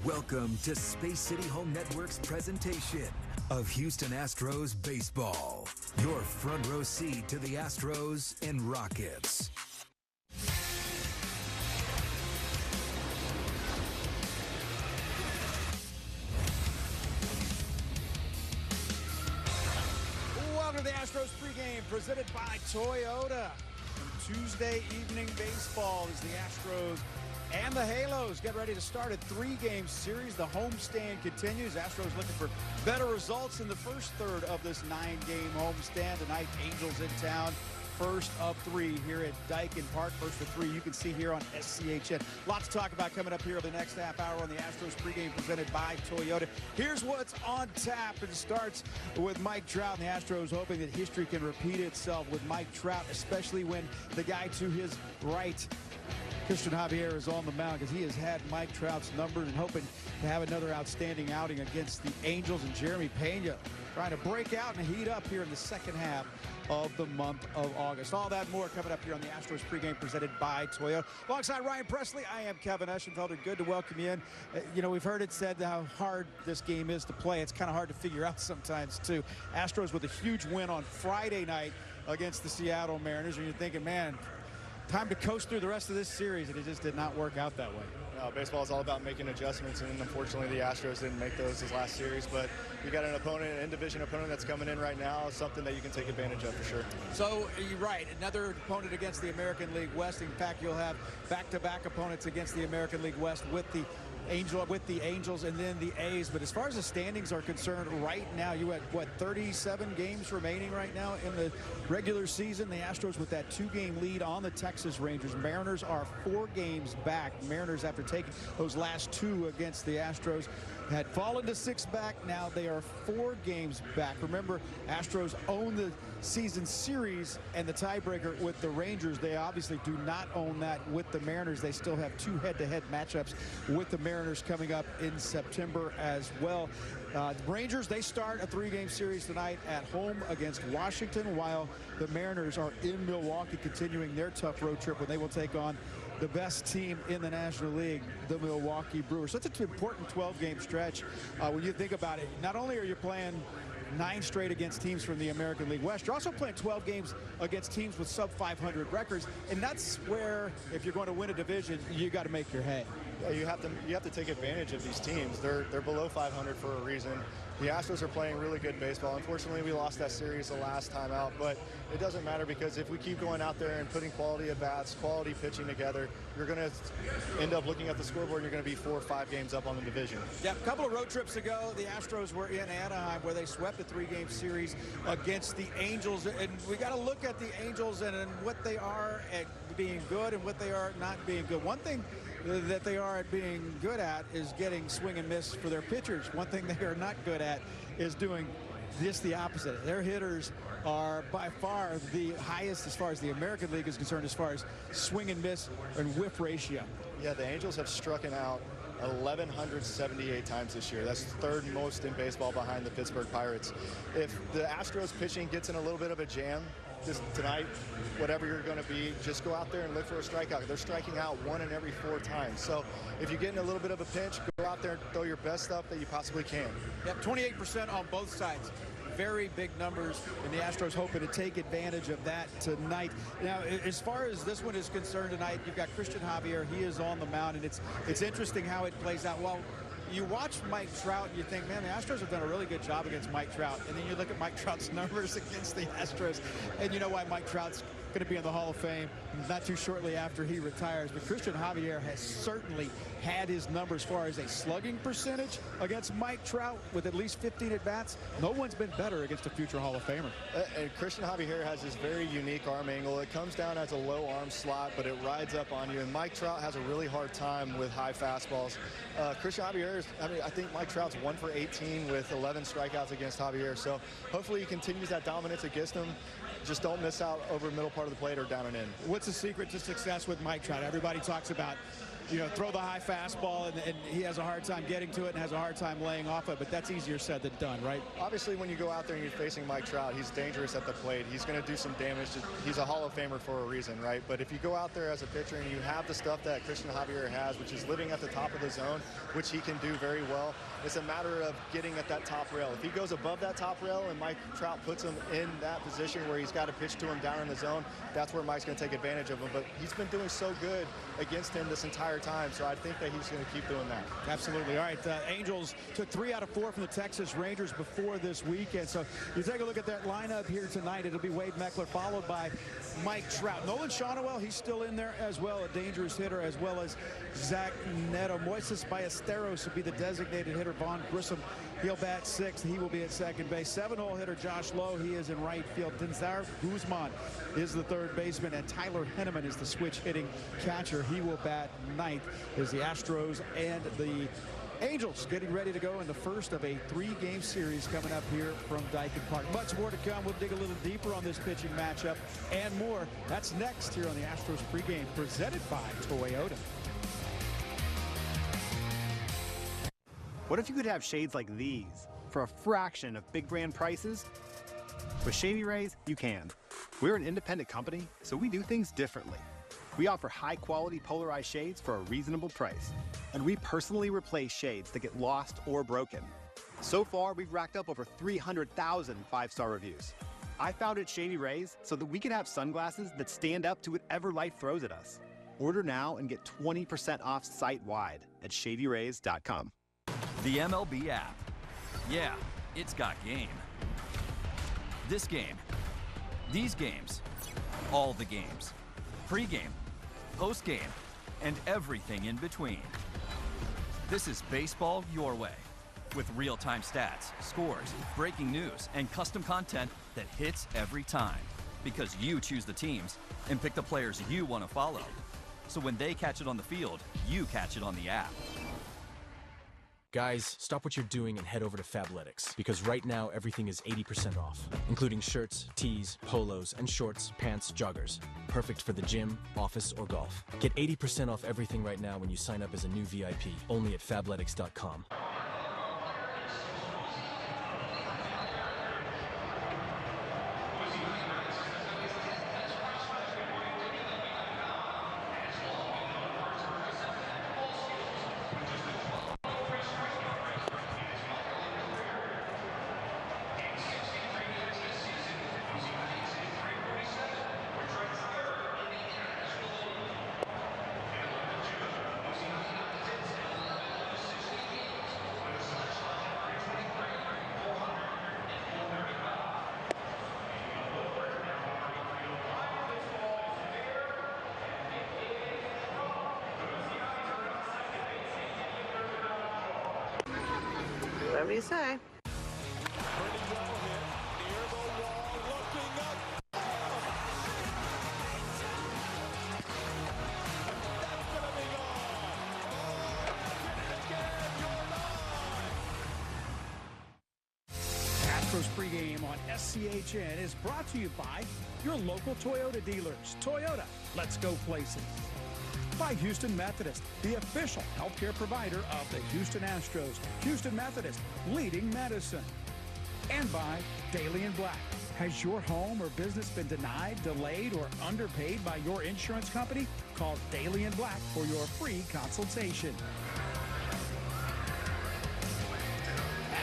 Welcome to Space City Home Network's presentation of Houston Astros baseball. Your front row seat to the Astros and Rockets. Welcome to the Astros pregame presented by Toyota. Tuesday evening baseball as the Astros and the Halos get ready to start a three-game series. The homestand continues. Astros looking for better results in the first third of this nine-game homestand. Tonight, Angels in town. First of three here at Daikin Park. First of three you can see here on SCHN. Lots to talk about coming up here over the next half hour on the Astros pregame presented by Toyota. Here's what's on tap. It starts with Mike Trout and the Astros hoping that history can repeat itself with Mike Trout, especially when the guy to his right, Cristian Javier, is on the mound, because he has had Mike Trout's numbers, and hoping to have another outstanding outing against the Angels. And Jeremy Pena trying to break out and heat up here in the second half of the month of August. All that and more coming up here on the Astros pregame presented by Toyota. Alongside Ryan Presley, I am Kevin Eschenfelder. Good to welcome you in. You know, we've heard it said how hard this game is to play. It's kind of hard to figure out sometimes, too. Astros with a huge win on Friday night against the Seattle Mariners, and you're thinking, man, time to coast through the rest of this series, and it just did not work out that way. Baseball is all about making adjustments, and unfortunately the Astros didn't make those this last series, but you got an opponent, an in-division opponent that's coming in right now, something that you can take advantage of for sure. So you're right, another opponent against the American League West. In fact, you'll have back-to-back opponents against the American League West with the Angels and then the A's. But as far as the standings are concerned, right now you had what, 37 games remaining right now in the regular season. The Astros with that 2-game lead on the Texas Rangers. Mariners are 4 games back. Mariners, after taking those last 2 against the Astros, had fallen to 6 back. Now they are 4 games back. Remember, Astros own the season series and the tiebreaker with the Rangers. They obviously do not own that with the Mariners. They still have 2 head-to-head matchups with the Mariners coming up in September as well. The Rangers, they start a 3-game series tonight at home against Washington, while the Mariners are in Milwaukee continuing their tough road trip when they will take on the best team in the National League, the Milwaukee Brewers. So it's an important 12-game stretch when you think about it. Not only are you playing 9 straight against teams from the American League West, you're also playing 12 games against teams with sub-500 records, and that's where, if you're going to win a division, you got to make your hay. Yeah, you have to take advantage of these teams. They're below 500 for a reason. The Astros are playing really good baseball. Unfortunately, we lost that series the last time out, but it doesn't matter, because if we keep going out there and putting quality at-bats, quality pitching together, you're going to end up looking at the scoreboard and you're going to be 4 or 5 games up on the division. Yeah, a couple of road trips ago, the Astros were in Anaheim, where they swept a 3-game series against the Angels. And we got to look at the Angels and what they are at being good and what they are not being good. One thing that they are at being good at is getting swing and miss for their pitchers. One thing they are not good at is doing just the opposite. Their hitters are by far the highest as far as the American League is concerned, as far as swing and miss and whiff ratio. Yeah, the Angels have struck out 1,178 times this year. That's 3rd most in baseball behind the Pittsburgh Pirates. If the Astros pitching gets in a little bit of a jam tonight, whatever you're going to be, just go out there and look for a strikeout. They're striking out 1 in every 4 times. So if you get in a little bit of a pinch, go out there and throw your best stuff that you possibly can. Yep, 28% on both sides. Very big numbers, and the Astros hoping to take advantage of that tonight. Now, as far as this one is concerned tonight, you've got Cristian Javier. He is on the mound, and it's interesting how it plays out. Well, you watch Mike Trout and you think, man, the Astros have done a really good job against Mike Trout. And then you look at Mike Trout's numbers against the Astros, and you know why Mike Trout's going to be in the Hall of Fame not too shortly after he retires. But Cristian Javier has certainly had his numbers as far as a slugging percentage against Mike Trout with at least 15 at-bats. No one's been better against a future Hall of Famer. And Cristian Javier has this very unique arm angle. It comes down as a low arm slot, but it rides up on you. And Mike Trout has a really hard time with high fastballs. Cristian Javier, I think Mike Trout's 1 for 18 with 11 strikeouts against Javier. So hopefully he continues that dominance against him. Just don't miss out over the middle part of the plate or down and in. What's the secret to success with Mike Trout? Everybody talks about throw the high fastball, and he has a hard time getting to it and has a hard time laying off it, but that's easier said than done, right? Obviously, when you go out there and you're facing Mike Trout, he's dangerous at the plate. He's going to do some damage. He's a Hall of Famer for a reason, right? But if you go out there as a pitcher and you have the stuff that Cristian Javier has, which is living at the top of the zone, which he can do very well, it's a matter of getting at that top rail. If he goes above that top rail and Mike Trout puts him in that position where he's got to pitch to him down in the zone, that's where Mike's going to take advantage of him. But he's been doing so good against him this entire time, so I think that he's going to keep doing that. Absolutely. All right, Angels took 3 out of 4 from the Texas Rangers before this weekend. So you take a look at that lineup here tonight. It'll be Wade Meckler, followed by Mike Trout. Nolan Shawnuel, he's still in there as well, a dangerous hitter, as well as Zach Neto. Moises Ballesteros will be the designated hitter. Vaughn Grissom, he'll bat 6th. He will be at second base. 7-hole hitter Josh Lowe, he is in right field. Denzar Guzman is the third baseman, and Tyler Henneman is the switch hitting catcher. He will bat 9th as the Astros and the Angels getting ready to go in the first of a 3-game series coming up here from Daikin Park. Much more to come. We'll dig a little deeper on this pitching matchup and more. That's next here on the Astros pregame, presented by Toyota. What if you could have shades like these for a fraction of big brand prices? With Shavy Rays, you can. We're an independent company, so we do things differently. We offer high-quality polarized shades for a reasonable price, and we personally replace shades that get lost or broken. So far, we've racked up over 300,000 5-star reviews. I founded Shavy Rays so that we could have sunglasses that stand up to whatever life throws at us. Order now and get 20% off site-wide at shavyrays.com. The MLB app. Yeah, it's got game. This game. These games. All the games. Pre-game, post-game, and everything in between. This is baseball your way, with real-time stats, scores, breaking news, and custom content that hits every time. Because you choose the teams and pick the players you want to follow. So when they catch it on the field, you catch it on the app. Guys, stop what you're doing and head over to Fabletics, because right now everything is 80% off, including shirts, tees, polos, and shorts, pants, joggers. Perfect for the gym, office, or golf. Get 80% off everything right now when you sign up as a new VIP, only at Fabletics.com. Whatever you say. Astros pregame on SCHN is brought to you by your local Toyota dealers. Toyota, let's go places. By Houston Methodist, the official healthcare provider of the Houston Astros. Houston Methodist, leading medicine. And by Daikin Black. Has your home or business been denied, delayed, or underpaid by your insurance company? Call Daikin Black for your free consultation.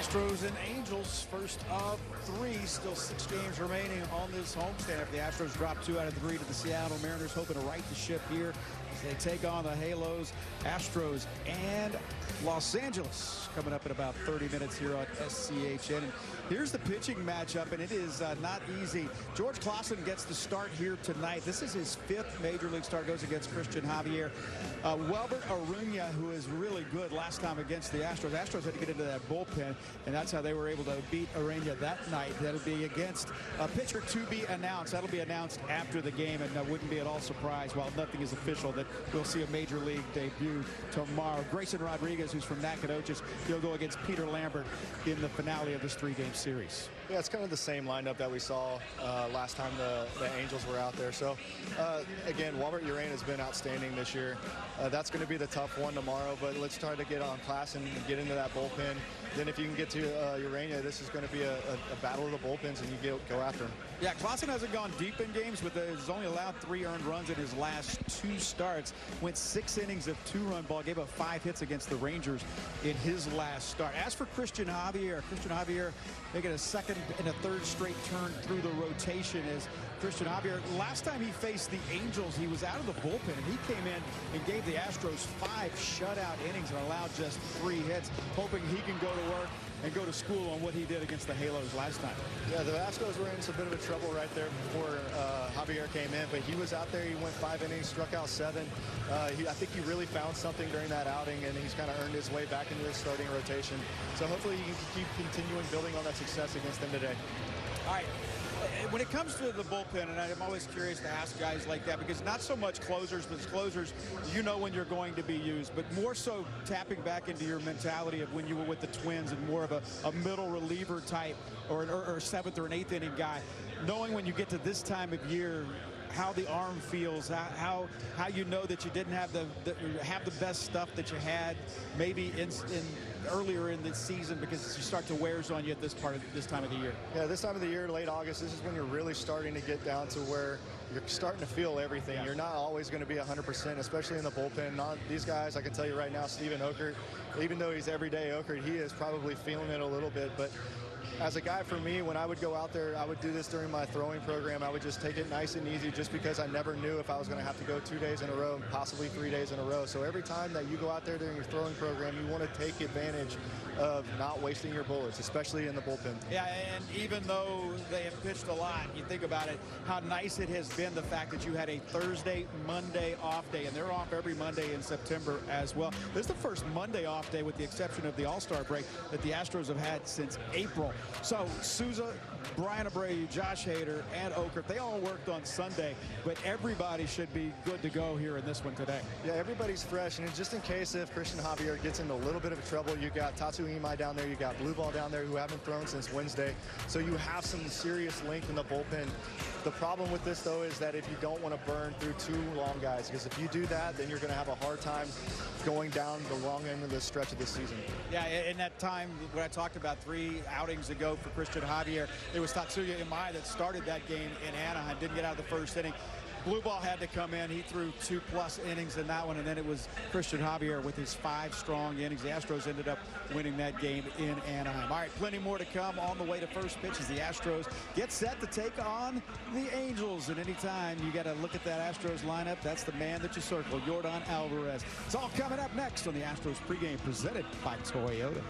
Astros and Angels, first of 3, still 6 games remaining on this homestand. The Astros drop 2 out of 3 to the Seattle Mariners, hoping to right the ship here as they take on the Halos, Astros, and Los Angeles. Coming up in about 30 minutes here on SCHN. And here's the pitching matchup, and it is not easy. George Klassen gets the start here tonight. This is his 5th Major League start, goes against Cristian Javier. Welbert Aruña, who is really good last time against the Astros. Astros had to get into that bullpen, and that's how they were able to beat Aruña that night. That'll be against a pitcher to be announced. That'll be announced after the game, and I wouldn't be at all surprised, while nothing is official, that we'll see a major league debut tomorrow. Grayson Rodriguez, who's from Nacogdoches, he'll go against Peter Lambert in the finale of this 3-game series. Yeah, it's kind of the same lineup that we saw last time the Angels were out there. So, again, Walbert Urane has been outstanding this year. That's going to be the tough one tomorrow, but let's try to get on Klassen and get into that bullpen. Then if you can get to Urania, this is going to be a battle of the bullpens, and you go after him. Yeah, Klassen hasn't gone deep in games, but has only allowed 3 earned runs in his last 2 starts. Went 6 innings of 2-run ball, gave up 5 hits against the Rangers in his last start. As for Cristian Javier making a second and a third straight turn through the rotation is Cristian Javier. Last time he faced the Angels, he was out of the bullpen, and he came in and gave the Astros 5 shutout innings and allowed just 3 hits, hoping he can go to work and go to school on what he did against the Halos last time. Yeah, the Astros were in some bit of a trouble right there before Javier came in, but he was out there. He went 5 innings, struck out 7. I think he really found something during that outing, and he's kind of earned his way back into the starting rotation. So hopefully he can keep continuing building on that success against them today. All right. When it comes to the bullpen, and I'm always curious to ask guys like that, because not so much closers, but closers, you know when you're going to be used, but more so tapping back into your mentality of when you were with the Twins and more of a middle reliever type or 7th or an 8th inning guy, knowing when you get to this time of year how the arm feels, how you know that you didn't have the best stuff that you had maybe in earlier in the season, because you start to wears on you at this time of the year. Yeah, this time of the year, late August, this is when you're really starting to get down to where you're starting to feel everything. Yeah. You're not always going to be 100%, especially in the bullpen. These guys, I can tell you right now, Steven Okert, even though he's everyday Okert, he is probably feeling it a little bit, but as a guy, for me, when I would go out there, I would do this during my throwing program. I would just take it nice and easy, just because I never knew if I was going to have to go 2 days in a row, possibly 3 days in a row. So every time that you go out there during your throwing program, you want to take advantage of not wasting your bullets, especially in the bullpen. Yeah, and even though they have pitched a lot, you think about it, how nice it has been the fact that you had a Thursday, Monday off day, and they're off every Monday in September as well. This is the first Monday off day, with the exception of the All-Star break, that the Astros have had since April. So Souza, Brian Abreu, Josh Hader, and Okert, they all worked on Sunday, but everybody should be good to go here in this one today. Yeah, everybody's fresh, and just in case if Cristian Javier gets into a little bit of trouble, you got Tatsu Imai down there, you got Blue Ball down there, who haven't thrown since Wednesday, so you have some serious length in the bullpen. The problem with this, though, is that if you don't want to burn through 2 long guys, because if you do that, then you're going to have a hard time going down the long end of the stretch of the season. Yeah, in that time when I talked about 3 outings ago for Cristian Javier, it was Tatsuya Imai that started that game in Anaheim, didn't get out of the first inning. Blue Ball had to come in. He threw 2+ innings in that one, and then it was Cristian Javier with his 5 strong innings. The Astros ended up winning that game in Anaheim. All right, plenty more to come on the way to first pitch as the Astros get set to take on the Angels. And anytime you got to look at that Astros lineup, that's the man that you circle, Yordan Alvarez. It's all coming up next on the Astros pregame, presented by Toyota.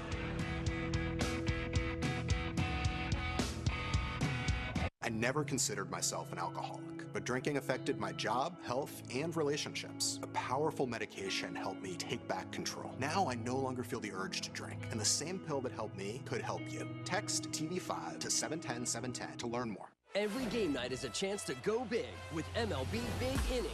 I never considered myself an alcoholic, but drinking affected my job, health, and relationships. A powerful medication helped me take back control. Now I no longer feel the urge to drink, and the same pill that helped me could help you. Text TV5 to 710-710 to learn more. Every game night is a chance to go big with MLB Big Inning.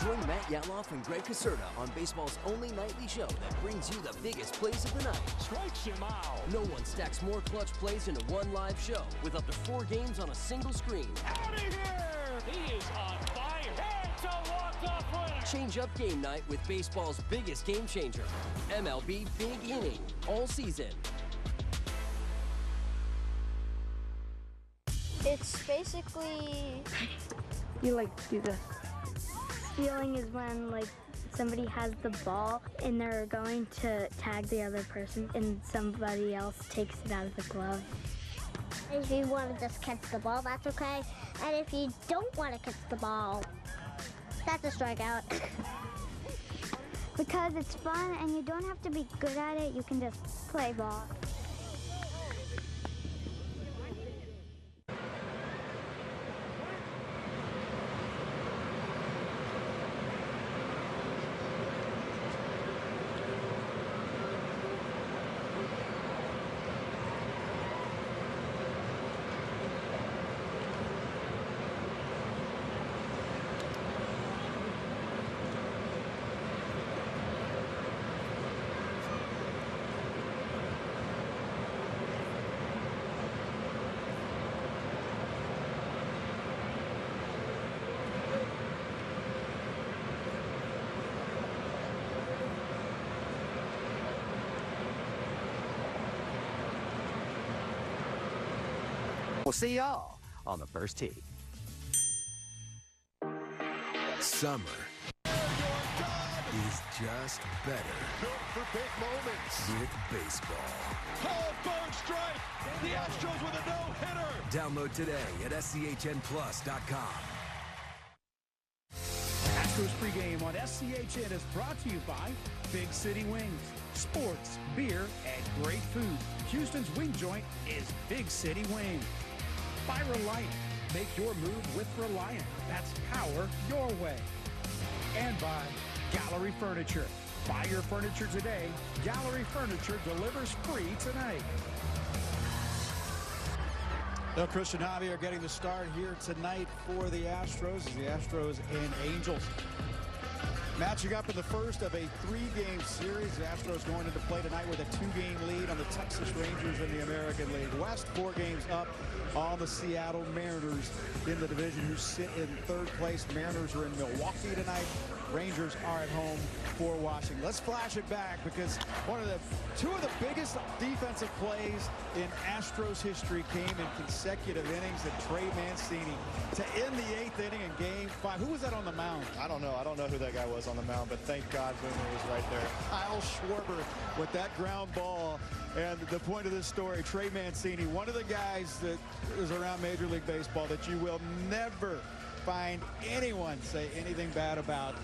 Join Matt Yatloff and Greg Caserta on baseball's only nightly show that brings you the biggest plays of the night. Strikes him out. No one stacks more clutch plays into one live show with up to 4 games on a single screen. Out of here! He is on fire. It's a walk-off winner. Change up game night with baseball's biggest game changer. MLB Big Inning. All season. It's basically, you do this. Stealing is when somebody has the ball and they're going to tag the other person and somebody else takes it out of the glove. If you want to just catch the ball, that's okay. And if you don't want to catch the ball, that's a strikeout. Because it's fun and you don't have to be good at it, you can just play ball. We'll see y'all on the first tee. Summer is just better. Built for big moments. With baseball. Oh, third strike. The Astros with a no-hitter. Download today at SCHNplus.com. Astros pregame on SCHN is brought to you by Big City Wings. Sports, beer, and great food. Houston's wing joint is Big City Wings. By Reliant. Make your move with Reliant. That's power your way. And by Gallery Furniture. Buy your furniture today. Gallery Furniture delivers free tonight. Now, Cristian, Javier getting the start here tonight for the Astros. The Astros and Angels matching up in the first of a three-game series. The Astros going into play tonight with a two-game lead on the Texas Rangers in the American League West. 4 games up on the Seattle Mariners in the division, who sit in third place. Mariners are in Milwaukee tonight. Rangers are at home for Washington. Let's flash it back, because two of the biggest defensive plays in Astros history came in consecutive innings. And Trey Mancini to end the 8th inning in Game 5. Who was that on the mound? I don't know who that guy was on the mound, but thank God Boomer was right there. Kyle Schwarber with that ground ball. And the point of this story, Trey Mancini, one of the guys that is around Major League Baseball that you will never find anyone say anything bad about.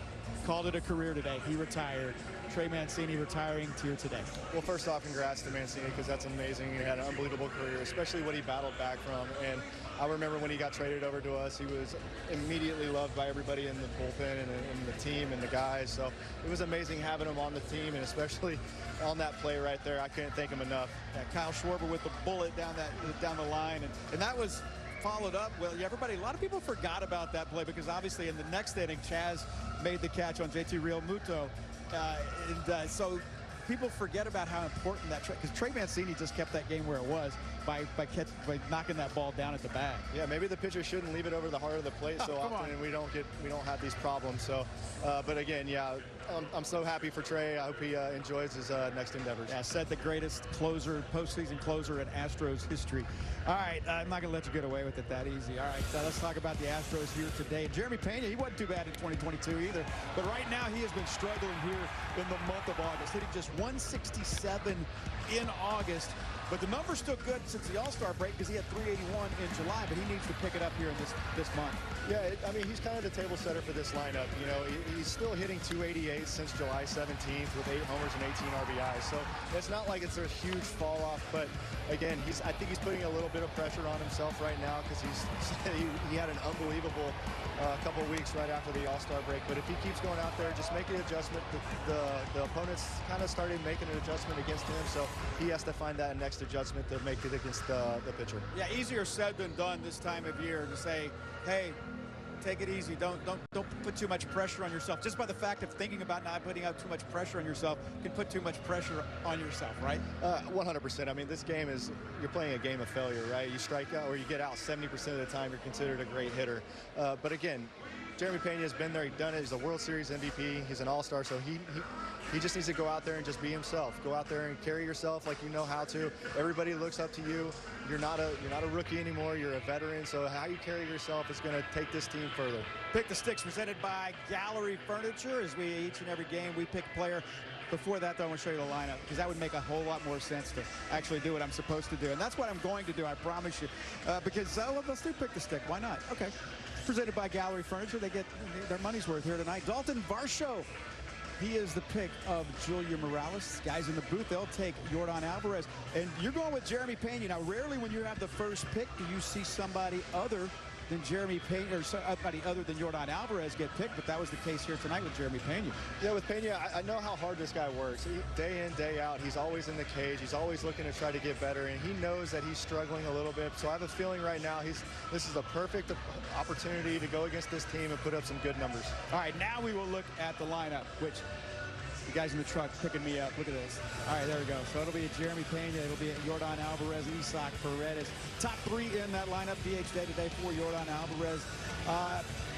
Called it a career today. He retired. Trey Mancini retiring here today. Well, first off, congrats to Mancini, because that's amazing. He had an unbelievable career, especially what he battled back from. And I remember when he got traded over to us, he was immediately loved by everybody in the bullpen and the team and the guys. So it was amazing having him on the team, and especially on that play right there. I couldn't thank him enough. Yeah, Kyle Schwarber with the bullet down the line, and that was followed up. Well, a lot of people forgot about that play, because obviously in the next inning, Chaz made the catch on JT Realmuto. So people forget about how important that, because Trey Mancini just kept that game where it was by knocking that ball down at the bag. Yeah, maybe the pitcher shouldn't leave it over the heart of the plate so often, and we don't have these problems. So, but again, yeah, I'm so happy for Trey. I hope he enjoys his next endeavors. Yeah, said the greatest postseason closer in Astros history. All right, I'm not going to let you get away with it that easy. All right, so let's talk about the Astros here today. Jeremy Pena, he wasn't too bad in 2022 either, but right now he has been struggling here in the month of August, hitting just 167 in August. But the number's still good since the All-Star break, because he had 381 in July, but he needs to pick it up here in this month. Yeah, I mean, he's kind of the table setter for this lineup. You know, he's still hitting 288 since July 17th with 8 homers and 18 RBIs. So it's not like it's a huge fall off, but again, I think he's putting a little bit of pressure on himself right now, because he had an unbelievable couple of weeks right after the All-Star break. But if he keeps going out there, just make an adjustment. The opponents kind of started making an adjustment against him, so he has to find that next adjustment to make it against the pitcher. Yeah, easier said than done this time of year to say, hey, take it easy. Don't put too much pressure on yourself. Just by the fact of thinking about not putting out too much pressure on yourself can put too much pressure on yourself, right? 100%. I mean, this game you're playing a game of failure, right? You strike out or you get out 70% of the time, you're considered a great hitter. But again, Jeremy Pena has been there, he's done it. He's a World Series MVP. He's an All-Star, so he just needs to go out there and just be himself. Go out there and carry yourself like you know how to. Everybody looks up to you. You're not a rookie anymore. You're a veteran. So how you carry yourself is going to take this team further. Pick the Sticks presented by Gallery Furniture. As we each and every game we pick a player. Before that, though, I want to show you the lineup, because that would make a whole lot more sense to actually do what I'm supposed to do. And that's what I'm going to do, I promise you. Because let's do Pick the Stick. Why not? Okay. Presented by Gallery Furniture. They get their money's worth here tonight. Dalton Varsho. He is the pick of Julia Morales. Guys in the booth, they'll take Yordan Alvarez. And you're going with Jeremy Pena. Now, rarely when you have the first pick do you see somebody other than Jeremy Pena, or somebody other than Yordan Alvarez get picked, but that was the case here tonight with Jeremy Pena. Yeah, with Pena, I know how hard this guy works. Day in, day out, he's always in the cage. He's always looking to try to get better, and he knows that he's struggling a little bit. So I have a feeling right now this is a perfect opportunity to go against this team and put up some good numbers. All right, now we will look at the lineup, which the guys in the truck picking me up. Look at this. All right, there we go. So it'll be a Jeremy Pena. It'll be a Yordan Alvarez, Isaac Paredes. Top 3 in that lineup. DH day today for Yordan Alvarez.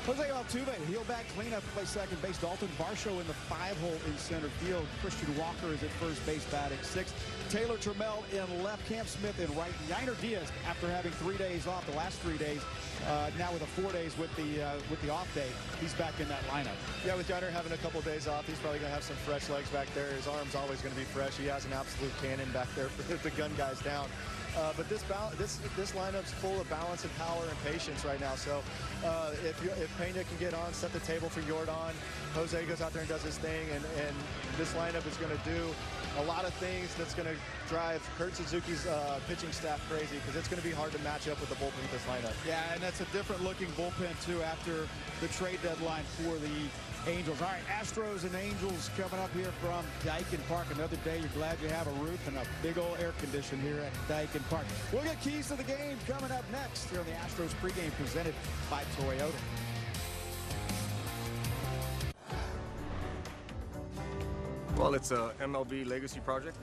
Jose Altuve, heel back cleanup, play second base. Dalton Varsho in the 5-hole in center field. Christian Walker is at first base, batting 6th. Taylor Trammell in left, Cam Smith in right, Yainer Diaz after having 3 days off, the last 3 days, now with the 4 days with the off day, he's back in that lineup. Yeah, with Yainer having a couple days off, he's probably going to have some fresh legs back there. His arm's always going to be fresh. He has an absolute cannon back there to gun guys down. But this lineup's full of balance and power and patience right now. So if Pena can get on, set the table for Jordan, Jose goes out there and does his thing, and this lineup is going to do a lot of things that's going to drive Kurt Suzuki's pitching staff crazy, because it's going to be hard to match up with the bullpen with this lineup. Yeah, and that's a different looking bullpen too after the trade deadline for the Angels. All right, Astros and Angels coming up here from Daikin Park. Another day you're glad you have a roof and a big old air condition here at Daikin Park. We'll get keys to the game coming up next here on the Astros pregame presented by Toyota. Well, it's a MLB legacy project.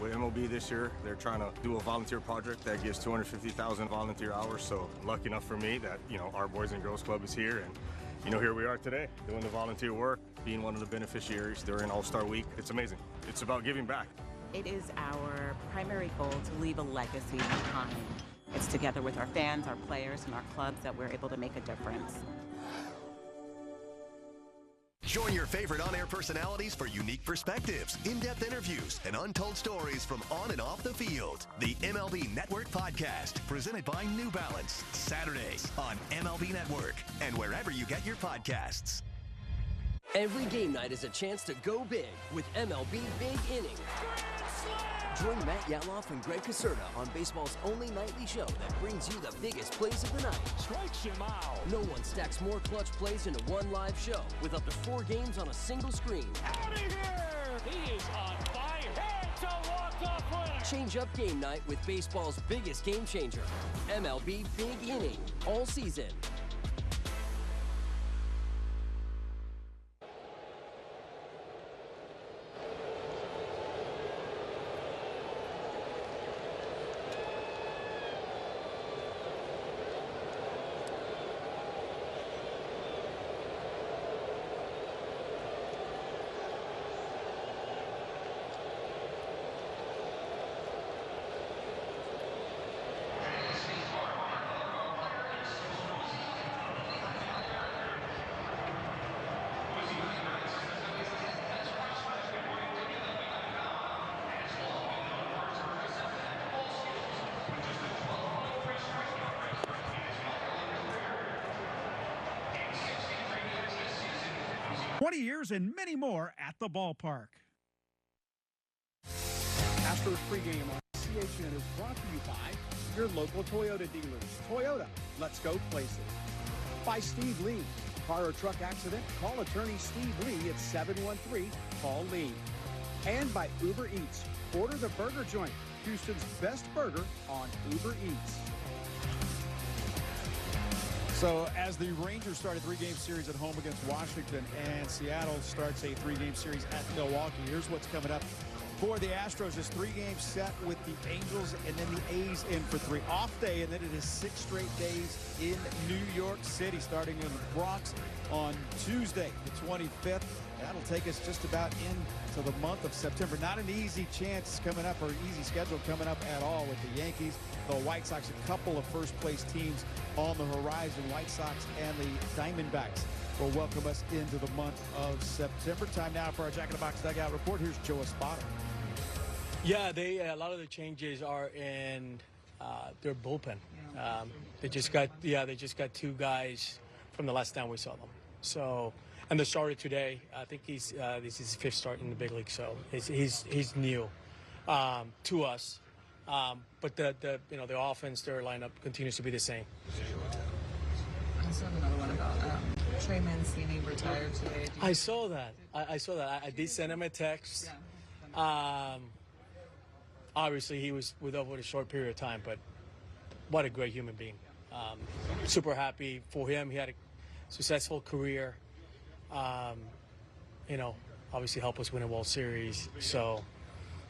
With MLB this year, they're trying to do a volunteer project that gives 250,000 volunteer hours. So lucky enough for me that, our Boys and Girls Club is here, and here we are today doing the volunteer work, being one of the beneficiaries during All-Star Week. It's amazing. It's about giving back. It is our primary goal to leave a legacy behind. It's together with our fans, our players, and our clubs that we're able to make a difference. Join your favorite on-air personalities for unique perspectives, in-depth interviews, and untold stories from on and off the field. The MLB Network Podcast, presented by New Balance, Saturdays on MLB Network and wherever you get your podcasts. Every game night is a chance to go big with MLB Big Inning. Join Matt Yatloff and Greg Caserta on baseball's only nightly show that brings you the biggest plays of the night. Strikes him out. No one stacks more clutch plays into one live show with up to 4 games on a single screen. Out of here! He is on fire. It's a walk-off winner. Change up game night with baseball's biggest game changer. MLB Big Inning. All season. Years and many more at the ballpark. Astros pregame on CHN is brought to you by your local Toyota dealers. Toyota, let's go places. By Steve Lee. Car or truck accident? Call attorney Steve Lee at 713-CALL-LEE. And by Uber Eats. Order the burger joint, Houston's best burger on Uber Eats. So as the Rangers start a 3-game series at home against Washington and Seattle starts a 3-game series at Milwaukee, here's what's coming up for the Astros. This 3-game set with the Angels and then the A's in for 3. Off day, and then it is 6 straight days in New York City, starting in the Bronx on Tuesday, the 25th. That'll take us just about into the month of September. Not an easy chance coming up, or easy schedule coming up at all with the Yankees, the White Sox, a couple of first-place teams on the horizon. White Sox and the Diamondbacks will welcome us into the month of September. Time now for our Jack in the Box Dugout Report. Here's Joe Espada. Yeah, a lot of the changes are in their bullpen. They just got 2 guys from the last time we saw them. So, and the starter today, I think this is his 5th start in the big league. So he's new to us. But the offense, their lineup continues to be the same. I also have another one about Trey Mancini retired today. I saw that. I saw that. I did send him a text. Yeah. Obviously, he was with over a short period of time, but what a great human being. Super happy for him. He had a successful career. Obviously helped us win a World Series. So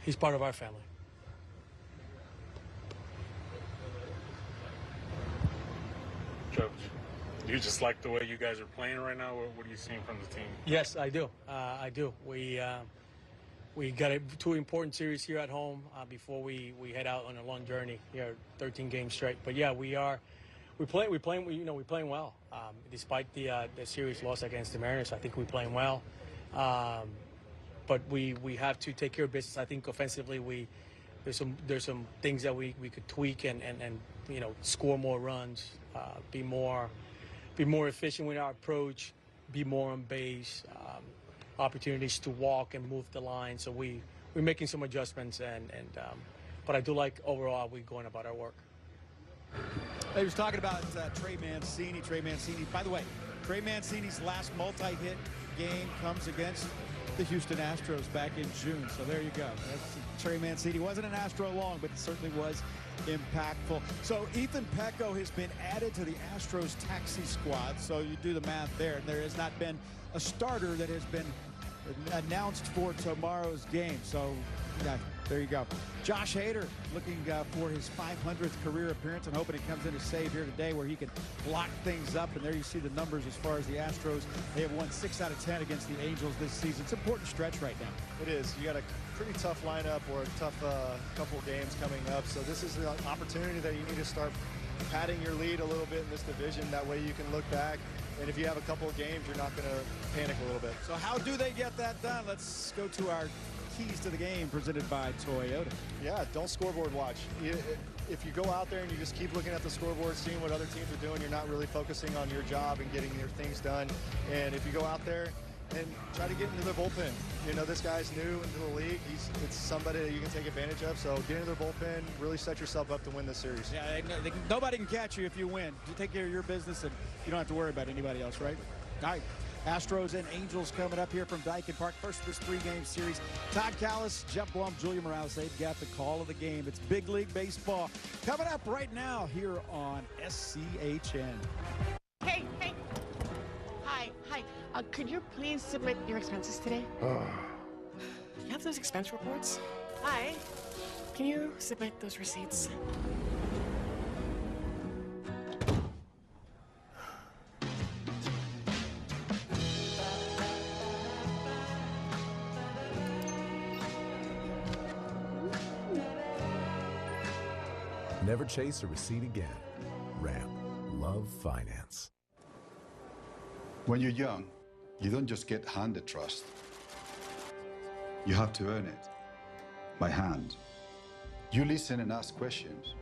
he's part of our family. Coach, do you just like the way you guys are playing right now? What are you seeing from the team? Yes, I do. I do. We We got two important series here at home before we head out on a long journey here, 13 games straight. But yeah, we're playing well. Despite the series loss against the Mariners, I think we're playing well. But we have to take care of business. I think offensively there's some things that we could tweak and score more runs, be more efficient with our approach, be more on base, opportunities to walk and move the line. So we're making some adjustments but I do like overall we're going about our work. He was talking about Trey Mancini. By the way, Trey Mancini's last multi-hit game comes against the Houston Astros back in June. So there you go. That's Trey Mancini. Wasn't an Astro long, but it certainly was impactful. So Ethan Pecco has been added to the Astros taxi squad. So you do the math there. And there has not been a starter that has been announced for tomorrow's game. So yeah, there you go. Josh Hader looking for his 500th career appearance and hoping he comes in to save here today where he can lock things up. And there you see the numbers as far as the Astros. They have won 6 out of 10 against the Angels this season. It's an important stretch right now. It is. You got a pretty tough lineup or a tough couple games coming up. So this is the opportunity that you need to start padding your lead a little bit in this division. That way you can look back. And if you have a couple of games, you're not going to panic a little bit. So how do they get that done? Let's go to our keys to the game presented by Toyota. Yeah, don't scoreboard watch. If you go out there and you just keep looking at the scoreboard, seeing what other teams are doing, you're not really focusing on your job and getting your things done. And if you go out there and try to get into their bullpen, this guy's new into the league. It's somebody that you can take advantage of. So get into their bullpen, really set yourself up to win this series. Yeah, nobody can catch you if you win. You take care of your business and you don't have to worry about anybody else, right? All right. Astros and Angels coming up here from Daikin Park. First of this 3-game series. Todd Callis, Jeff Blum, Julia Morales, they've got the call of the game. It's Big League Baseball coming up right now here on SCHN. Hey. Hi. Could you please submit your expenses today? You have those expense reports? Hi. Can you submit those receipts? Never chase a receipt again. Ramp. Love finance. When you're young, you don't just get handed trust. You have to earn it. By hand. You listen and ask questions.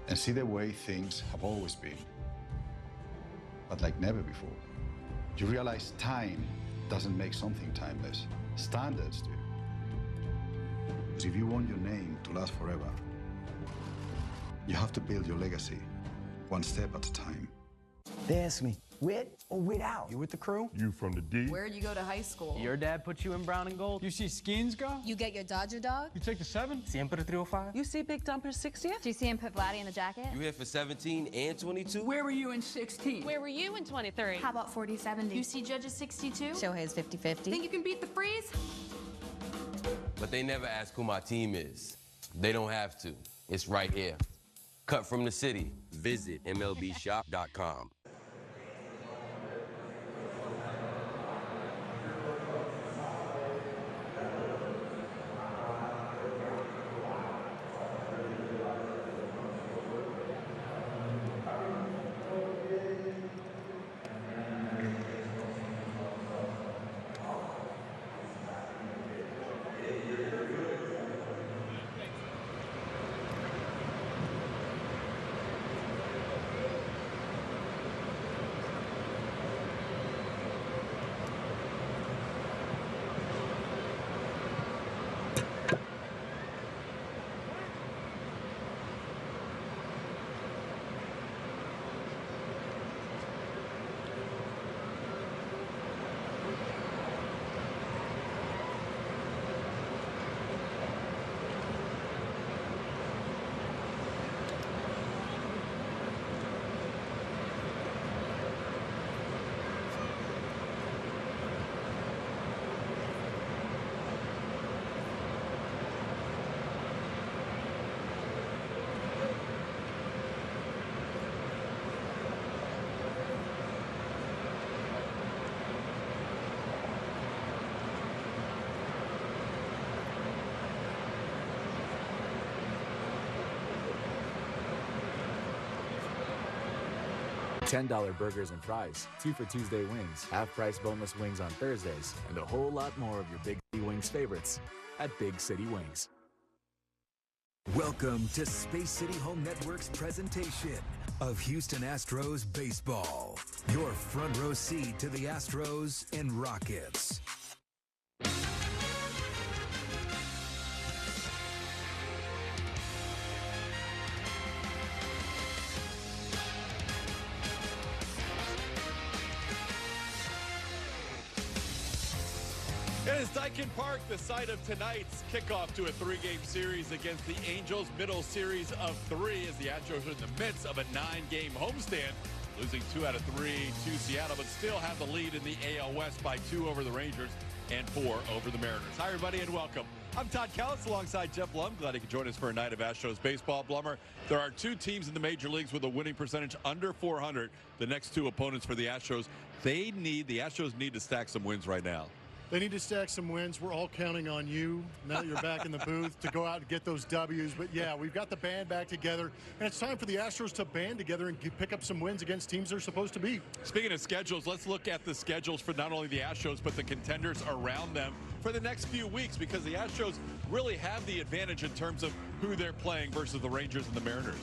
And see the way things have always been. But like never before. You realize time doesn't make something timeless. Standards do. Because if you want your name to last forever, you have to build your legacy, one step at a time. They ask me, with or without? You with the crew? You from the D? Where'd you go to high school? Your dad put you in brown and gold? You see Skins go? You get your Dodger dog? You take the 7? Siempre 305? You see Big Dumper 60? Do you see him put Vladdy in the jacket? You here for 17 and 22? Where were you in 16? Where were you in 23? How about 40-70? You see Judge's 62? Shohei's 50-50. Think you can beat the freeze? But they never ask who my team is. They don't have to. It's right here. Cut from the city. Visit MLBshop.com. $10 burgers and fries, 2 for Tuesday wings, half-price boneless wings on Thursdays, and a whole lot more of your Big City Wings favorites at Big City Wings. Welcome to Space City Home Network's presentation of Houston Astros baseball. Your front row seat to the Astros and Rockets. It is Daikin Park, the site of tonight's kickoff to a 3-game series against the Angels. Middle series of 3 as the Astros are in the midst of a 9-game homestand, losing 2 out of 3 to Seattle, but still have the lead in the AL West by 2 over the Rangers and 4 over the Mariners. Hi, everybody, and welcome. I'm Todd Callis alongside Jeff Blum. Glad you could join us for a night of Astros baseball. Blummer, there are 2 teams in the major leagues with a winning percentage under 400. The next 2 opponents for the Astros, the Astros need to stack some wins right now. They need to stack some wins. We're all counting on you, now that you're back in the booth, to go out and get those W's. But, yeah, we've got the band back together, and it's time for the Astros to band together and pick up some wins against teams they're supposed to be. Speaking of schedules, let's look at the schedules for not only the Astros but the contenders around them for the next few weeks, because the Astros really have the advantage in terms of who they're playing versus the Rangers and the Mariners.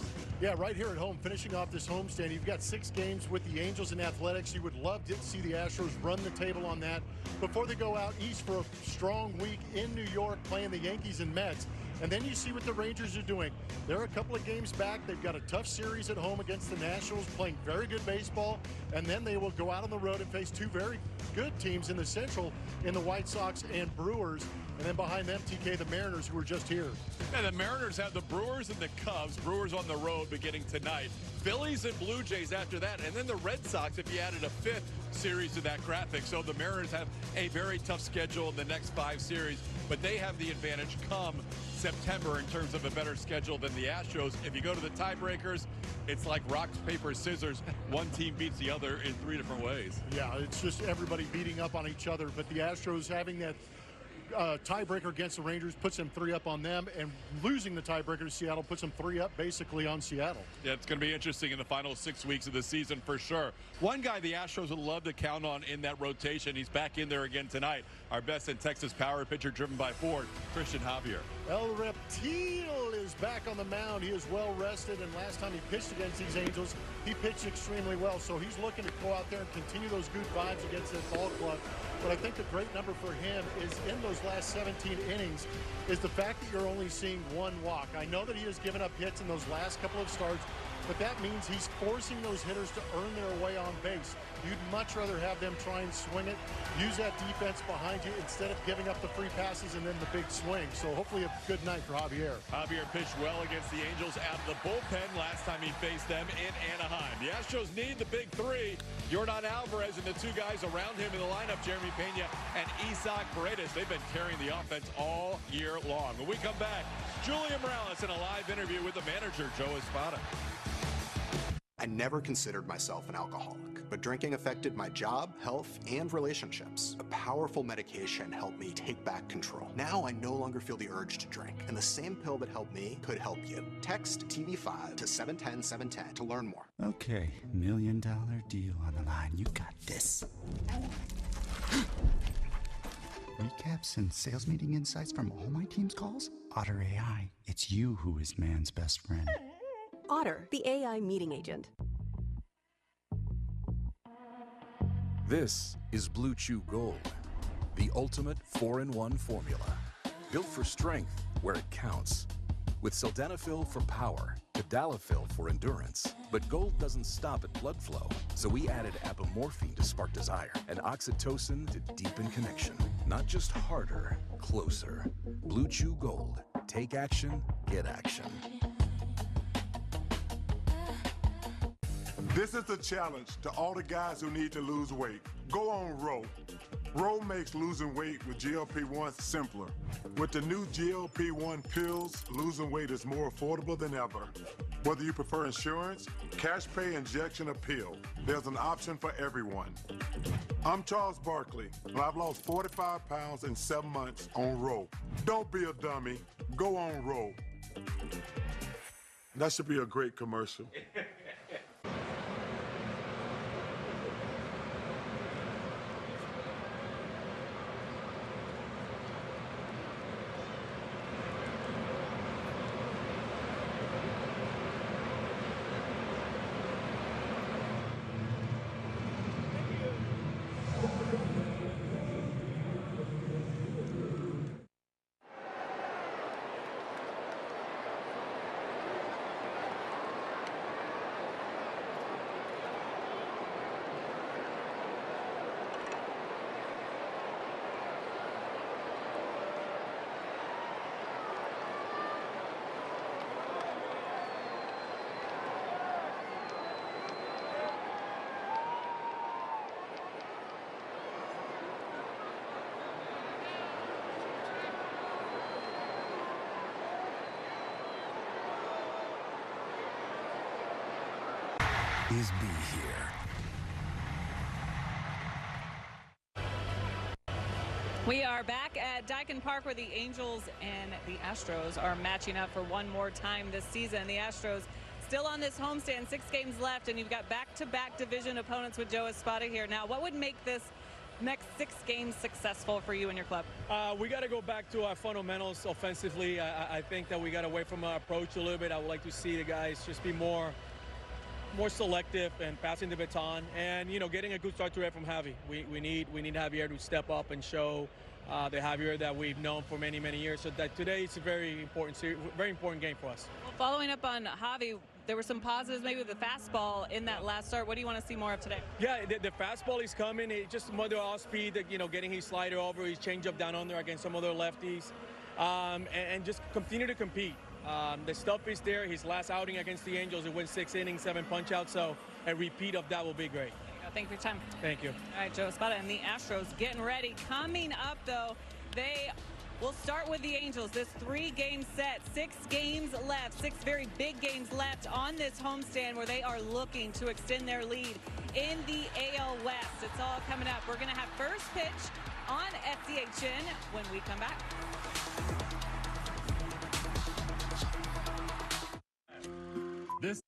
Yeah, right here at home, finishing off this homestand, you've got 6 games with the Angels and Athletics. You would love to see the Astros run the table on that before they go out east for a strong week in New York playing the Yankees and Mets. And then you see what the Rangers are doing. They're a couple of games back. They've got a tough series at home against the Nationals, playing very good baseball. And then they will go out on the road and face 2 very good teams in the Central in the White Sox and Brewers. And then behind them, TK, the Mariners, who are just here. And the Mariners have the Brewers and the Cubs. Brewers on the road beginning tonight. Phillies and Blue Jays after that. And then the Red Sox, if you added a 5th series to that graphic. So the Mariners have a very tough schedule in the next 5 series. But they have the advantage come September in terms of a better schedule than the Astros. If you go to the tiebreakers, it's like rock, paper, scissors. One team beats the other in 3 different ways. Yeah, it's just everybody beating up on each other. But the Astros having that tiebreaker against the Rangers puts them 3 up on them, and losing the tiebreaker to Seattle puts them 3 up basically on Seattle. Yeah, it's going to be interesting in the final 6 weeks of the season for sure. One guy the Astros would love to count on in that rotation, he's back in there again tonight. Our best in Texas power pitcher driven by Ford, Cristian Javier. El Reptile is back on the mound. He is well rested, and last time he pitched against these Angels, he pitched extremely well. So he's looking to go out there and continue those good vibes against that ball club. But I think the great number for him is in those last 17 innings is the fact that you're only seeing 1 walk. I know that he has given up hits in those last couple of starts, but that means he's forcing those hitters to earn their way on base. You'd much rather have them try and swing it, use that defense behind you instead of giving up the free passes and then the big swing. So hopefully a good night for Javier. Javier pitched well against the Angels out of the bullpen last time he faced them in Anaheim. The Astros need the big 3. Yordan Alvarez and the 2 guys around him in the lineup, Jeremy Pena and Isaac Paredes. They've been carrying the offense all year long. When we come back, Julian Morales in a live interview with the manager, Joe Espada. I never considered myself an alcoholic, but drinking affected my job, health, and relationships. A powerful medication helped me take back control. Now I no longer feel the urge to drink, and the same pill that helped me could help you. Text TV5 to 710-710 to learn more. Okay, $1 million deal on the line. You got this. Recaps and sales meeting insights from all my team's calls? Otter AI, it's you who is man's best friend. Otter, the AI meeting agent. This is Blue Chew Gold, the ultimate 4-in-1 formula. Built for strength where it counts. With sildenafil for power, tadalafil for endurance. But gold doesn't stop at blood flow, so we added apomorphine to spark desire and oxytocin to deepen connection. Not just harder, closer. Blue Chew Gold. Take action, get action. This is a challenge to all the guys who need to lose weight. Go on Row. Row makes losing weight with GLP-1 simpler. With the new GLP-1 pills, losing weight is more affordable than ever. Whether you prefer insurance, cash pay, injection, or pill, there's an option for everyone. I'm Charles Barkley, and I've lost 45 pounds in 7 months on Row. Don't be a dummy. Go on Row. That should be a great commercial. is be here. We are back at Daikin Park where the Angels and the Astros are matching up for one more time this season. The Astros still on this homestand, 6 games left, and you've got back-to-back division opponents with Joe Espada here. Now, what would make this next 6 games successful for you and your club? We got to go back to our fundamentals offensively. I think that we got away from our approach a little bit. I would like to see the guys just be more selective and passing the baton, and getting a good start to it from Javi. We need Javier to step up and show the Javier that we've known for many years. So that today it's a very important game for us. Well, following up on Javi, there were some positives maybe with the fastball in that last start. What do you want to see more of today? Yeah, the fastball is coming. It's just mother off speed, getting his slider over, his changeup down under against some other lefties, and just continue to compete. The stuff is there. His last outing against the Angels, it went 6 innings, 7 punch-outs, so a repeat of that will be great. Thank you for your time. Thank you. All right, Joe Espada and the Astros getting ready. Coming up, though, they will start with the Angels. This 3-game set, 6 games left, 6 very big games left on this homestand where they are looking to extend their lead in the AL West. It's all coming up. We're going to have first pitch on SCHN when we come back. This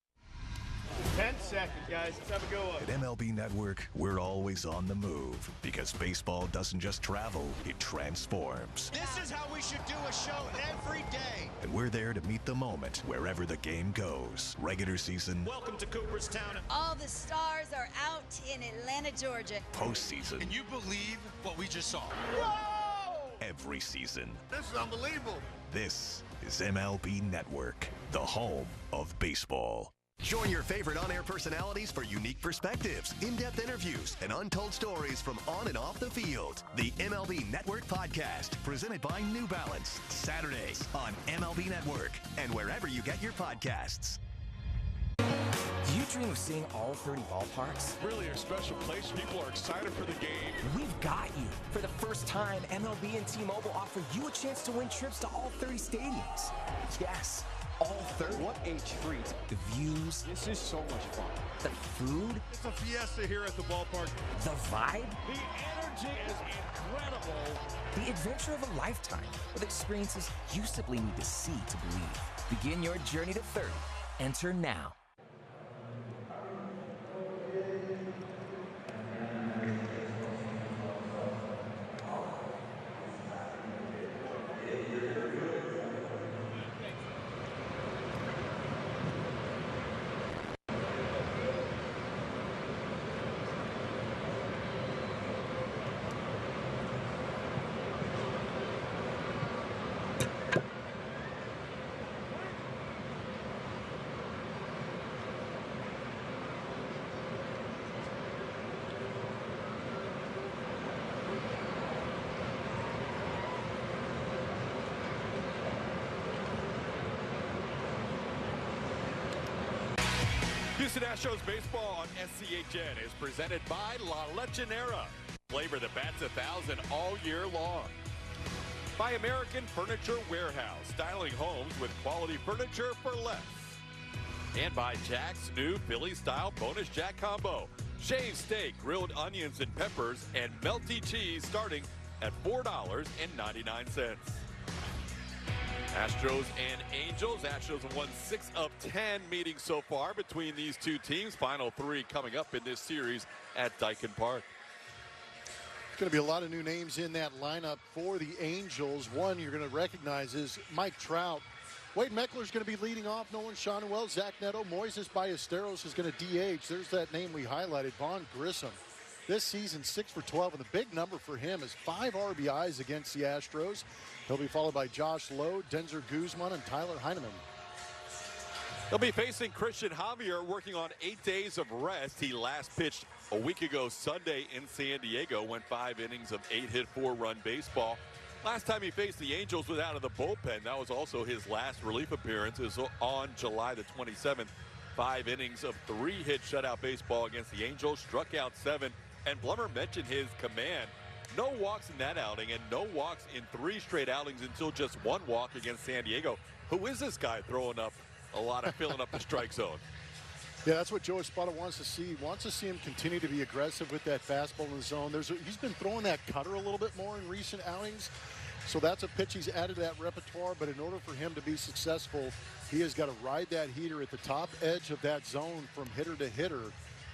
10 seconds, guys. Let's have a go up. At MLB Network, we're always on the move because baseball doesn't just travel, it transforms. This is how we should do a show every day. And we're there to meet the moment wherever the game goes. Regular season. Welcome to Cooperstown. All the stars are out in Atlanta, Georgia. Postseason. Can you believe what we just saw? Whoa! Every season. This is unbelievable. This is MLB Network, the home of baseball. Join your favorite on-air personalities for unique perspectives, in-depth interviews, and untold stories from on and off the field. The MLB Network Podcast, presented by New Balance, Saturdays on MLB Network and wherever you get your podcasts. Do you dream of seeing all 30 ballparks? Really a special place. People are excited for the game. We've got you. For the first time, MLB and T-Mobile offer you a chance to win trips to all 30 stadiums. Yes, all 30. What a treat. The views. This is so much fun. The food. It's a fiesta here at the ballpark. The vibe. The energy is incredible. The adventure of a lifetime with experiences you simply need to see to believe. Begin your journey to 30. Enter now. Houston Astros baseball on SCHN is presented by La Lechonera. Flavor that bats 1,000 all year long. By American Furniture Warehouse, styling homes with quality furniture for less. And by Jack's new Philly-style bonus Jack combo. Shaved steak, grilled onions and peppers, and melty cheese starting at $4.99. Astros and Angels. Astros have won 6 of 10 meetings so far between these two teams. Final 3 coming up in this series at Daikin Park. There's going to be a lot of new names in that lineup for the Angels. One you're going to recognize is Mike Trout. Wade Meckler's going to be leading off. Nolan Schanuel, Zach Neto, Moises Ballesteros is going to DH. There's that name we highlighted, Vaughn Grissom. This season, 6 for 12, and the big number for him is 5 RBIs against the Astros. He'll be followed by Josh Lowe, Denzer Guzman, and Tyler Heineman. They'll be facing Cristian Javier, working on 8 days of rest. He last pitched a week ago Sunday in San Diego, went 5 innings of 8-hit, 4-run baseball. Last time he faced the Angels was out of the bullpen. That was also his last relief appearance. It was on July the 27th. 5 innings of 3-hit shutout baseball against the Angels, struck out 7. And Blummer mentioned his command. No walks in that outing and no walks in 3 straight outings until just 1 walk against San Diego. Who is this guy throwing up a lot of filling up the strike zone? Yeah, that's what Joe Espada wants to see. He wants to see him continue to be aggressive with that fastball in the zone. He's been throwing that cutter a little bit more in recent outings. So that's a pitch he's added to that repertoire. But in order for him to be successful, he has got to ride that heater at the top edge of that zone from hitter to hitter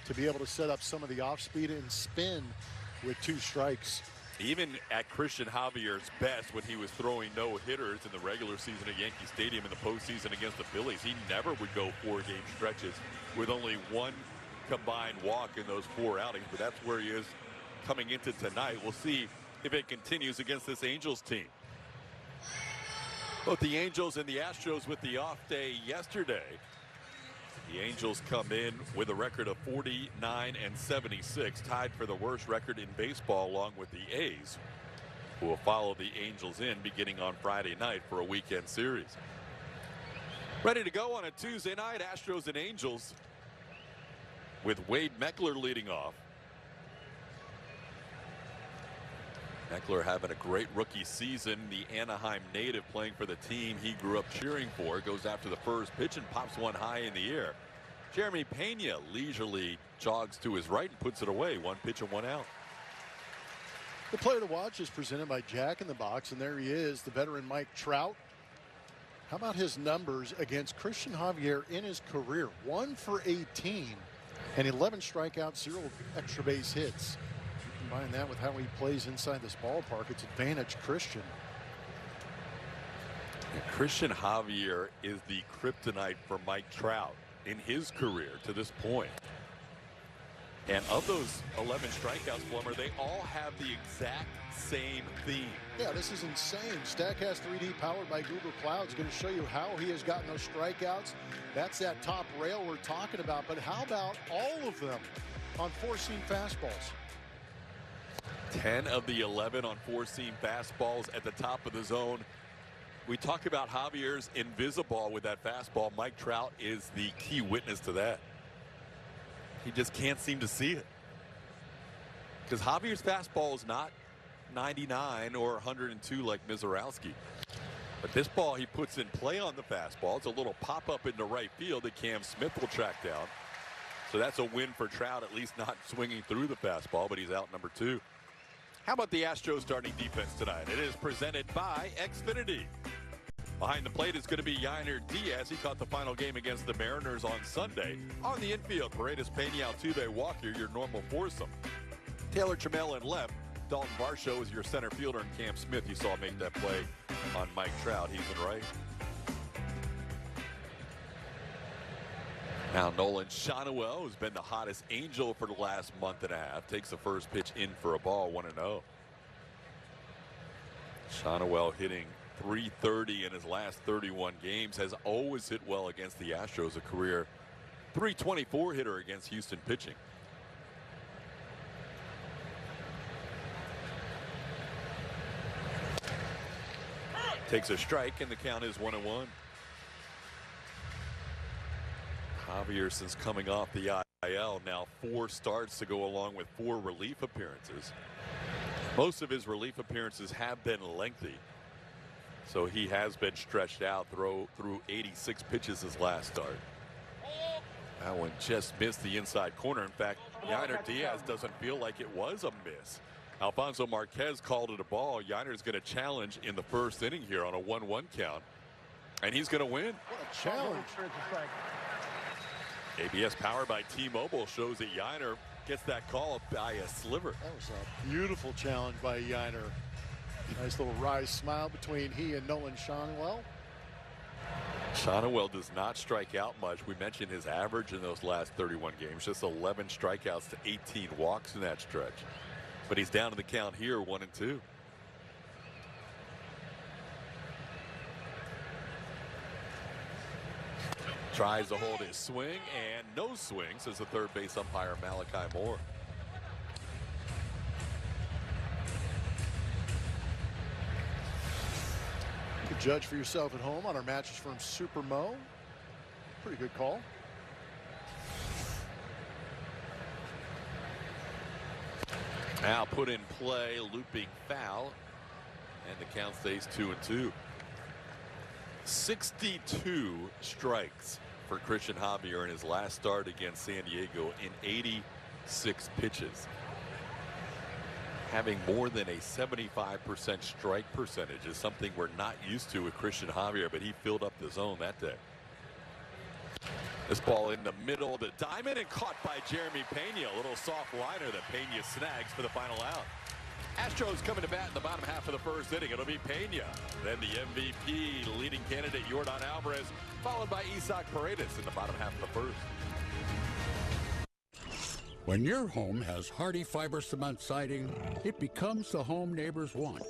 to be able to set up some of the off-speed and spin with 2 strikes. Even at Cristian Javier's best, when he was throwing no-hitters in the regular season at Yankee Stadium in the postseason against the Phillies, he never would go 4-game stretches with only 1 combined walk in those 4 outings. But that's where he is coming into tonight. We'll see if it continues against this Angels team. Both the Angels and the Astros with the off day yesterday. The Angels come in with a record of 49-76, tied for the worst record in baseball, along with the A's, who will follow the Angels in beginning on Friday night for a weekend series. Ready to go on a Tuesday night, Astros and Angels, with Wade Meckler leading off. Meckler having a great rookie season. The Anaheim native playing for the team he grew up cheering for. Goes after the first pitch and pops one high in the air. Jeremy Pena leisurely jogs to his right and puts it away. 1 pitch and 1 out. The player to watch is presented by Jack in the Box, and there he is, the veteran Mike Trout. How about his numbers against Cristian Javier in his career? 1 for 18 and 11 strikeouts, 0 extra base hits. Combine that with how he plays inside this ballpark, it's advantage Cristian. Cristian Javier is the kryptonite for Mike Trout in his career to this point. And of those 11 strikeouts, Plummer, they all have the exact same theme. Yeah, this is insane. Statcast 3D powered by Google Cloud is going to show you how he has gotten those strikeouts. That's that top rail we're talking about. But how about all of them on 4-seam fastballs? 10 of the 11 on 4-seam fastballs at the top of the zone. We talk about Javier's invisible with that fastball. Mike Trout is the key witness to that. He just can't seem to see it. Because Javier's fastball is not 99 or 102 like Mizorowski. But this ball he puts in play on the fastball. It's a little pop-up into right field that Cam Smith will track down. So that's a win for Trout, at least not swinging through the fastball, but he's out number 2. How about the Astros starting defense tonight? It is presented by Xfinity. Behind the plate is going to be Yainer Diaz. He caught the final game against the Mariners on Sunday. On the infield, Paredes, Pena, Altuve, Walker, your normal foursome. Taylor Trammell in left. Dalton Varsho is your center fielder, and Cam Smith you saw make that play on Mike Trout. He's in right. Now Nolan Schanuel, who's been the hottest Angel for the last month and a half, takes the first pitch in for a ball, 1-0. Schanuel hitting .330 in his last 31 games, has always hit well against the Astros, a career .324 hitter against Houston pitching. Takes a strike and the count is 1-1. Javier, since coming off the IL, now 4 starts to go along with 4 relief appearances. Most of his relief appearances have been lengthy, so he has been stretched out through 86 pitches his last start. That one just missed the inside corner. In fact, Yainer Diaz doesn't feel like it was a miss. Alfonso Marquez called it a ball. Yainer's going to challenge in the first inning here on a 1-1 count, and he's going to win. What a challenge. ABS powered by T-Mobile shows that Yainer gets that call by a sliver. That was a beautiful challenge by Yainer. Nice little wry smile between he and Nolan Schanuel. Schanuel does not strike out much. We mentioned his average in those last 31 games, just 11 strikeouts to 18 walks in that stretch. But he's down to the count here, 1-2. Tries to hold his swing, and no swing, says the third base umpire Malachi Moore. You can judge for yourself at home on our mattress firm Super Mo. Pretty good call. Now put in play, looping foul, and the count stays 2-2. 62 strikes for Cristian Javier in his last start against San Diego in 86 pitches. Having more than a 75% strike percentage is something we're not used to with Cristian Javier, but he filled up the zone that day. This ball in the middle of the diamond and caught by Jeremy Pena. A little soft liner that Pena snags for the final out. Astros coming to bat in the bottom half of the first inning. It'll be Pena. Then the MVP leading candidate Yordan Alvarez, followed by Isaac Paredes in the bottom half of the first. When your home has hardy fiber cement siding, it becomes the home neighbors want.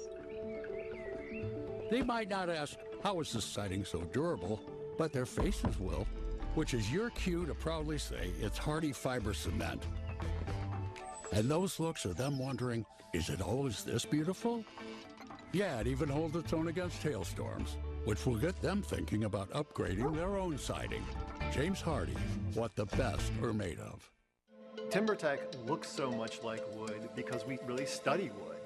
They might not ask, how is this siding so durable? But their faces will, which is your cue to proudly say it's hardy fiber cement. And those looks are them wondering, is it always this beautiful? Yeah, it even holds its own against hailstorms, which will get them thinking about upgrading their own siding. James Hardy, what the best are made of. TimberTech looks so much like wood because we really study wood.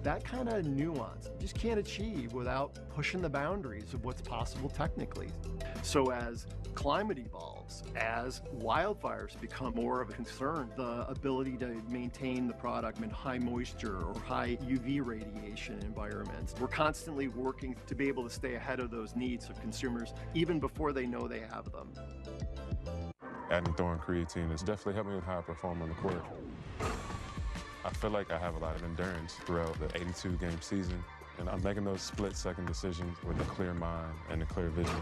That kind of nuance you just can't achieve without pushing the boundaries of what's possible technically. So as climate evolves, as wildfires become more of a concern, the ability to maintain the product in high moisture or high UV radiation environments, we're constantly working to be able to stay ahead of those needs of consumers even before they know they have them. Adding throwing creatine has definitely helped me with how I perform on the court. I feel like I have a lot of endurance throughout the 82-game season, and I'm making those split-second decisions with a clear mind and a clear vision.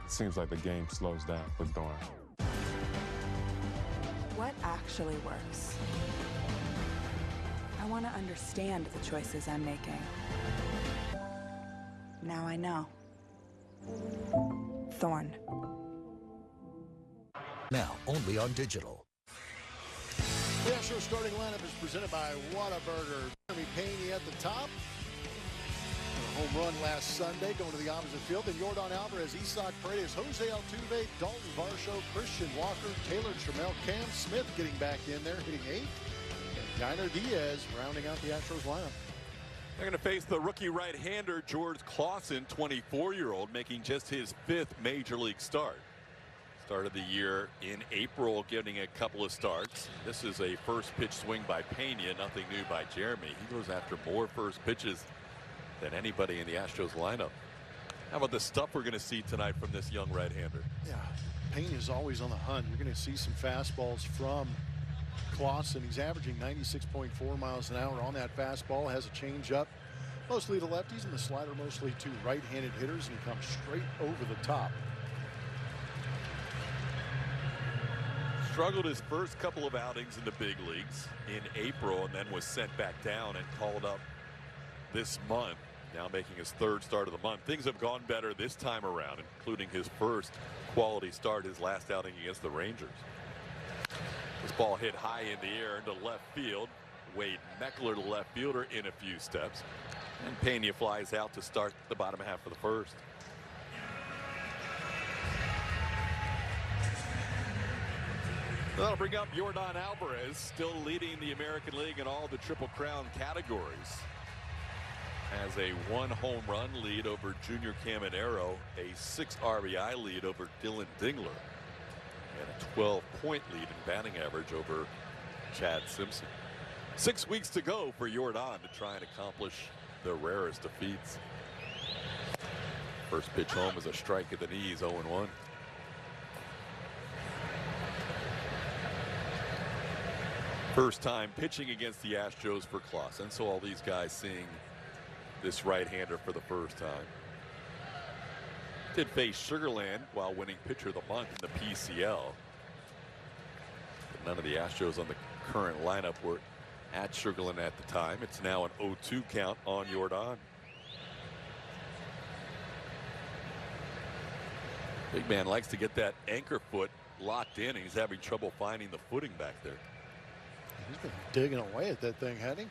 It seems like the game slows down with throwing. What actually works? I want to understand the choices I'm making. Now I know. Thorn. Now only on digital. The Astros starting lineup is presented by Whataburger. Jeremy Pena at the top. A home run last Sunday going to the opposite field. Then Yordan Alvarez, Isaac Paredes, Jose Altuve, Dalton Varsho, Christian Walker, Taylor Trammell, Cam Smith getting back in there, hitting 8th. And Gainer Diaz rounding out the Astros lineup. They're going to face the rookie right-hander George Klassen, 24-year-old, making just his 5th major league start. Started the year in April, getting a couple of starts. This is a first pitch swing by Pena, nothing new by Jeremy. He goes after more first pitches than anybody in the Astros lineup. How about the stuff we're going to see tonight from this young right-hander? Yeah, Pena is always on the hunt. You're going to see some fastballs from Klassen. He's averaging 96.4 miles an hour on that fastball. Has a changeup, mostly to lefties, and the slider mostly to right-handed hitters, and he comes straight over the top. Struggled his first couple of outings in the big leagues in April and then was sent back down and called up this month. Now making his 3rd start of the month. Things have gone better this time around, including his first quality start, his last outing against the Rangers. This ball hit high in the air into left field. Wade Meckler, the left fielder, in a few steps. And Pena flies out to start the bottom half of the first. That'll bring up Yordan Alvarez, still leading the American League in all the Triple Crown categories. Has a 1 home run lead over Junior Caminero, a 6 RBI lead over Dylan Dingler, and a 12-point lead in batting average over Chad Simpson. 6 weeks to go for Yordan to try and accomplish the rarest of feats. First pitch home is a strike at the knees, 0-1. First time pitching against the Astros for Klassen, so all these guys seeing this right-hander for the first time. Did face Sugarland while winning pitcher of the month in the PCL. But none of the Astros on the current lineup were at Sugarland at the time. It's now an 0-2 count on Yordan. Big man likes to get that anchor foot locked in, and he's having trouble finding the footing back there. He's been digging away at that thing, hadn't he?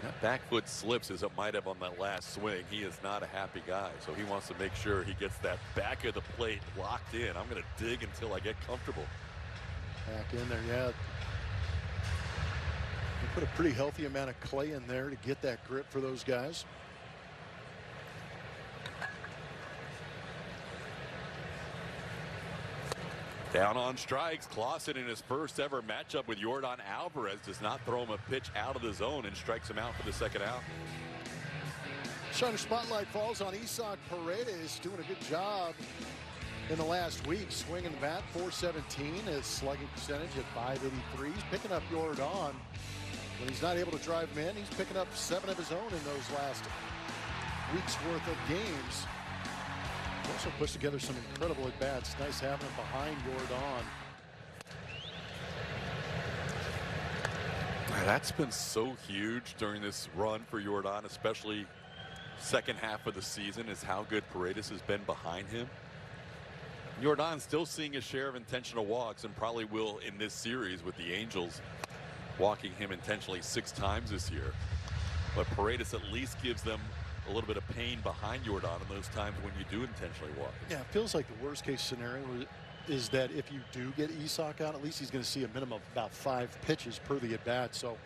That back foot slips as it might have on that last swing. He is not a happy guy, so he wants to make sure he gets that back of the plate locked in. I'm going to dig until I get comfortable. Back in there, yeah. They put a pretty healthy amount of clay in there to get that grip for those guys. Down on strikes, Klassen in his first ever matchup with Yordan Alvarez does not throw him a pitch out of the zone and strikes him out for the second out. Shiner spotlight falls on Isaac Paredes, doing a good job in the last week. Swinging the bat, .417, his slugging percentage at .583. He's picking up Yordan. When he's not able to drive him in, he's picking up 7 of his own in those last week's worth of games. He also puts together some incredible at-bats. Nice having him behind Yordan. That's been so huge during this run for Yordan, especially second half of the season, is how good Paredes has been behind him. Yordan still seeing a share of intentional walks and probably will in this series with the Angels walking him intentionally 6 times this year. But Paredes at least gives them a little bit of pain behind Yordan in those times when you do intentionally walk. Yeah, it feels like the worst case scenario is that if you do get Isaac out, at least he's going to see a minimum of about 5 pitches per the at-bat. So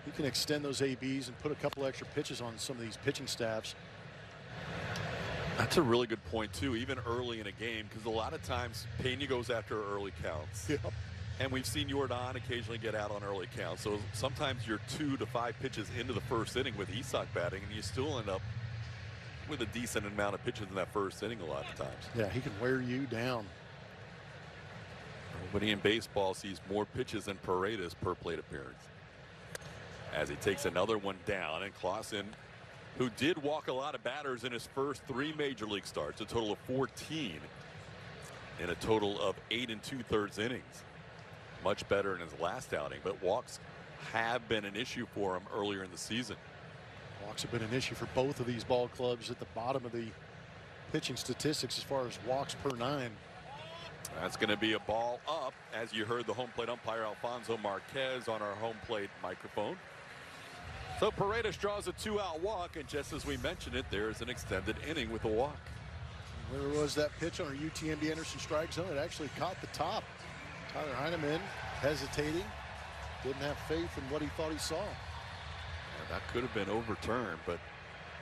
you can extend those ABs and put a couple extra pitches on some of these pitching staffs. That's a really good point, too, even early in a game, because a lot of times Pena goes after early counts. Yep. And we've seen Yordan occasionally get out on early counts. So sometimes you're 2 to 5 pitches into the first inning with Isaac batting, and you still end up with a decent amount of pitches in that first inning a lot of times. Yeah, he can wear you down. Nobody in baseball sees more pitches than Paredes per plate appearance. As he takes another one down, and Klassen, who did walk a lot of batters in his first 3 major league starts, a total of 14 in a total of 8 2/3 innings. Much better in his last outing, but walks have been an issue for him earlier in the season. Walks have been an issue for both of these ball clubs at the bottom of the pitching statistics as far as walks per 9. That's going to be a ball up, as you heard the home plate umpire Alfonso Marquez on our home plate microphone. So Paredes draws a 2-out walk, and just as we mentioned it, there's an extended inning with a walk. Where was that pitch on our UTMB Anderson strike zone? It actually caught the top. Tyler Heineman hesitating, didn't have faith in what he thought he saw. Yeah, that could have been overturned, but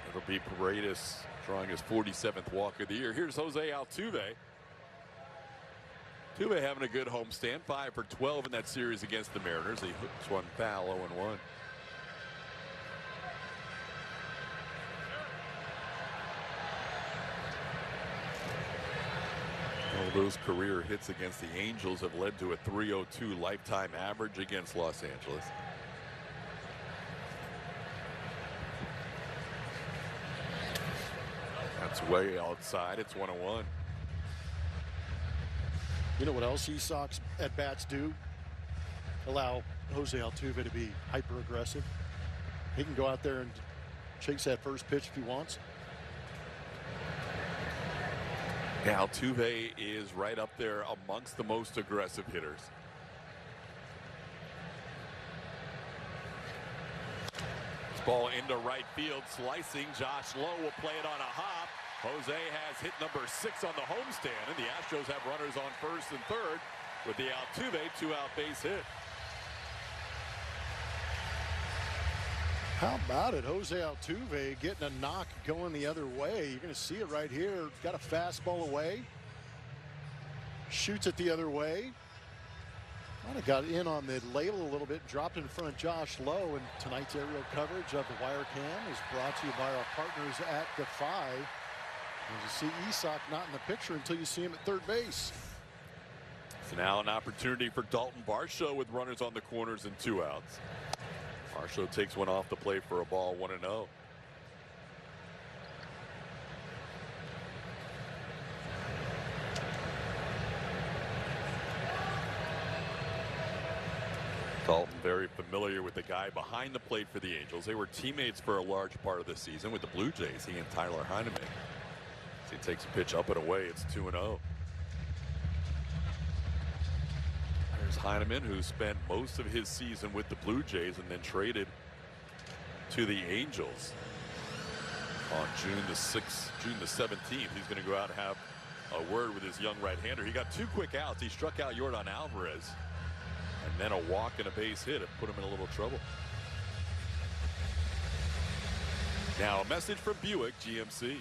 it'll be Paredes drawing his 47th walk of the year. Here's Jose Altuve. Altuve having a good homestand, 5 for 12 in that series against the Mariners. He hooks one foul, 0-1. Those career hits against the Angels have led to a .302 lifetime average against Los Angeles. That's way outside. It's 1-1. You know what else Isak's at-bats do? Allow Jose Altuve to be hyper aggressive. He can go out there and chase that first pitch if he wants. Yeah, Altuve is right up there amongst the most aggressive hitters. This ball into right field, slicing. Josh Lowe will play it on a hop. Jose has hit number 6 on the homestand, and the Astros have runners on first and third with the Altuve 2-out base hit. How about it? Jose Altuve getting a knock going the other way. You're going to see it right here. Got a fastball away. Shoots it the other way. Might have got in on the ladle a little bit. Dropped in front of Josh Lowe. And tonight's aerial coverage of the Wire Cam is brought to you by our partners at Defy. And you see Isak not in the picture until you see him at third base. So now an opportunity for Dalton Varsho with runners on the corners and 2 outs. Varsho takes one off the plate for a ball, 1-0. Dalton very familiar with the guy behind the plate for the Angels. They were teammates for a large part of the season with the Blue Jays, he and Tyler Heineman. As he takes a pitch up and away, it's 2-0. There's Heineman, who spent most of his season with the Blue Jays and then traded to the Angels on June the 17th. He's going to go out and have a word with his young right-hander. He got 2 quick outs. He struck out Yordan Alvarez, and then a walk and a base hit. It put him in a little trouble. Now a message from Buick GMC.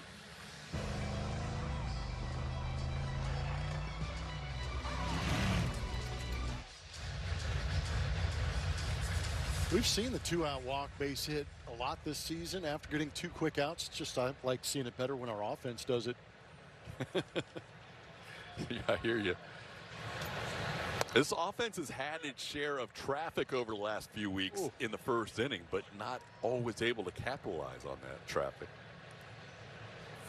We've seen the 2-out walk base hit a lot this season after getting 2 quick outs. It's just I like seeing it better when our offense does it. Yeah, I hear you. This offense has had its share of traffic over the last few weeks in the first inning, but not always able to capitalize on that traffic.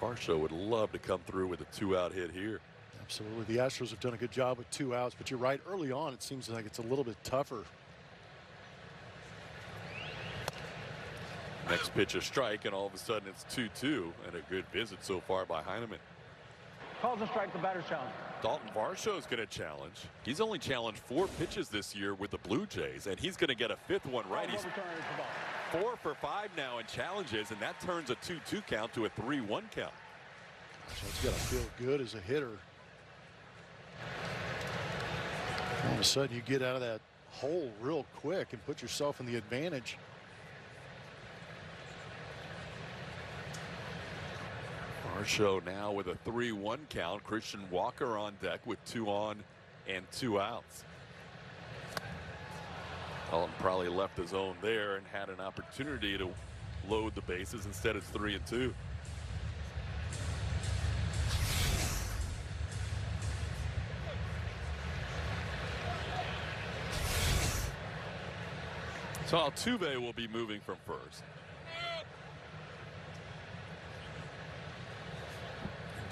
Varsho would love to come through with a 2-out hit here. Absolutely. The Astros have done a good job with 2 outs, but you're right. Early on, it seems like it's a little bit tougher. Next pitch, a strike, and all of a sudden it's 2-2, and a good visit so far by Heineman. Calls a strike, the batter's challenge. Dalton Varsho is going to challenge. He's only challenged 4 pitches this year with the Blue Jays, and he's going to get a 5th one right. He's 4 for 5 now in challenges, and that turns a 2-2 count to a 3-1 count. So it's got to feel good as a hitter. All of a sudden, you get out of that hole real quick and put yourself in the advantage. Varsho now with a 3-1 count. Christian Walker on deck with 2 on and 2 outs. Dalton probably left his own there and had an opportunity to load the bases. Instead, it's 3-2. So Altuve will be moving from first.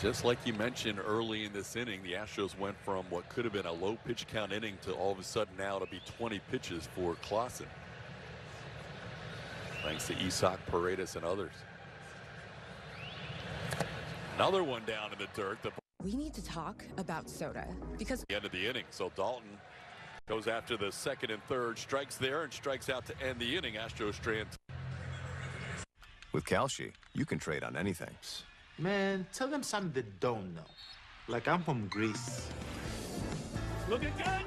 Just like you mentioned early in this inning, the Astros went from what could have been a low pitch count inning to all of a sudden now to be 20 pitches for Klassen. Thanks to Isak, Paredes, and others. Another one down in the dirt. We need to talk about soda because the end of the inning. So Dalton goes after the second and third, strikes there and strikes out to end the inning. Astros strand. With Kalshi, you can trade on anything. Man, tell them something they don't know. Like I'm from Greece. Look at Gallo!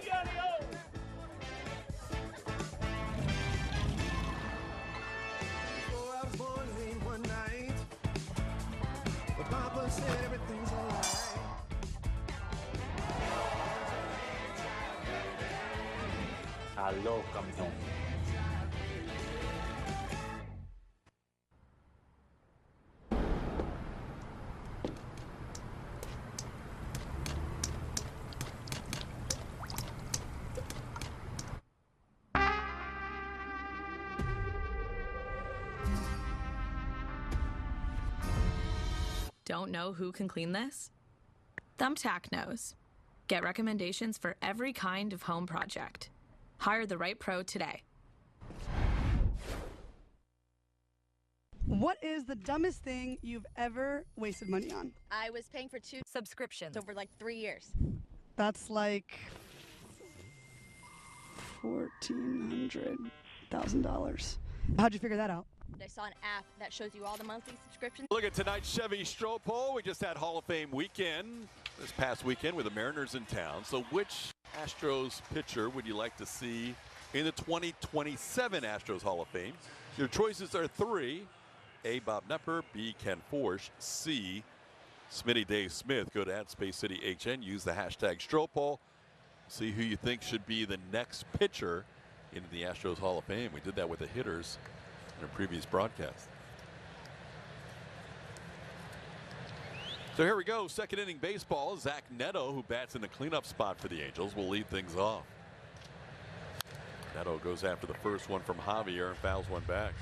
Before I was born late one night, but Papa said everything's alright. Hello, campeón. Don't know who can clean this? Thumbtack knows. Get recommendations for every kind of home project. Hire the right pro today. What is the dumbest thing you've ever wasted money on? I was paying for 2 subscriptions over like 3 years. That's like $1,400,000. How'd you figure that out? I saw an app that shows you all the monthly subscriptions. Look at tonight's Chevy Stropole. We just had Hall of Fame weekend this past weekend with the Mariners in town. So which Astros pitcher would you like to see in the 2027 Astros Hall of Fame? Your choices are 3. A, Bob Knepper. B, Ken Forsch. C, Smitty Dave Smith. Go to @SpaceCityHN. Use the hashtag Stropole. See who you think should be the next pitcher into the Astros Hall of Fame. We did that with the hitters in a previous broadcast. So here we go. Second inning baseball. Zach Neto, who bats in the cleanup spot for the Angels, will lead things off. Neto goes after the first one from Javier and fouls one back.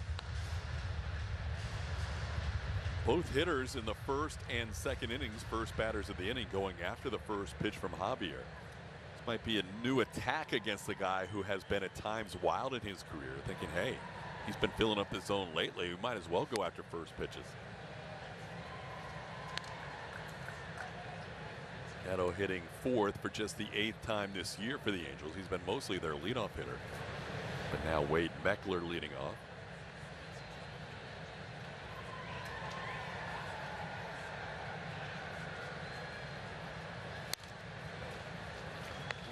Both hitters in the first and second innings, first batters of the inning, going after the first pitch from Javier. This might be a new attack against the guy who has been at times wild in his career, thinking, hey, he's been filling up the zone lately. We might as well go after first pitches. Neto hitting 4th for just the 8th time this year for the Angels. He's been mostly their leadoff hitter. But now Wade Meckler leading off.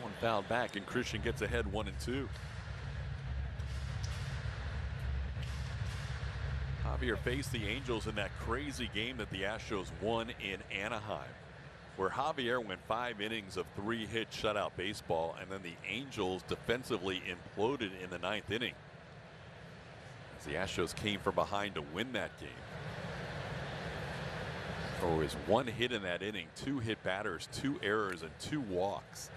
One foul back, and Cristian gets ahead 1-2. Javier faced the Angels in that crazy game that the Astros won in Anaheim, where Javier went 5 innings of 3-hit shutout baseball, and then the Angels defensively imploded in the 9th inning. as the Astros came from behind to win that game. There was 1 hit in that inning, 2 hit batters, 2 errors, and 2 walks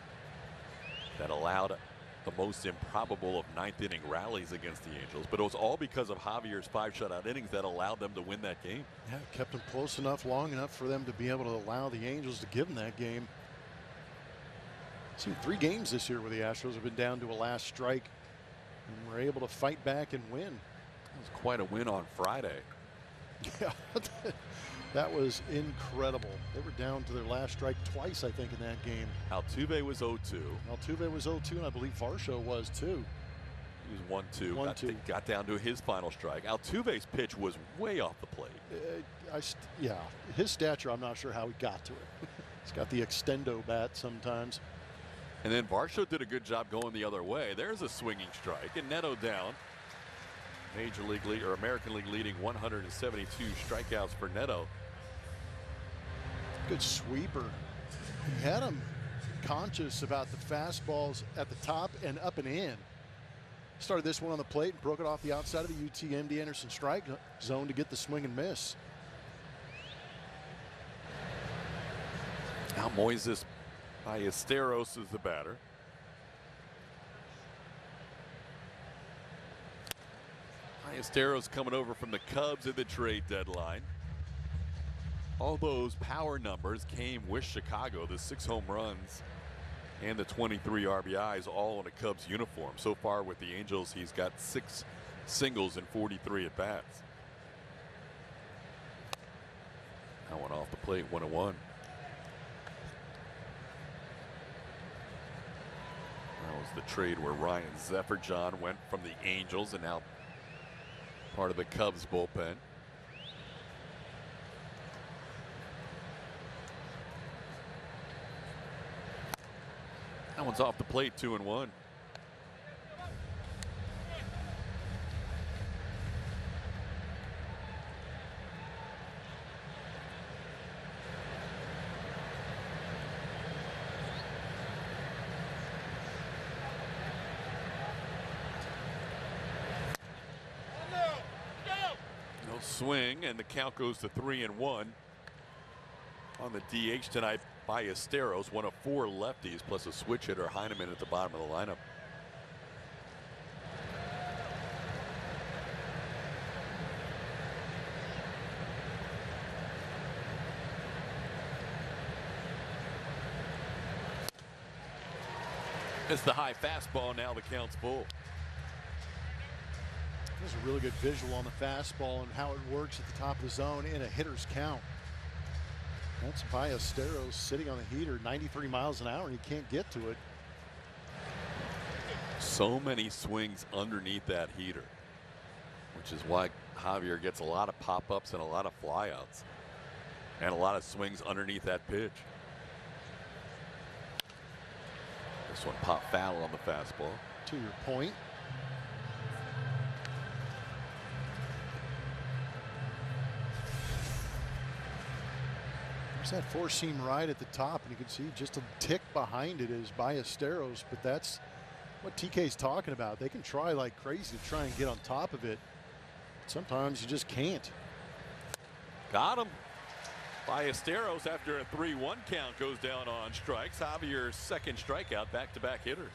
that allowed the most improbable of 9th inning rallies against the Angels, but it was all because of Javier's 5 shutout innings that allowed them to win that game. Yeah, kept them close enough, long enough for them to be able to allow the Angels to give them that game. Seen 3 games this year where the Astros have been down to a last strike and were able to fight back and win. That was quite a win on Friday. Yeah, that was incredible. They were down to their last strike twice, I think, in that game. Altuve was 0-2. Altuve was 0-2, and I believe Varsho was too. He was 1-2. Got down to his final strike. Altuve's pitch was way off the plate. Yeah, his stature, I'm not sure how he got to it. He's got the extendo bat sometimes. And then Varsho did a good job going the other way. There's a swinging strike, and Neto down. Major League lead or American League leading 172 strikeouts for Neto. Good sweeper. He had him conscious about the fastballs at the top and up and in. Started this one on the plate and broke it off the outside of the UTMD Anderson strike zone to get the swing and miss. Now Moises Ballesteros is the batter. Ballesteros coming over from the Cubs at the trade deadline. All those power numbers came with Chicago, the 6 home runs and the 23 RBIs, all in a Cubs uniform. So far with the Angels, he's got 6 singles and 43 at bats. That one off the plate, 1-1. That was the trade where Ryan Zefferjohn went from the Angels and now part of the Cubs bullpen. That one's off the plate, 2-1. No swing, and the count goes to 3-1. On the DH tonight, Ballesteros, one of 4 lefties, plus a switch hitter, Heineman, at the bottom of the lineup. It's the high fastball, now the count's full. There's a really good visual on the fastball and how it works at the top of the zone in a hitter's count. That's Ballesteros sitting on the heater, 93 miles an hour, and he can't get to it. So many swings underneath that heater, which is why Javier gets a lot of pop-ups and a lot of flyouts and a lot of swings underneath that pitch. This one popped foul on the fastball. To your point. There's that 4-seam right at the top, and you can see just a tick behind it is Ballesteros, but that's what TK's talking about. They can try like crazy to try and get on top of it. Sometimes you just can't. Got him. Ballesteros, after a 3-1 count, goes down on strikes. Javier's second strikeout, back-to-back hitters.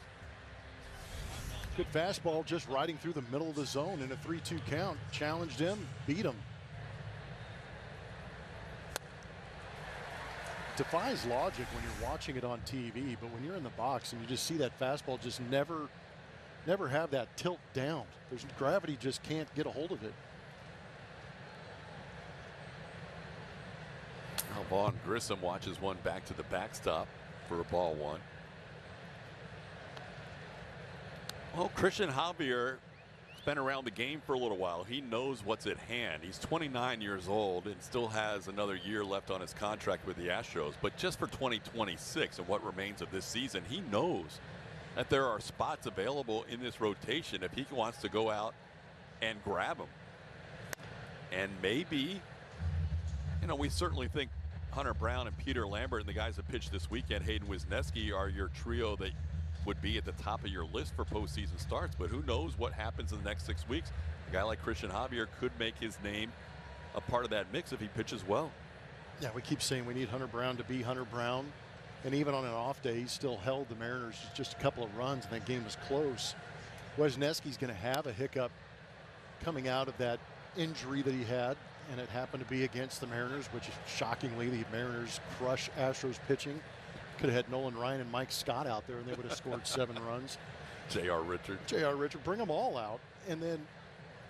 Good fastball, just riding through the middle of the zone in a 3-2 count. Challenged him, beat him. Defies logic when you're watching it on TV, but when you're in the box and you just see that fastball just never have that tilt down. There's gravity just can't get a hold of it. Now Vaughn Grissom watches one back to the backstop for a ball 1. Well, Cristian Javier has been around the game for a little while. He knows what's at hand. He's 29 years old and still has another year left on his contract with the Astros. But just for 2026 and what remains of this season, he knows that there are spots available in this rotation if he wants to go out and grab them. And maybe, you know, we certainly think Hunter Brown and Peter Lambert and the guys that pitched this weekend, Hayden Wisniewski, are your trio that would be at the top of your list for postseason starts. But who knows what happens in the next 6 weeks. A guy like Cristian Javier could make his name a part of that mix if he pitches well. Yeah, we keep saying we need Hunter Brown to be Hunter Brown. And even on an off day, he still held the Mariners just a couple of runs, and that game was close. Wesneski's going to have a hiccup coming out of that injury that he had, and it happened to be against the Mariners, which is shockingly, the Mariners crush Astros pitching. Could have had Nolan Ryan and Mike Scott out there, and they would have scored 7 runs. J.R. Richard. J.R. Richard, bring them all out. And then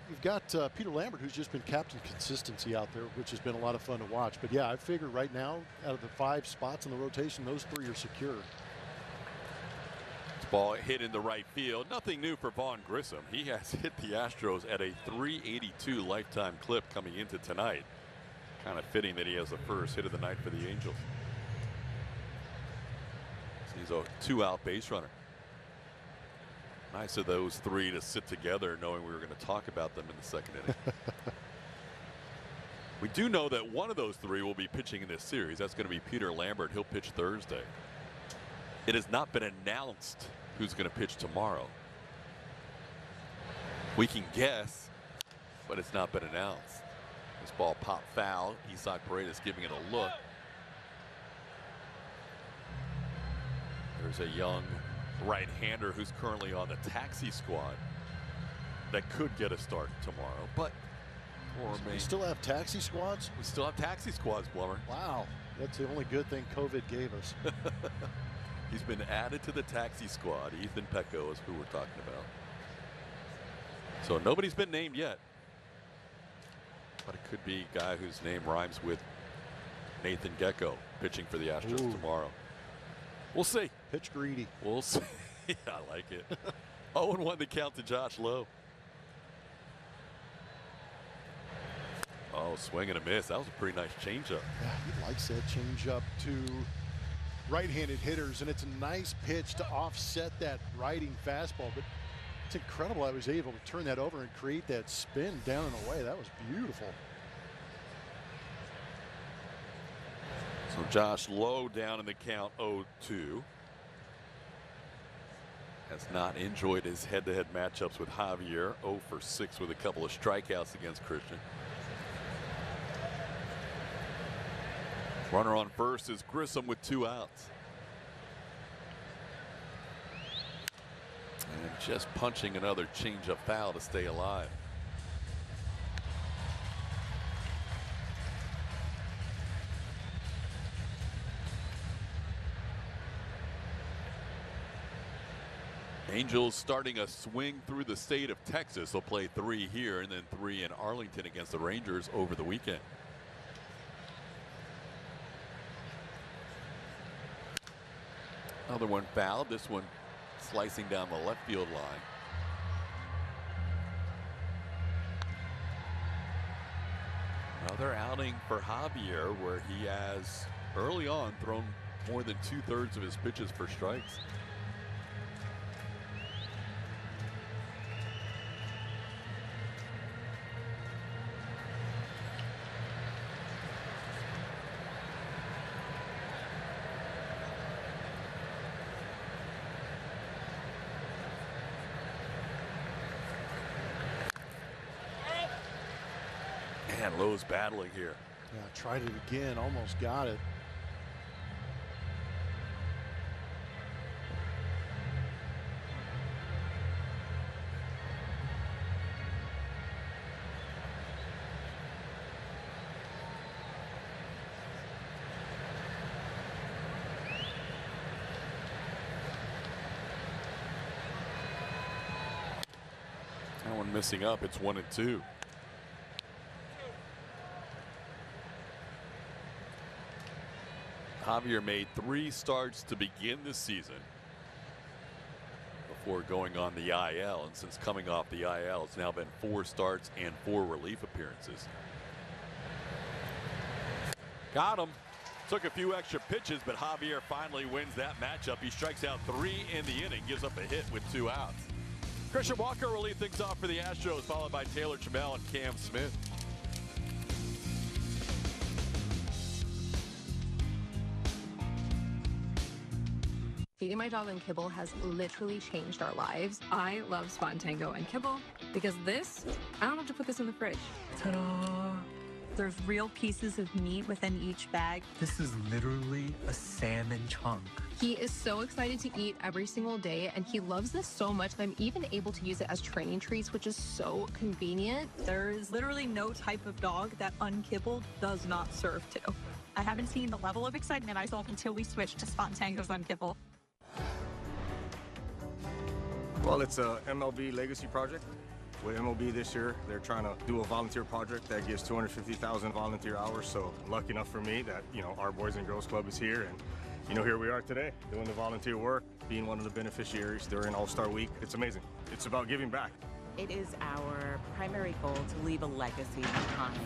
you've got Peter Lambert, who's just been captain consistency out there, which has been a lot of fun to watch. But yeah, I figure right now, out of the 5 spots in the rotation, those 3 are secure. Ball hit in the right field. Nothing new for Vaughn Grissom. He has hit the Astros at a .382 lifetime clip coming into tonight. Kind of fitting that he has the first hit of the night for the Angels. So he's a 2-out base runner. Nice of those 3 to sit together, knowing we were going to talk about them in the second inning. We do know that one of those 3 will be pitching in this series. That's going to be Peter Lambert. He'll pitch Thursday. It has not been announced who's going to pitch tomorrow. We can guess, but it's not been announced. This ball popped foul. Isaac Paredes giving it a look. There's a young right-hander who's currently on the taxi squad that could get a start tomorrow, but we still have taxi squads? We still have taxi squads, Blummer. Wow, that's the only good thing COVID gave us. He's been added to the taxi squad. Ethan Pecco is who we're talking about. So nobody's been named yet, but it could be a guy whose name rhymes with Nathan Gecko pitching for the Astros tomorrow. We'll see. Pitch greedy. We'll see. I like it. 0-1 the count to Josh Lowe. Oh, swing and a miss. That was a pretty nice changeup. Yeah, he likes that changeup to right-handed hitters, and it's a nice pitch to offset that riding fastball. But it's incredible I was able to turn that over and create that spin down and away. That was beautiful. So Josh Lowe down in the count 0-2. Has not enjoyed his head-to-head matchups with Javier. 0 for 6 with a couple of strikeouts against Cristian. Runner on first is Grissom with 2 outs. And just punching another changeup foul to stay alive. Angels starting a swing through the state of Texas. They'll play 3 here and then 3 in Arlington against the Rangers over the weekend. Another one fouled. This one slicing down the left field line. Another outing for Javier, where he has early on thrown more than 2/3 of his pitches for strikes. Man, Lowe's battling here. Yeah, tried it again, almost got it. That one missing up. It's 1-2. Javier made 3 starts to begin this season before going on the IL, and since coming off the IL, it's now been 4 starts and 4 relief appearances. Got him. Took a few extra pitches, but Javier finally wins that matchup. He strikes out 3 in the inning, gives up a hit with 2 outs. Christian Walker will lead things off for the Astros, followed by Taylor Trammell and Cam Smith. Feeding my dog on kibble has literally changed our lives. I love Spot and Tango and kibble because this, I don't have to put this in the fridge. Ta-da! There's real pieces of meat within each bag. This is literally a salmon chunk. He is so excited to eat every single day, and he loves this so much that I'm even able to use it as training treats, which is so convenient. There is literally no type of dog that unkibbled does not serve to. I haven't seen the level of excitement I saw until we switched to Spot and Tango's unkibble. Well, it's a MLB legacy project. With MLB this year, they're trying to do a volunteer project that gives 250,000 volunteer hours. So lucky enough for me that, our Boys and Girls Club is here. And, here we are today doing the volunteer work, being one of the beneficiaries during All-Star Week. It's amazing. It's about giving back. It is our primary goal to leave a legacy behind.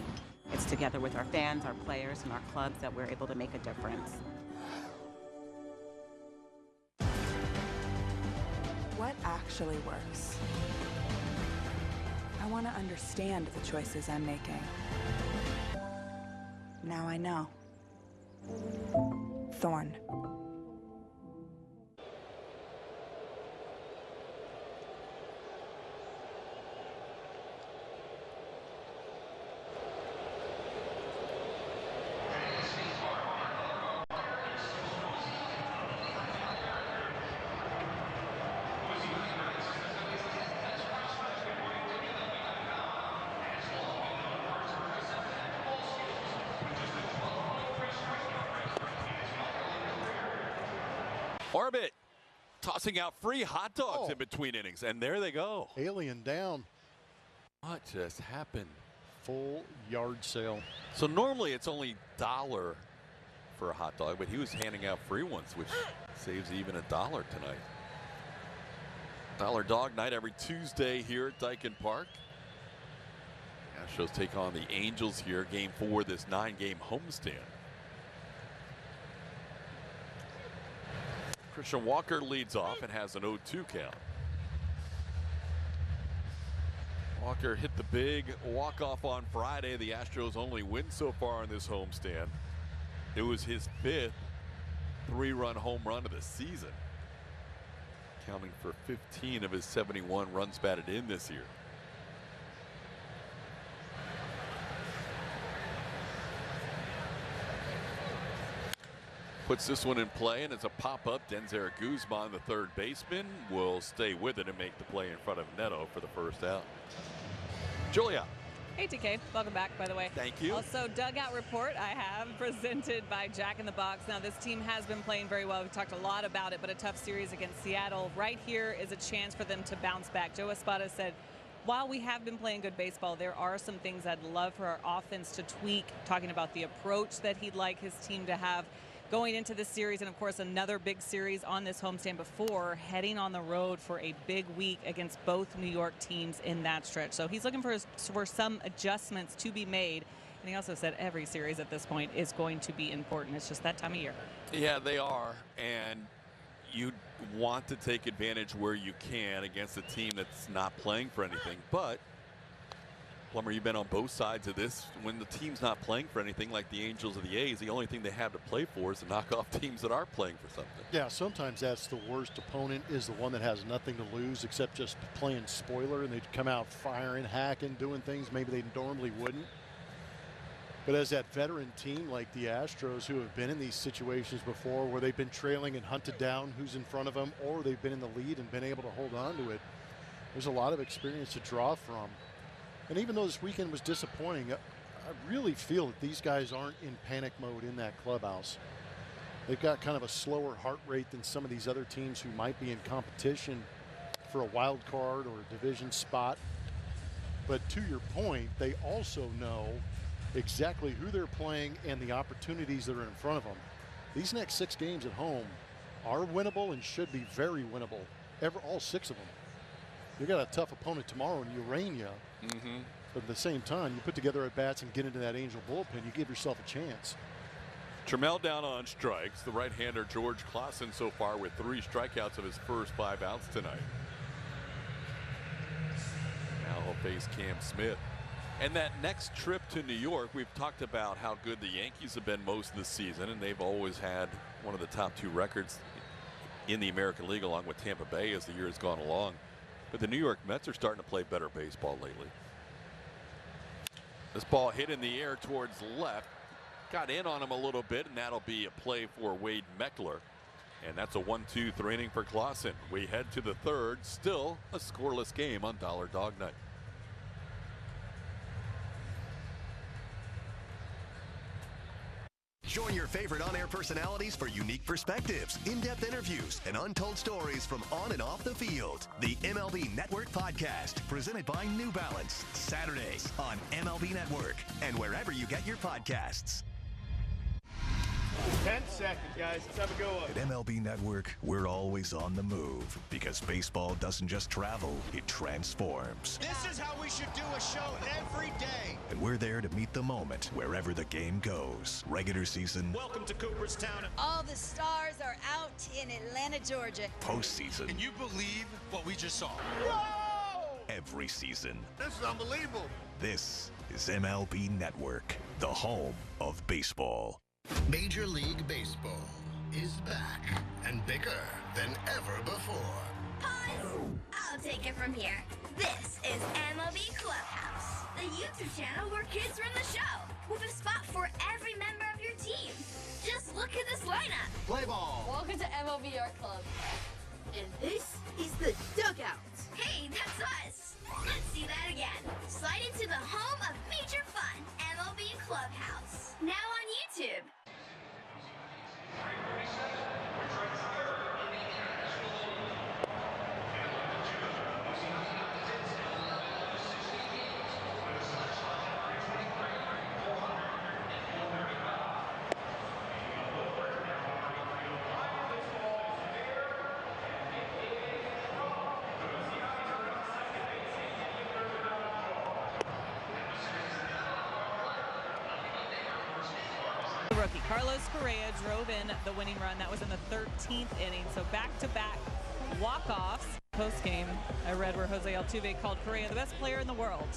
It's together with our fans, our players, and our clubs that we're able to make a difference. What actually works? I want to understand the choices I'm making. Now I know. Thorn. Orbit tossing out free hot dogs in between innings, and there they go. Alien down. What just happened? Full yard sale. So normally it's only $1 for a hot dog, but he was handing out free ones, which saves even $1 tonight. $1 dog night every Tuesday here at Daikin Park. Astros take on the Angels here, game 4, this 9-game homestand. Christian Walker leads off and has an 0-2 count. Walker hit the big walk-off on Friday, the Astros' only win so far in this homestand. It was his 5th 3-run home run of the season, counting for 15 of his 71 runs batted in this year. Puts this one in play, and it's a pop-up. Denzer Guzman, the third baseman, will stay with it and make the play in front of Neto for the first out. Julia. Hey, TK. Welcome back, by the way. Thank you. Also, Dugout Report I have presented by Jack in the Box. Now, this team has been playing very well. We've talked a lot about it, but a tough series against Seattle. Right here is a chance for them to bounce back. Joe Espada said, while we have been playing good baseball, there are some things I'd love for our offense to tweak, talking about the approach that he'd like his team to have going into this series, and of course another big series on this homestand before heading on the road for a big week against both New York teams in that stretch. So he's looking for some adjustments to be made, and he also said every series at this point is going to be important. It's just that time of year. Yeah, they are, and you want to take advantage where you can against a team that's not playing for anything. But Plummer, you've been on both sides of this. When the team's not playing for anything, like the Angels or the A's, the only thing they have to play for is to knock off teams that are playing for something. Yeah, sometimes that's the worst opponent, is the one that has nothing to lose except just playing spoiler, and they'd come out firing, hacking, doing things maybe they normally wouldn't. But as that veteran team like the Astros, who have been in these situations before where they've been trailing and hunted down who's in front of them, or they've been in the lead and been able to hold on to it, there's a lot of experience to draw from. And even though this weekend was disappointing, I really feel that these guys aren't in panic mode in that clubhouse. They've got kind of a slower heart rate than some of these other teams who might be in competition for a wild card or a division spot. But to your point, they also know exactly who they're playing and the opportunities that are in front of them. These next 6 games at home are winnable and should be very winnable. All 6 of them. You got a tough opponent tomorrow in Urania. But at the same time, you put together at bats and get into that Angel bullpen, you give yourself a chance. Trammell down on strikes. The right-hander George Klassen so far with 3 strikeouts of his first 5 outs tonight. Now he'll face Cam Smith. And that next trip to New York, we've talked about how good the Yankees have been most of the season, and they've always had one of the top 2 records in the American League along with Tampa Bay as the year has gone along. But the New York Mets are starting to play better baseball lately. This ball hit in the air towards left. Got in on him a little bit, and that'll be a play for Wade Meckler. And that's a 1-2-3 inning for Klassen. We head to the third, still a scoreless game on Dollar Dog Night. Join your favorite on-air personalities for unique perspectives, in-depth interviews, and untold stories from on and off the field. The MLB Network Podcast, presented by New Balance, Saturdays on MLB Network and wherever you get your podcasts. 10 seconds, guys. Let's have a go up. At MLB Network, we're always on the move because baseball doesn't just travel, it transforms. This is how we should do a show every day. And we're there to meet the moment wherever the game goes. Regular season. Welcome to Cooperstown. All the stars are out in Atlanta, Georgia. Postseason. Can you believe what we just saw? Whoa! Every season. This is unbelievable. This is MLB Network, the home of baseball. Major League Baseball is back and bigger than ever before. Pause! I'll take it from here. This is MLB Clubhouse, the YouTube channel where kids run the show, with a spot for every member of your team. Just look at this lineup. Play ball. Welcome to MLB Art Club. And this is the dugout. Hey, that's us. Let's see that again. Slide into the home of major fun, MLB Clubhouse. Now on YouTube. Rookie Carlos Correa drove in the winning run. That was in the 13th inning. So back-to-back walk-offs. Post-game, I read where Jose Altuve called Correa the best player in the world.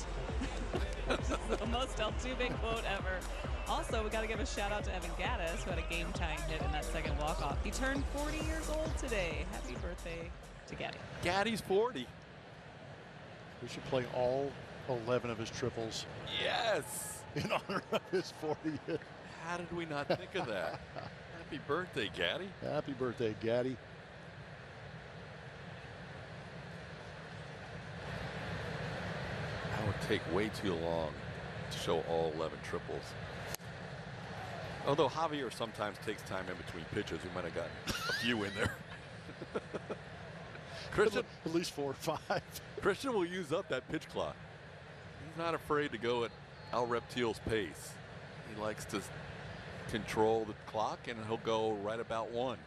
The most Altuve quote ever. Also, we got to give a shout out to Evan Gattis, who had a game-tying hit in that second walk-off. He turned 40 years old today. Happy birthday to Gaddy. Gaddy's 40. We should play all 11 of his triples. Yes. In honor of his 40th. How did we not think of that? Happy birthday, Gaddy. Happy birthday, Gaddy. That would take way too long to show all 11 triples. Although Javier sometimes takes time in between pitches, we might have gotten a few in there. Cristian, at least 4 or 5. Cristian will use up that pitch clock. He's not afraid to go at Al Reptile's pace. He likes to control the clock, and he'll go right about 1.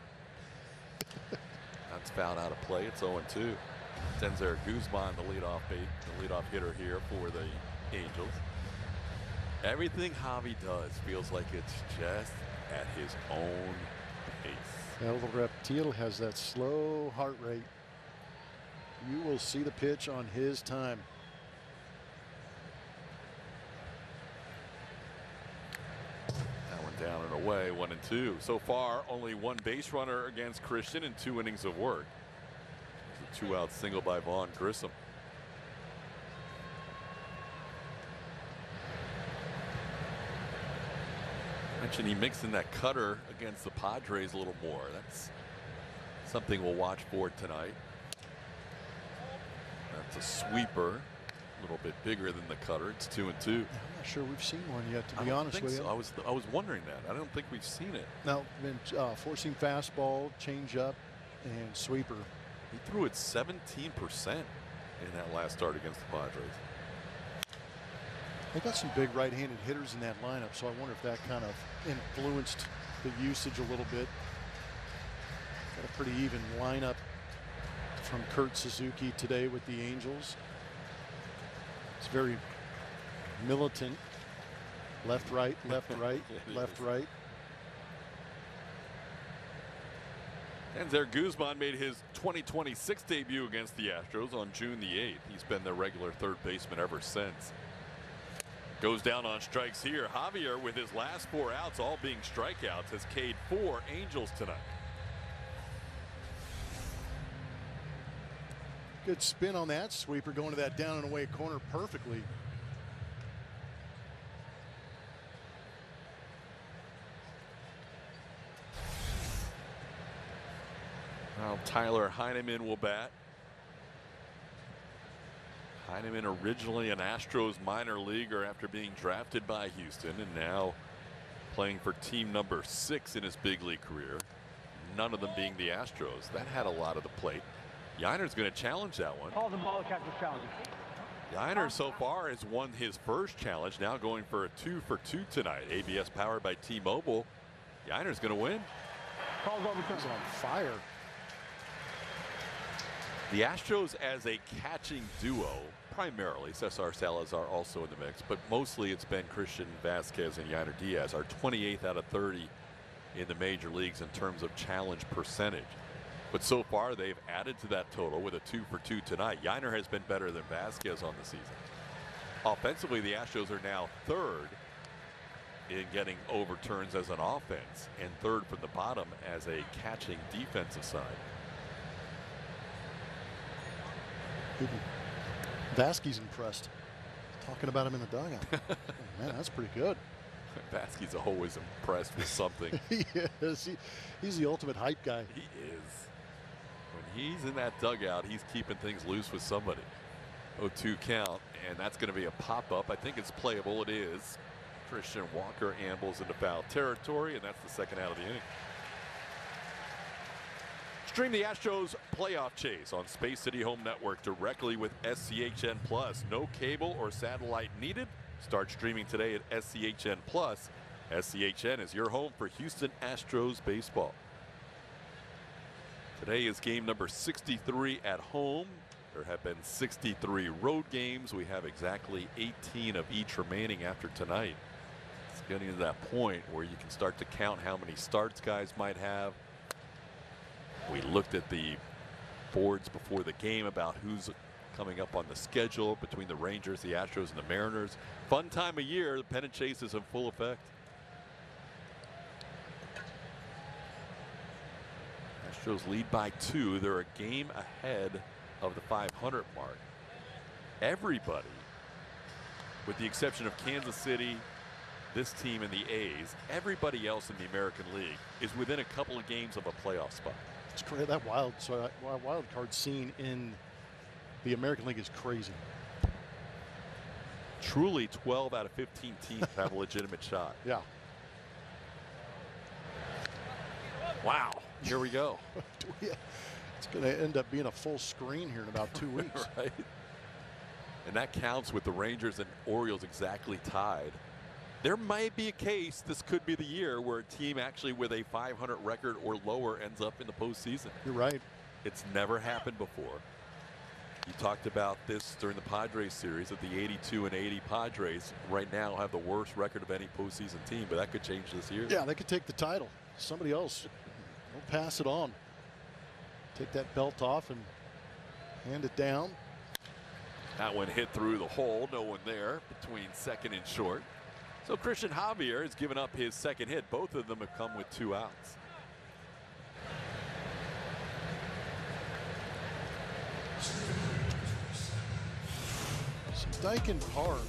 That's fouled out of play. It's 0-2. Denzer Guzman, the leadoff hitter here for the Angels. Everything Javi does feels like it's just at his own pace. El Reptile has that slow heart rate. You will see the pitch on his time. That one down and away, 1-2. So far, only one base runner against Cristian in 2 innings of work. It's a 2-out single by Vaughn Grissom. Mentioned he mixed in that cutter against the Padres a little more. That's something we'll watch for tonight. That's a sweeper, a little bit bigger than the cutter. It's 2-2. I'm not sure we've seen one yet, to be honest with you. I was wondering that. I don't think we've seen it. No, been forcing fastball, changeup, and sweeper. He threw it 17% in that last start against the Padres. They got some big right-handed hitters in that lineup, so I wonder if that kind of influenced the usage a little bit. Got a pretty even lineup from Kurt Suzuki today with the Angels. It's very militant. Left, right, left, right, left, right. Denzer Guzman made his 2026 debut against the Astros on June the 8th. He's been their regular third baseman ever since. Goes down on strikes here. Javier, with his last 4 outs all being strikeouts, has K'd 4 Angels tonight. Good spin on that sweeper, going to that down and away corner perfectly. Well, Tyler Heineman will bat. Heineman originally an Astros minor leaguer after being drafted by Houston, and now playing for team number 6 in his big league career. None of them being the Astros. That had a lot of the plate. Yiner's going to challenge that one. Calls and ball catcher challenge. Yiner so far has won his first challenge, now going for a 2-for-2 tonight. ABS powered by T-Mobile. Yiner's going to win. Calls over. He's on fire. The Astros as a catching duo, primarily, Cesar Salazar also in the mix, but mostly it's been Cristian Vazquez and Yiner Diaz, are 28th out of 30 in the major leagues in terms of challenge percentage. But so far, they've added to that total with a 2-for-2 tonight. Yiner has been better than Vazquez on the season. Offensively, the Astros are now 3rd in getting overturns as an offense and 3rd from the bottom as a catching defensive side. Vasquez impressed. Talking about him in the dugout. Oh, man, that's pretty good. Vasquez always impressed with something. He is. He's the ultimate hype guy. He is. When he's in that dugout, he's keeping things loose with somebody. 0-2 count, and that's going to be a pop-up. I think it's playable. It is. Christian Walker ambles into foul territory, and that's the second out of the inning. Stream the Astros playoff chase on Space City Home Network directly with SCHN Plus. No cable or satellite needed. Start streaming today at SCHN Plus. SCHN is your home for Houston Astros baseball. Today is game number 63 at home. There have been 63 road games. We have exactly 18 of each remaining after tonight. It's getting to that point where you can start to count how many starts guys might have. We looked at the boards before the game about who's coming up on the schedule between the Rangers, the Astros, and the Mariners. Fun time of year. The pennant chase is in full effect. Astros lead by 2. They're a game ahead of the 500 mark. Everybody, with the exception of Kansas City, this team, and the A's, everybody else in the American League is within a couple of games of a playoff spot. It's crazy. That wild card scene in the American League is crazy. Truly 12 out of 15 teams have a legitimate shot. Yeah. Wow. Here we go. It's going to end up being a full screen here in about 2 weeks. Right. And that counts with the Rangers and Orioles exactly tied. There might be a case this could be the year where a team actually with a 500 record or lower ends up in the postseason. You're right. It's never happened before. You talked about this during the Padres series, that the 82 and 80 Padres right now have the worst record of any postseason team, but that could change this year. Yeah, they could take the title. Somebody else will pass it on. Take that belt off and hand it down. That one hit through the hole. No one there between second and short. So Cristian Javier has given up his second hit. Both of them have come with 2 outs. So Daikin Park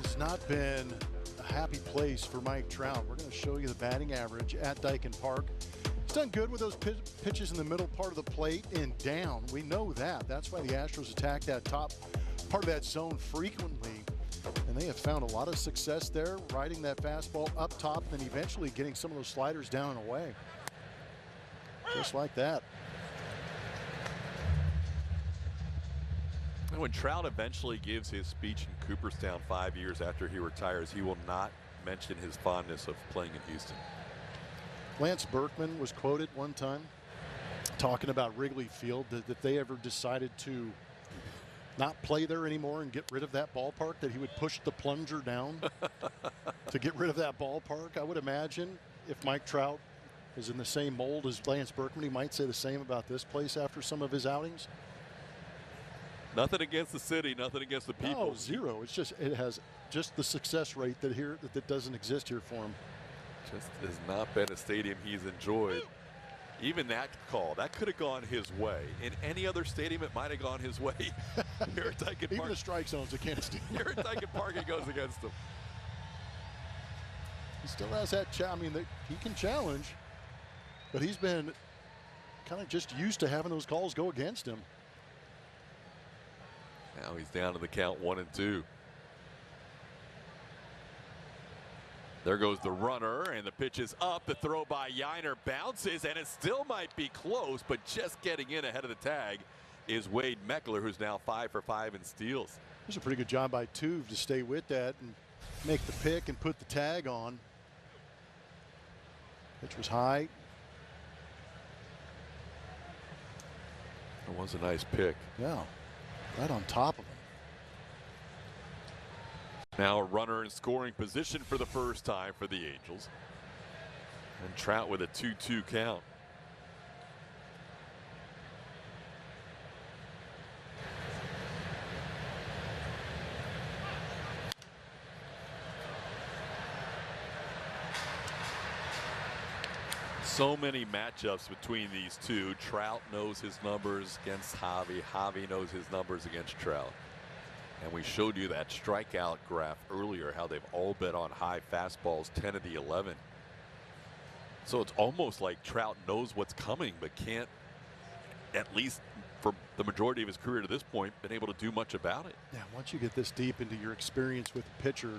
has not been a happy place for Mike Trout. We're going to show you the batting average at Daikin Park. He's done good with those pitches in the middle part of the plate and down. We know that. That's why the Astros attack that top part of that zone frequently. And they have found a lot of success there, riding that fastball up top and eventually getting some of those sliders down and away. Just like that. And when Trout eventually gives his speech in Cooperstown 5 years after he retires, he will not mention his fondness of playing in Houston. Lance Berkman was quoted one time talking about Wrigley Field, that if they ever decided to not play there anymore and get rid of that ballpark, that he would push the plunger down to get rid of that ballpark. I would imagine if Mike Trout is in the same mold as Lance Berkman, he might say the same about this place after some of his outings. Nothing against the city, nothing against the people. No, zero. It's just, it has just the success rate that doesn't exist here for him. Just has not been a stadium he's enjoyed. Even that call, that could have gone his way. In any other stadium, it might have gone his way. Here at Daikin Park. Even the strike zones against him. Here at Daikin Park, it goes against him. He still has that he can challenge, but he's been kind of just used to having those calls go against him. Now he's down to the count 1-2. There goes the runner, and the pitch is up. The throw by Yainer bounces, and it still might be close, but just getting in ahead of the tag is Wade Meckler, who's now 5 for 5 in steals. There's a pretty good job by Tuve to stay with that and make the pick and put the tag on. Pitch was high. It was a nice pick. Yeah, right on top of him. Now a runner in scoring position for the first time for the Angels. And Trout with a 2-2 count. So many matchups between these two. Trout knows his numbers against Javi. Javi knows his numbers against Trout. And we showed you that strikeout graph earlier, how they've all bet on high fastballs, 10 of the 11. So it's almost like Trout knows what's coming, but can't, at least for the majority of his career to this point, been able to do much about it. Yeah, once you get this deep into your experience with the pitcher,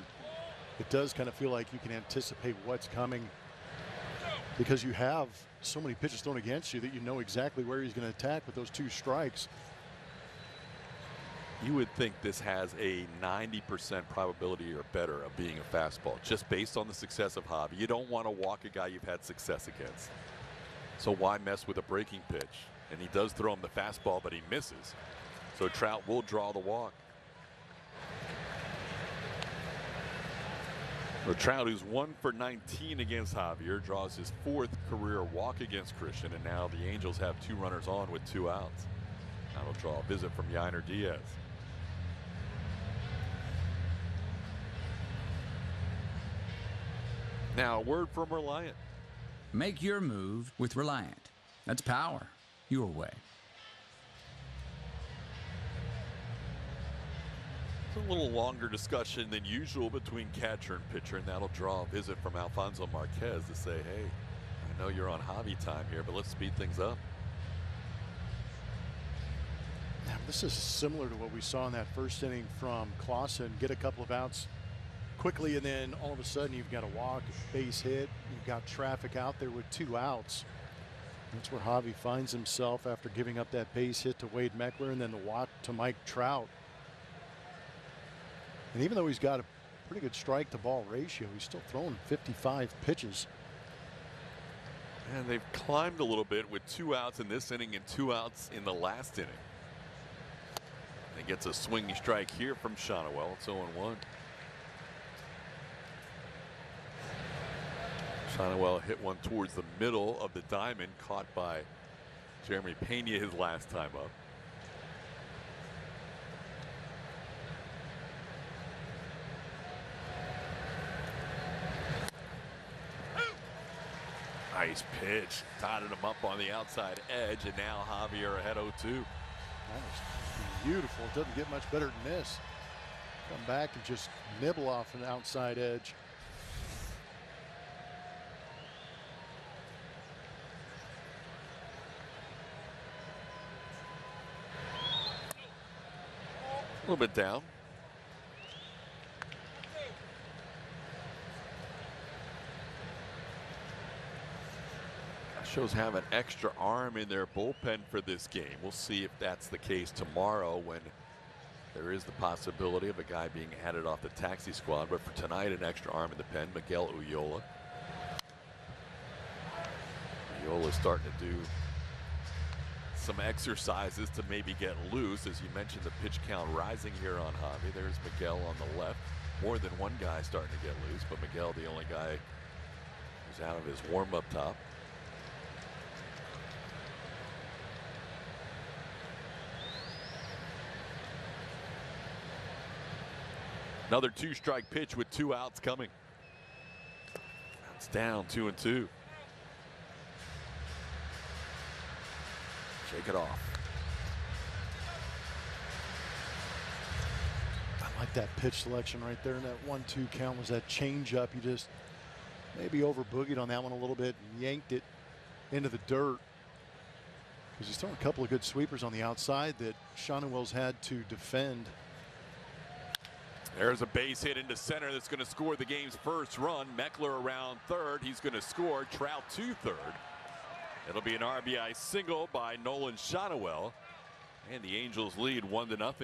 it does kind of feel like you can anticipate what's coming, because you have so many pitches thrown against you that you know exactly where he's going to attack with those 2 strikes. You would think this has a 90% probability or better of being a fastball, just based on the success of Javi. You don't want to walk a guy you've had success against. So why mess with a breaking pitch? And he does throw him the fastball, but he misses. So Trout will draw the walk. Well, Trout, who's 1 for 19 against Javier, draws his 4th career walk against Cristian, and now the Angels have 2 runners on with 2 outs. That'll draw a visit from Yainer Diaz. Now, a word from Reliant. Make your move with Reliant. That's power your way. It's a little longer discussion than usual between catcher and pitcher, and that'll draw a visit from Alfonso Marquez to say, hey, I know you're on Javi time here, but let's speed things up. Now, this is similar to what we saw in that first inning from Klassen. Get a couple of outs quickly, and then all of a sudden you've got a walk, a base hit. You've got traffic out there with 2 outs. That's where Javi finds himself after giving up that base hit to Wade Meckler and then the walk to Mike Trout. And even though he's got a pretty good strike to ball ratio, he's still throwing 55 pitches. And they've climbed a little bit with 2 outs in this inning and 2 outs in the last inning. He gets a swinging strike here from Shonowell. It's 0-1. Shonowell hit one towards the middle of the diamond, caught by Jeremy Pena his last time up. Nice pitch. Tied him up on the outside edge, and now Javier ahead 0-2. That was beautiful. It doesn't get much better than this. Come back and just nibble off an outside edge. A little bit down. Astros have an extra arm in their bullpen for this game. We'll see if that's the case tomorrow, when there is the possibility of a guy being added off the taxi squad. But for tonight, an extra arm in the pen, Miguel Ullola. Ullola's starting to do some exercises to maybe get loose. As you mentioned, the pitch count rising here on Javi. There's Miguel on the left. More than one guy starting to get loose, but Miguel the only guy who's out of his warm-up top. Another 2-strike pitch with 2 outs coming. It's down 2-2. kick it off. I like that pitch selection right there. And that 1-2 count was that changeup. You just maybe over boogied on that one a little bit and yanked it into the dirt. Because he's throwing a couple of good sweepers on the outside that Shonewell's had to defend. There's a base hit into center that's going to score the game's first run. Meckler around third. He's going to score. Trout to third. It'll be an RBI single by Nolan Shonewell. And the Angels lead 1-0.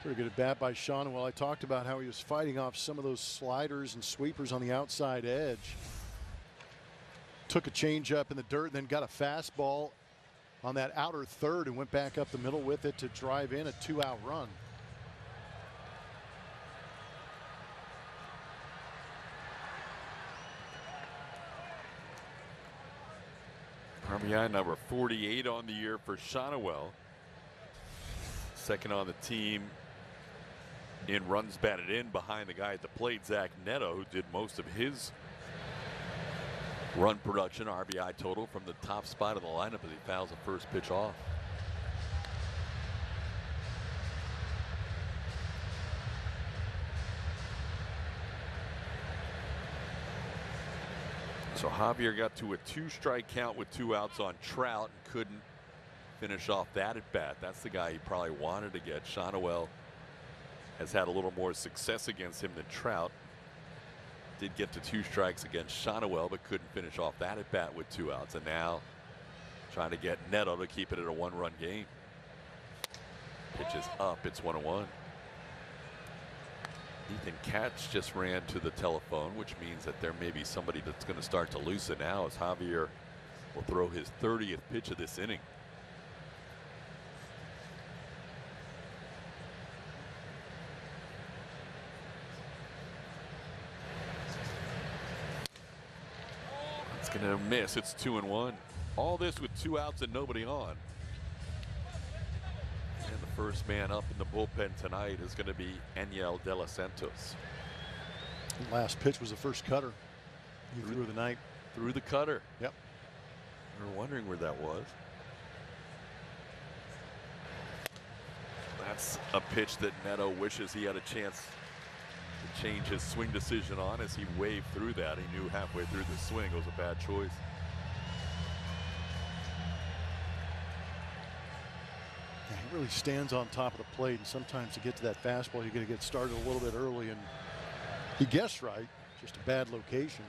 Pretty good at bat by Shonewell. I talked about how he was fighting off some of those sliders and sweepers on the outside edge. Took a changeup in the dirt, then got a fastball on that outer third and went back up the middle with it to drive in a 2-out run. RBI number 48 on the year for Shonewell. Second on the team in runs batted in behind the guy at the plate, Zach Neto, who did most of his run production. RBI total from the top spot of the lineup as he fouls the first pitch off. So Javier got to a 2-strike count with 2 outs on Trout and couldn't finish off that at bat. That's the guy he probably wanted to get. Shonewell has had a little more success against him than Trout. Did get to 2 strikes against Shonewell, but couldn't finish off that at bat with 2 outs. And now trying to get Neto to keep it at a 1-run game. Pitch is up. It's 1-1. Ethan Katz just ran to the telephone, which means that there may be somebody that's going to start to loosen now as Javier will throw his 30th pitch of this inning. It's going to miss. It's 2-1. All this with 2 outs and nobody on. And the first man up in the bullpen tonight is going to be Eniel De Los Santos. Last pitch was the first cutter he threw the night. Through the cutter. Yep. We were wondering where that was. That's a pitch that Neto wishes he had a chance to change his swing decision on as he waved through that. He knew halfway through the swing it was a bad choice. He really stands on top of the plate, and sometimes to get to that fastball you got to get started a little bit early, and he guessed right, just a bad location.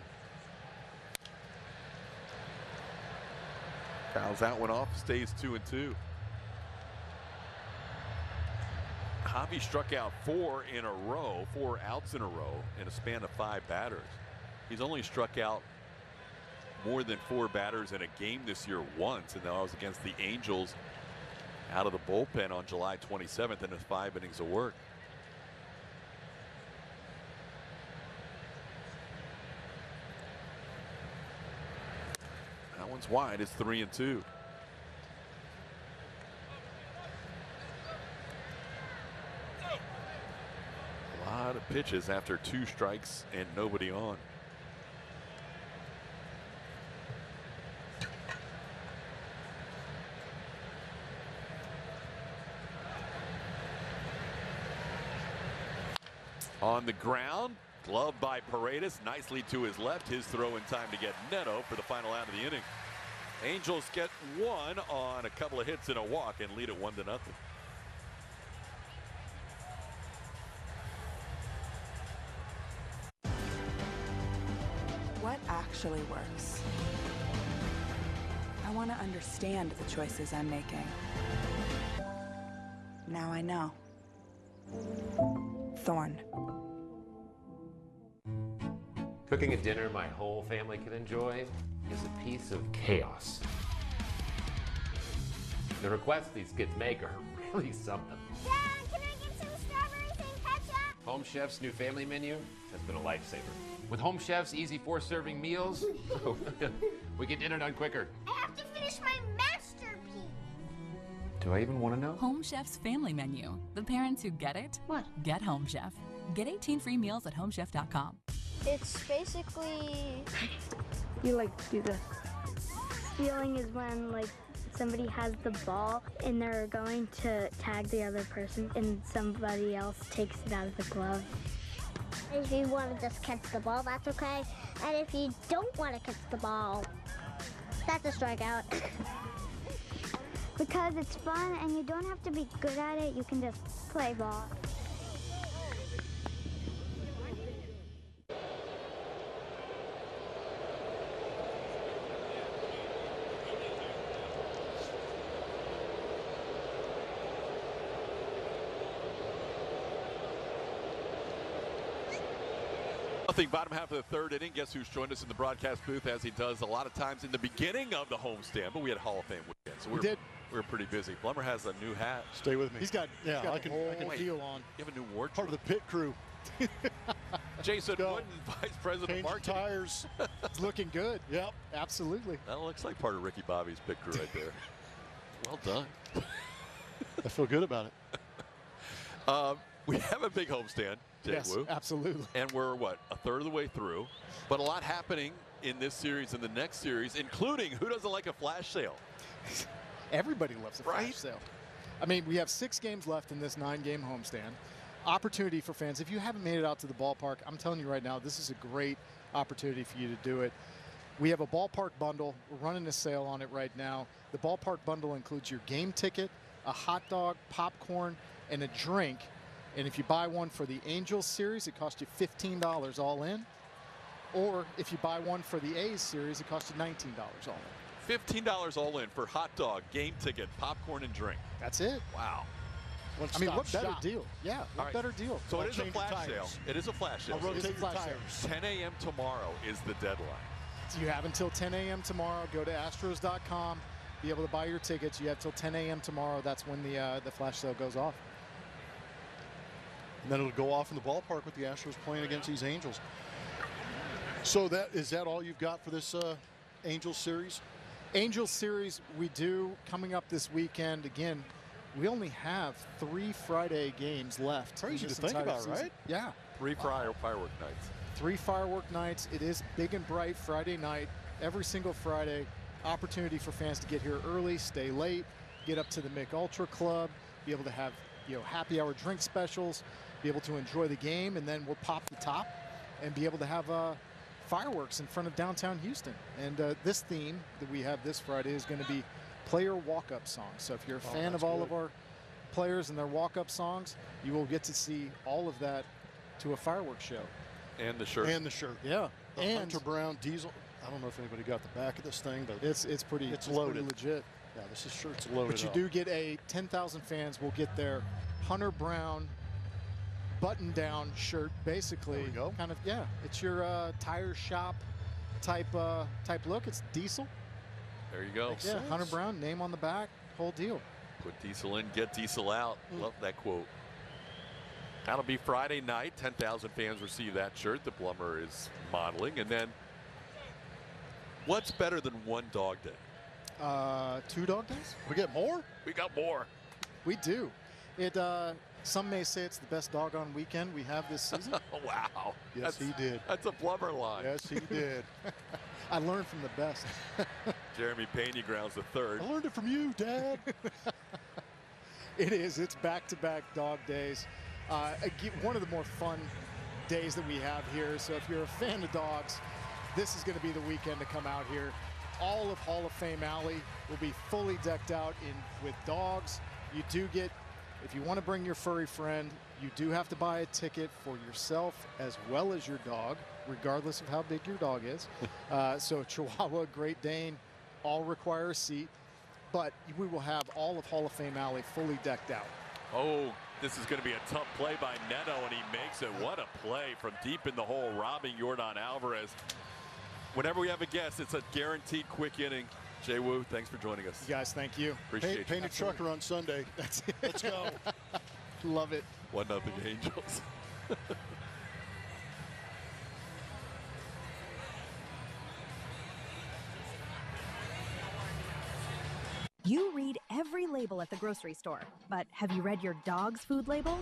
Fouls that one off, stays 2-2. Javi struck out 4 in a row, 4 outs in a row in a span of 5 batters. He's only struck out more than 4 batters in a game this year once, and that was against the Angels out of the bullpen on July 27th in his 5 innings of work. That one's wide. It's 3-2. A lot of pitches after 2 strikes and nobody on. On the ground, gloved by Paredes, nicely to his left. His throw in time to get Neto for the final out of the inning. Angels get 1 on a couple of hits and a walk and lead it 1-0. What actually works? I want to understand the choices I'm making. Now I know. Thorn. Cooking a dinner my whole family can enjoy is a piece of chaos. The requests these kids make are really something. Dad, can I get some strawberries and ketchup? Home Chef's new family menu has been a lifesaver. With Home Chef's easy 4-serving meals, we get dinner done quicker. I have to finish my masterpiece. Do I even want to know? Home Chef's family menu. The parents who get it, What? get Home Chef. Get 18 free meals at homechef.com. It's basically, you like do this. Stealing is when like somebody has the ball and they're going to tag the other person and somebody else takes it out of the glove. If you want to just catch the ball, that's okay. And if you don't want to catch the ball, that's a strikeout. Because it's fun and you don't have to be good at it, you can just play ball. Nothing, bottom half of the third inning. Guess who's joined us in the broadcast booth, as he does a lot of times in the beginning of the homestand, but we had Hall of Fame weekend, so we were pretty busy. Plummer has a new hat. Stay with me. He's got I can feel on. You have a new wardrobe. Part of the pit crew. Jason Wooden, Vice President of Marketing. Tires. It's looking good. Yep, absolutely. That looks like part of Ricky Bobby's pit crew right there. Well done. I feel good about it. We have a big homestand, Jay Yes, Wu. absolutely. And we're, what, a third of the way through. But a lot happening in this series and the next series, including who doesn't like a flash sale? Everybody loves a flash sale. I mean, we have 6 games left in this 9-game homestand. Opportunity for fans. If you haven't made it out to the ballpark, I'm telling you right now, this is a great opportunity for you to do it. We have a ballpark bundle. We're running a sale on it right now. The ballpark bundle includes your game ticket, a hot dog, popcorn, and a drink. And if you buy one for the Angels series, it costs you $15 all in. Or if you buy one for the A's series, it costs you $19 all in. $15 all in for hot dog, game ticket, popcorn, and drink. That's it. Wow. I mean, what better deal? Yeah, what better deal? So it is a flash sale. It is a flash sale. I'll rotate your tires. 10 a.m. tomorrow is the deadline. So you have until 10 a.m. tomorrow. Go to Astros.com. Be able to buy your tickets. You have till 10 a.m. tomorrow. That's when the flash sale goes off. And then it'll go off in the ballpark with the Astros playing against these Angels. So is that all you've got for this Angels series? Angels series, we do coming up this weekend. Again, we only have 3 Friday games left. Crazy to think about, right? Yeah. 3 firework nights. 3 firework nights. It is big and bright Friday night. Every single Friday. Opportunity for fans to get here early, stay late, get up to the Mick Ultra Club, be able to have happy hour drink specials, be able to enjoy the game, and then we'll pop the top and be able to have fireworks in front of downtown Houston. And this theme that we have this Friday is going to be player walk-up songs. So if you're a fan of all of our players and their walk-up songs, you will get to see all of that to a fireworks show. And the shirt. And the shirt. Yeah. The Hunter Brown diesel. I don't know if anybody got the back of this thing, but it's pretty loaded. Legit. Yeah, this shirt's loaded. But you do get 10,000 fans will get their Hunter Brown button-down shirt, basically. There we go. Kind of, yeah. It's your tire shop type look. It's diesel. There you go. Yeah, Hunter Brown, name on the back, whole deal. Put diesel in, get diesel out. Love that quote. That'll be Friday night. 10,000 fans receive that shirt the Plummer is modeling. And then, what's better than one dog day? 2 dog days? We get more? We got more. We do. Some may say it's the best doggone weekend we have this season. Wow. Yes, he did. That's a Plummer line. Yes, he did. I learned from the best. Jeremy Pena grounds the third. I learned it from you, Dad. It is. It's back-to-back dog days. One of the more fun days that we have here. So if you're a fan of dogs, this is going to be the weekend to come out here. All of Hall of Fame Alley will be fully decked out with dogs. You do get, if you want to bring your furry friend, you do have to buy a ticket for yourself as well as your dog, regardless of how big your dog is. So Chihuahua, Great Dane, all require a seat. But we will have all of Hall of Fame Alley fully decked out. Oh, this is going to be a tough play by Neto, and he makes it. What a play from deep in the hole, robbing Yordan Alvarez. Whenever we have a guest, it's a guaranteed quick inning. Jay Wu, thanks for joining us. You guys, thank you. Appreciate you. Painted trucker on Sunday. That's it. Let's go. Love it. 1-0 Angels. You read every label at the grocery store, but have you read your dog's food label?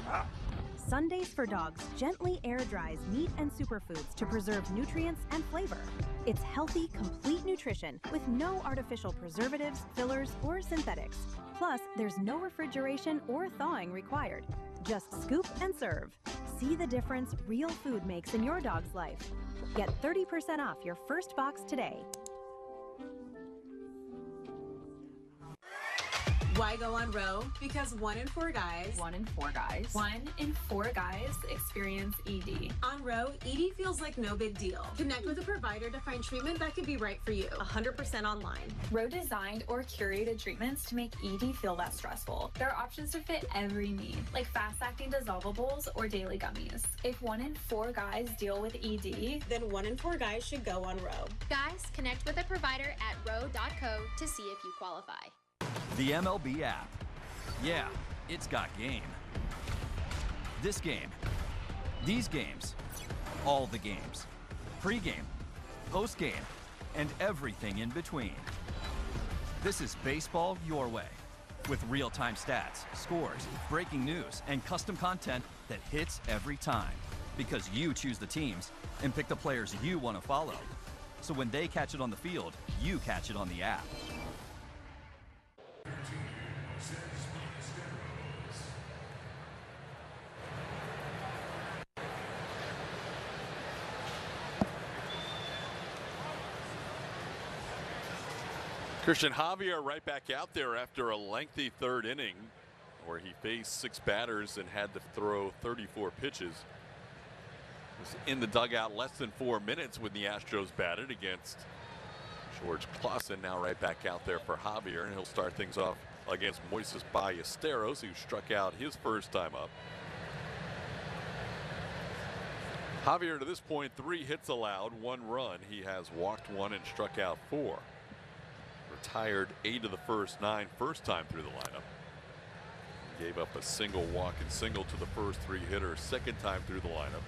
Sundays for Dogs gently air dries meat and superfoods to preserve nutrients and flavor. It's healthy, complete nutrition with no artificial preservatives, fillers, or synthetics. Plus, there's no refrigeration or thawing required. Just scoop and serve. See the difference real food makes in your dog's life. Get 30% off your first box today. Why go on Row? Because 1 in 4 guys. 1 in 4 guys. 1 in 4 guys experience ED. On Row, ED feels like no big deal. Connect with a provider to find treatment that could be right for you. 100% online. Row designed or curated treatments to make ED feel less stressful. There are options to fit every need, like fast-acting dissolvables or daily gummies. If 1 in 4 guys deal with ED, then 1 in 4 guys should go on Row. Guys, connect with a provider at row.co to see if you qualify. The MLB app. Yeah, it's got game. This game. These games. All the games. Pre-game, post-game, and everything in between. This is baseball your way. With real-time stats, scores, breaking news, and custom content that hits every time. Because you choose the teams and pick the players you want to follow. So when they catch it on the field, you catch it on the app. Cristian, Javier right back out there after a lengthy third inning where he faced 6 batters and had to throw 34 pitches. Was in the dugout less than 4 minutes when the Astros batted against George Klassen. Now right back out there for Javier, and he'll start things off against Moises Ballesteros, who struck out his first time up. Javier to this point 3 hits allowed, 1 run. He has walked 1 and struck out 4. Retired 8 of the first 9 first time through the lineup. Gave up a single walk and single to the first 3 hitters second time through the lineup.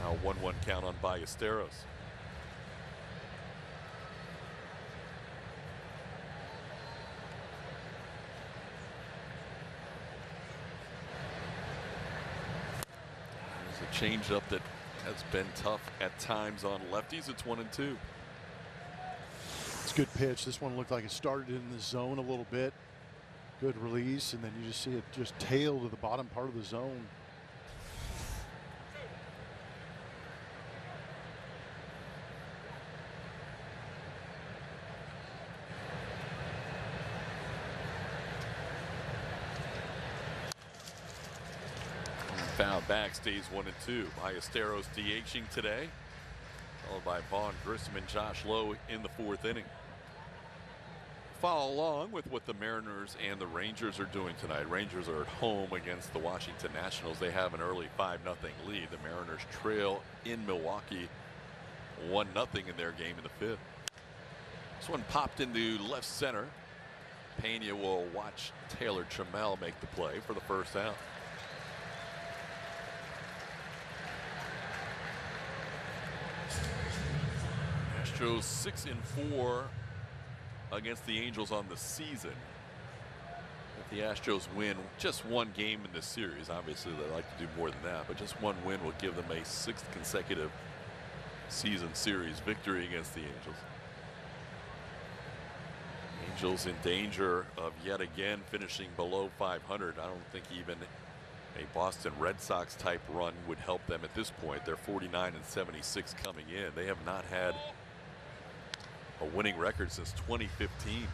Now 1-1 count on Ballesteros. There's a changeup that has been tough at times on lefties. It's 1-2. It's a good pitch. This one looked like it started in the zone a little bit. Good release, and then you just see it just tail to the bottom part of the zone. Foul back, stays 1-2. Ballesteros DHing today, followed by Vaughn Grissom and Josh Lowe in the 4th inning. Follow along with what the Mariners and the Rangers are doing tonight. Rangers are at home against the Washington Nationals. They have an early 5-0 lead. The Mariners trail in Milwaukee 1-0 in their game in the 5th. This one popped into left center. Pena will watch Taylor Trammell make the play for the first out. Astros 6-4 against the Angels on the season. If the Astros win just 1 game in this series, obviously they like to do more than that, but just 1 win will give them a 6th consecutive season series victory against the Angels. Angels in danger of yet again finishing below 500. I don't think even a Boston Red Sox type run would help them at this point. They're 49-76 coming in. They have not had a winning record since 2015.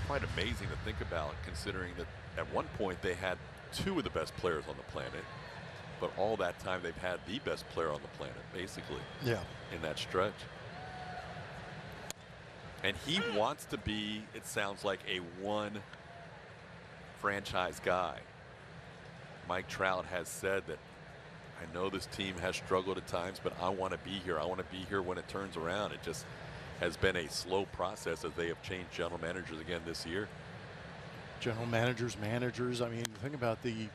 Quite amazing to think about, considering that at one point they had 2 of the best players on the planet, but all that time they've had the best player on the planet, basically. Yeah. In that stretch. And he wants to be, it sounds like, a 1 franchise guy. Mike Trout has said that, I know this team has struggled at times, but I want to be here. I want to be here when it turns around. It just has been a slow process as they have changed general managers again this year. General managers, I mean, think about the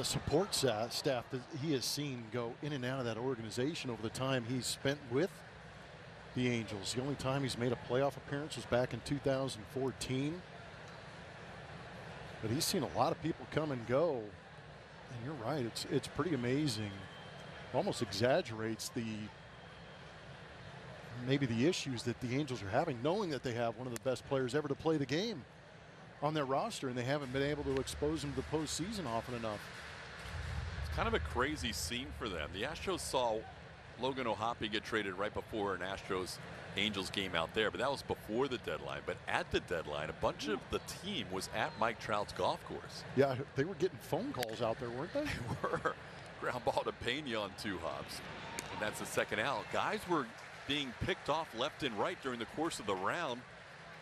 support staff that he has seen go in and out of that organization over the time he's spent with the Angels. The only time he's made a playoff appearance was back in 2014. But he's seen a lot of people come and go. And you're right, it's pretty amazing. Almost exaggerates maybe the issues that the Angels are having, knowing that they have one of the best players ever to play the game on their roster, and they haven't been able to expose him to the postseason often enough. It's kind of a crazy scene for them. The Astros saw Logan O'Hoppe get traded right before an Astros-Angels game out there, but that was before the deadline. But at the deadline, a bunch of the team was at Mike Trout's golf course. Yeah, they were getting phone calls out there, weren't they? They were. Ground ball to Pena on 2 hops, and that's the second out. Guys were being picked off left and right during the course of the round.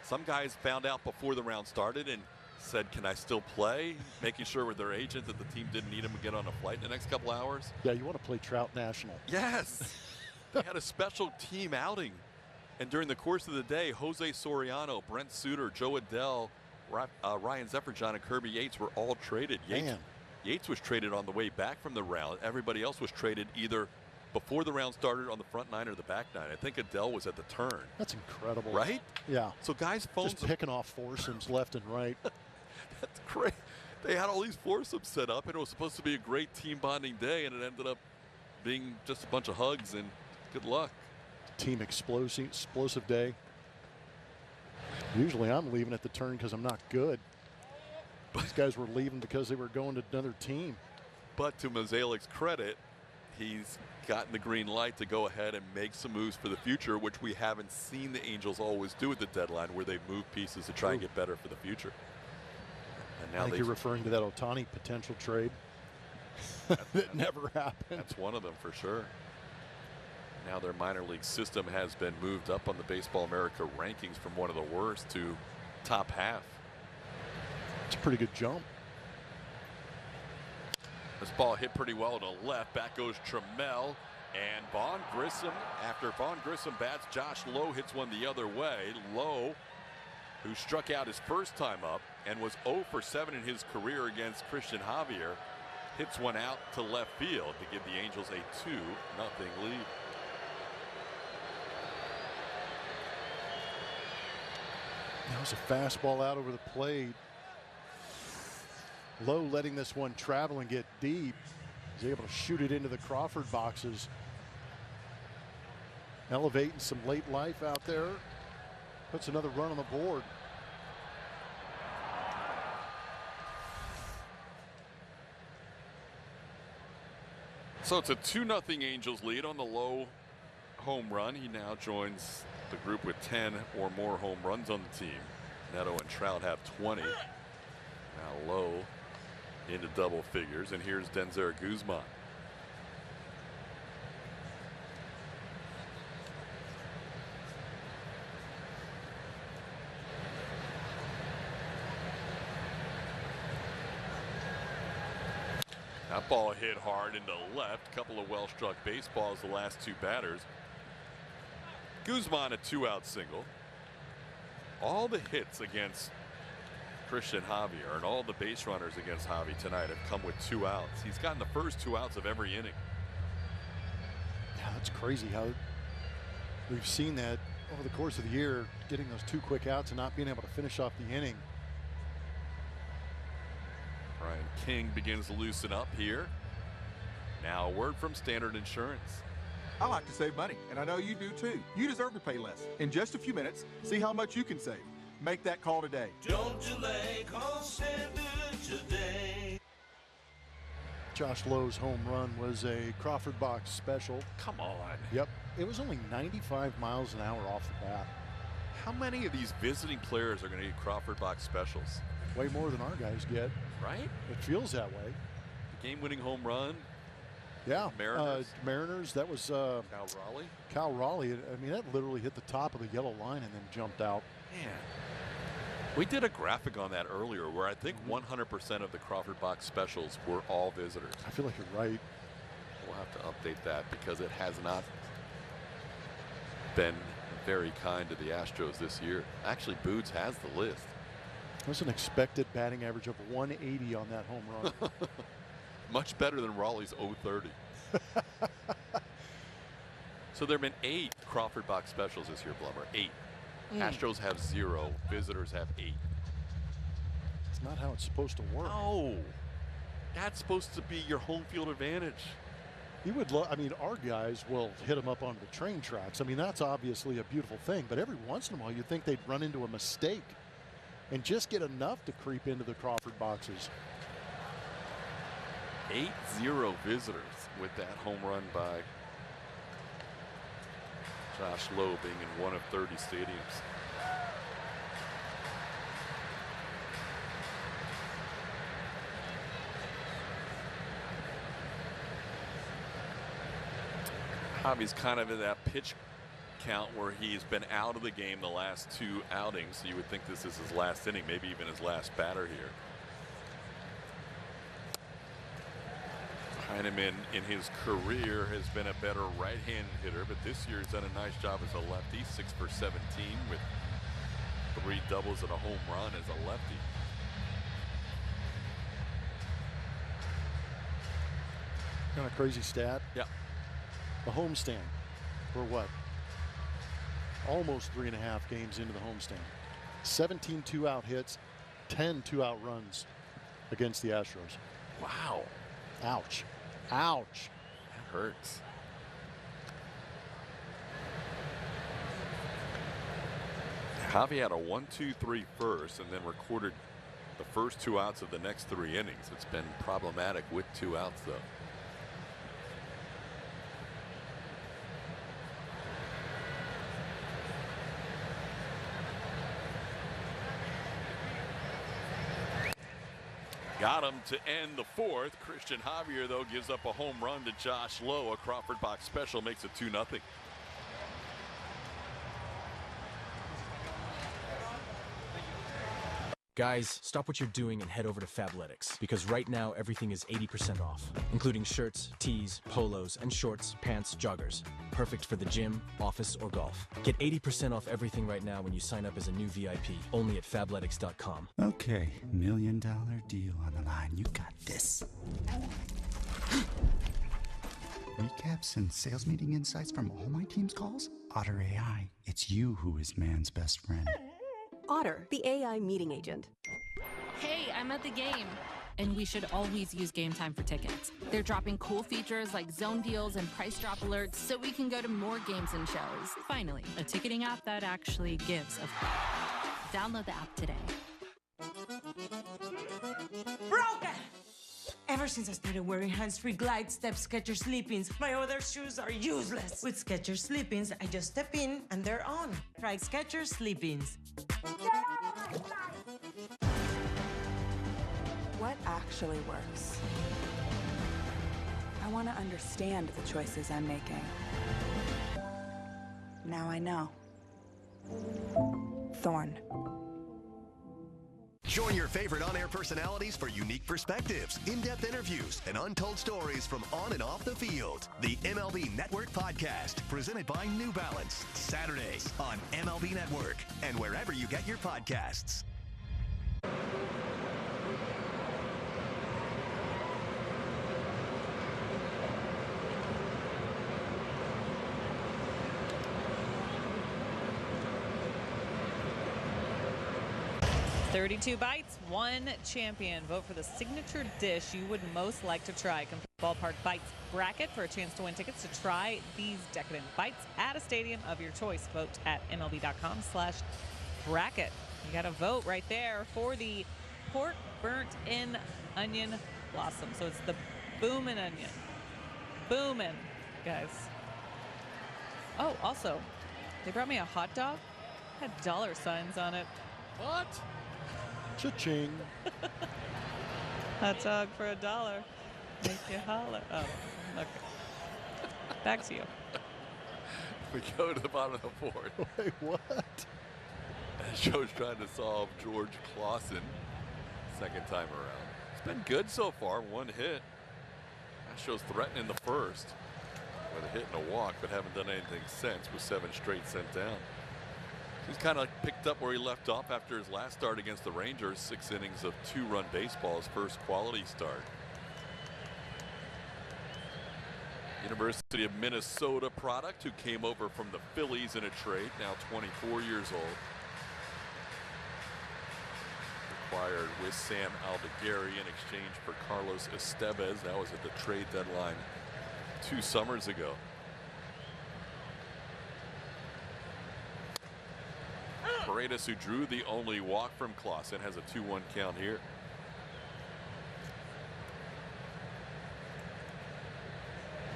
Some guys found out before the round started and said, can I still play? Making sure with their agent that the team didn't need him to get on a flight in the next couple hours. Yeah, you want to play Trout National. Yes. They had a special team outing. And during the course of the day, Jose Soriano, Brent Suter, Joe Adell, Ryan Zefferjohn, and Kirby Yates were all traded. Yates was traded on the way back from the round. Everybody else was traded either before the round started on the front 9 or the back 9. I think Adell was at the turn. That's incredible. Right? Yeah. So guys phones just picking off foursomes left and right. That's great. They had all these foursomes set up, and it was supposed to be a great team bonding day, and it ended up being just a bunch of hugs and good luck. Team explosive day. Usually I'm leaving at the turn because I'm not good. These guys were leaving because they were going to another team. But to Mozalik's credit, he's gotten the green light to go ahead and make some moves for the future, which we haven't seen the Angels always do at the deadline, where they move pieces to try and get better for the future. And now I think you're referring to that Ohtani potential trade. That never happened. That's one of them for sure. Now their minor league system has been moved up on the Baseball America rankings from one of the worst to top half. It's a pretty good jump. This ball hit pretty well to left. Back goes Trammell. And Vaughn Grissom, after Vaughn Grissom bats, Josh Lowe hits one the other way. Lowe, who struck out his first time up and was 0 for 7 in his career against Cristian Javier, hits one out to left field to give the Angels a 2-0 lead. That was a fastball out over the plate. Lowe letting this one travel and get deep. He's able to shoot it into the Crawford boxes. Elevating some late life out there. Puts another run on the board. So it's a 2-0 Angels lead on the Lowe home run. He now joins the group with 10 or more home runs on the team. Neto and Trout have 20. Now Lowe into double figures, and here's Denzer Guzman. That ball hit hard into left. Couple of well-struck baseballs the last 2 batters. Guzman a 2-out single. All the hits against Cristian Javier and all the base runners against Javi tonight have come with 2 outs. He's gotten the first 2 outs of every inning. Yeah, that's crazy how we've seen that over the course of the year, getting those 2 quick outs and not being able to finish off the inning. Brian King begins to loosen up here. Now a word from Standard Insurance. I like to save money, and I know you do too. You deserve to pay less. In just a few minutes, see how much you can save. Make that call today. Don't delay, call Standard today. Josh Lowe's home run was a Crawford box special. Come on. Yep. It was only 95 miles an hour off the bat. How many of these visiting players are going to get Crawford box specials? Way more than our guys get. Right? It feels that way. The game-winning home run. Yeah. Mariners. Mariners, that was Cal Raleigh. I mean, that literally hit the top of the yellow line and then jumped out. Man. We did a graphic on that earlier where I think 100% of the Crawford box specials were all visitors. I feel like you're right. We'll have to update that because it has not been very kind to the Astros this year. Actually, Boots has the list. There's an expected batting average of 180 on that home run. Much better than Raleigh's 030. So there have been 8 Crawford box specials this year, Blummer. 8. Astros have 0. Visitors have 8. It's not how it's supposed to work. Oh, that's supposed to be your home field advantage. You would I mean, our guys will hit them up onto the train tracks. I mean, that's obviously a beautiful thing, but every once in a while you'd think they'd run into a mistake and just get enough to creep into the Crawford boxes. 8-0 visitors with that home run by Josh Lowe, being in one of 30 stadiums. Javi's kind of in that pitch count where he's been out of the game the last 2 outings. So you would think this is his last inning, maybe even his last batter here. Heineman in his career has been a better right-hand hitter, but this year he's done a nice job as a lefty. 6 for 17 with 3 doubles and a home run as a lefty. Kind of crazy stat. Yeah. The homestand, for what? Almost 3.5 games into the homestand. 17 2-out hits, 10 2-out runs against the Astros. Wow. Ouch. Ouch. That hurts. Javi had a 1-2-3 first and then recorded the first 2 outs of the next 3 innings. It's been problematic with 2 outs, though. Got him to end the 4th. Cristian Javier, though, gives up a home run to Josh Lowe. A Crawford box special makes it 2-0. Guys, stop what you're doing and head over to Fabletics, because right now everything is 80% off, including shirts, tees, polos, and shorts, pants, joggers. Perfect for the gym, office, or golf. Get 80% off everything right now when you sign up as a new VIP, only at Fabletics.com. Okay, $1 million deal on the line. You got this. Recaps and sales meeting insights from all my team's calls? Otter AI, it's you who is man's best friend. Otter, the AI meeting agent. Hey, I'm at the game. And we should always use Game Time for tickets. They're dropping cool features like zone deals and price drop alerts so we can go to more games and shows. Finally, a ticketing app that actually gives a Download the app today. Broken! Ever since I started wearing hands-free Glide Step Skechers Sleep-ins, my other shoes are useless. With Skechers Sleep-ins, I just step in and they're on. Try Skechers Sleep-ins. What actually works? I want to understand the choices I'm making. Now I know. Thorn. Join your favorite on-air personalities for unique perspectives, in-depth interviews, and untold stories from on and off the field. The MLB Network Podcast, presented by New Balance, Saturdays on MLB Network and wherever you get your podcasts. $32 bites, 1 champion. Vote for the signature dish you would most like to try. Complete Ballpark Bites bracket for a chance to win tickets to try these decadent bites at a stadium of your choice. Vote at MLB.com/bracket. You got to vote right there for the pork burnt in onion blossom. So it's the boomin' onion. Boomin', guys. Oh, also, they brought me a hot dog. Had dollar signs on it. What? Cha-ching. Hot dog for $1. Make you holler. Oh, okay. Back to you. We go to the bottom of the 4th. Wait, what? Astros trying to solve George Klassen. Second time around. It's been good so far. 1 hit. Astros threatening the 1st with a hit and a walk, but haven't done anything since, with 7 straight sent down. He's kind of picked up where he left off after his last start against the Rangers. 6 innings of 2-run baseball, his first quality start. University of Minnesota product who came over from the Phillies in a trade, now 24 years old. retired with Sam Aldeguerri in exchange for Carlos Estevez. That was at the trade deadline 2 summers ago. Paredes, who drew the only walk from Klassen, has a 2-1 count here.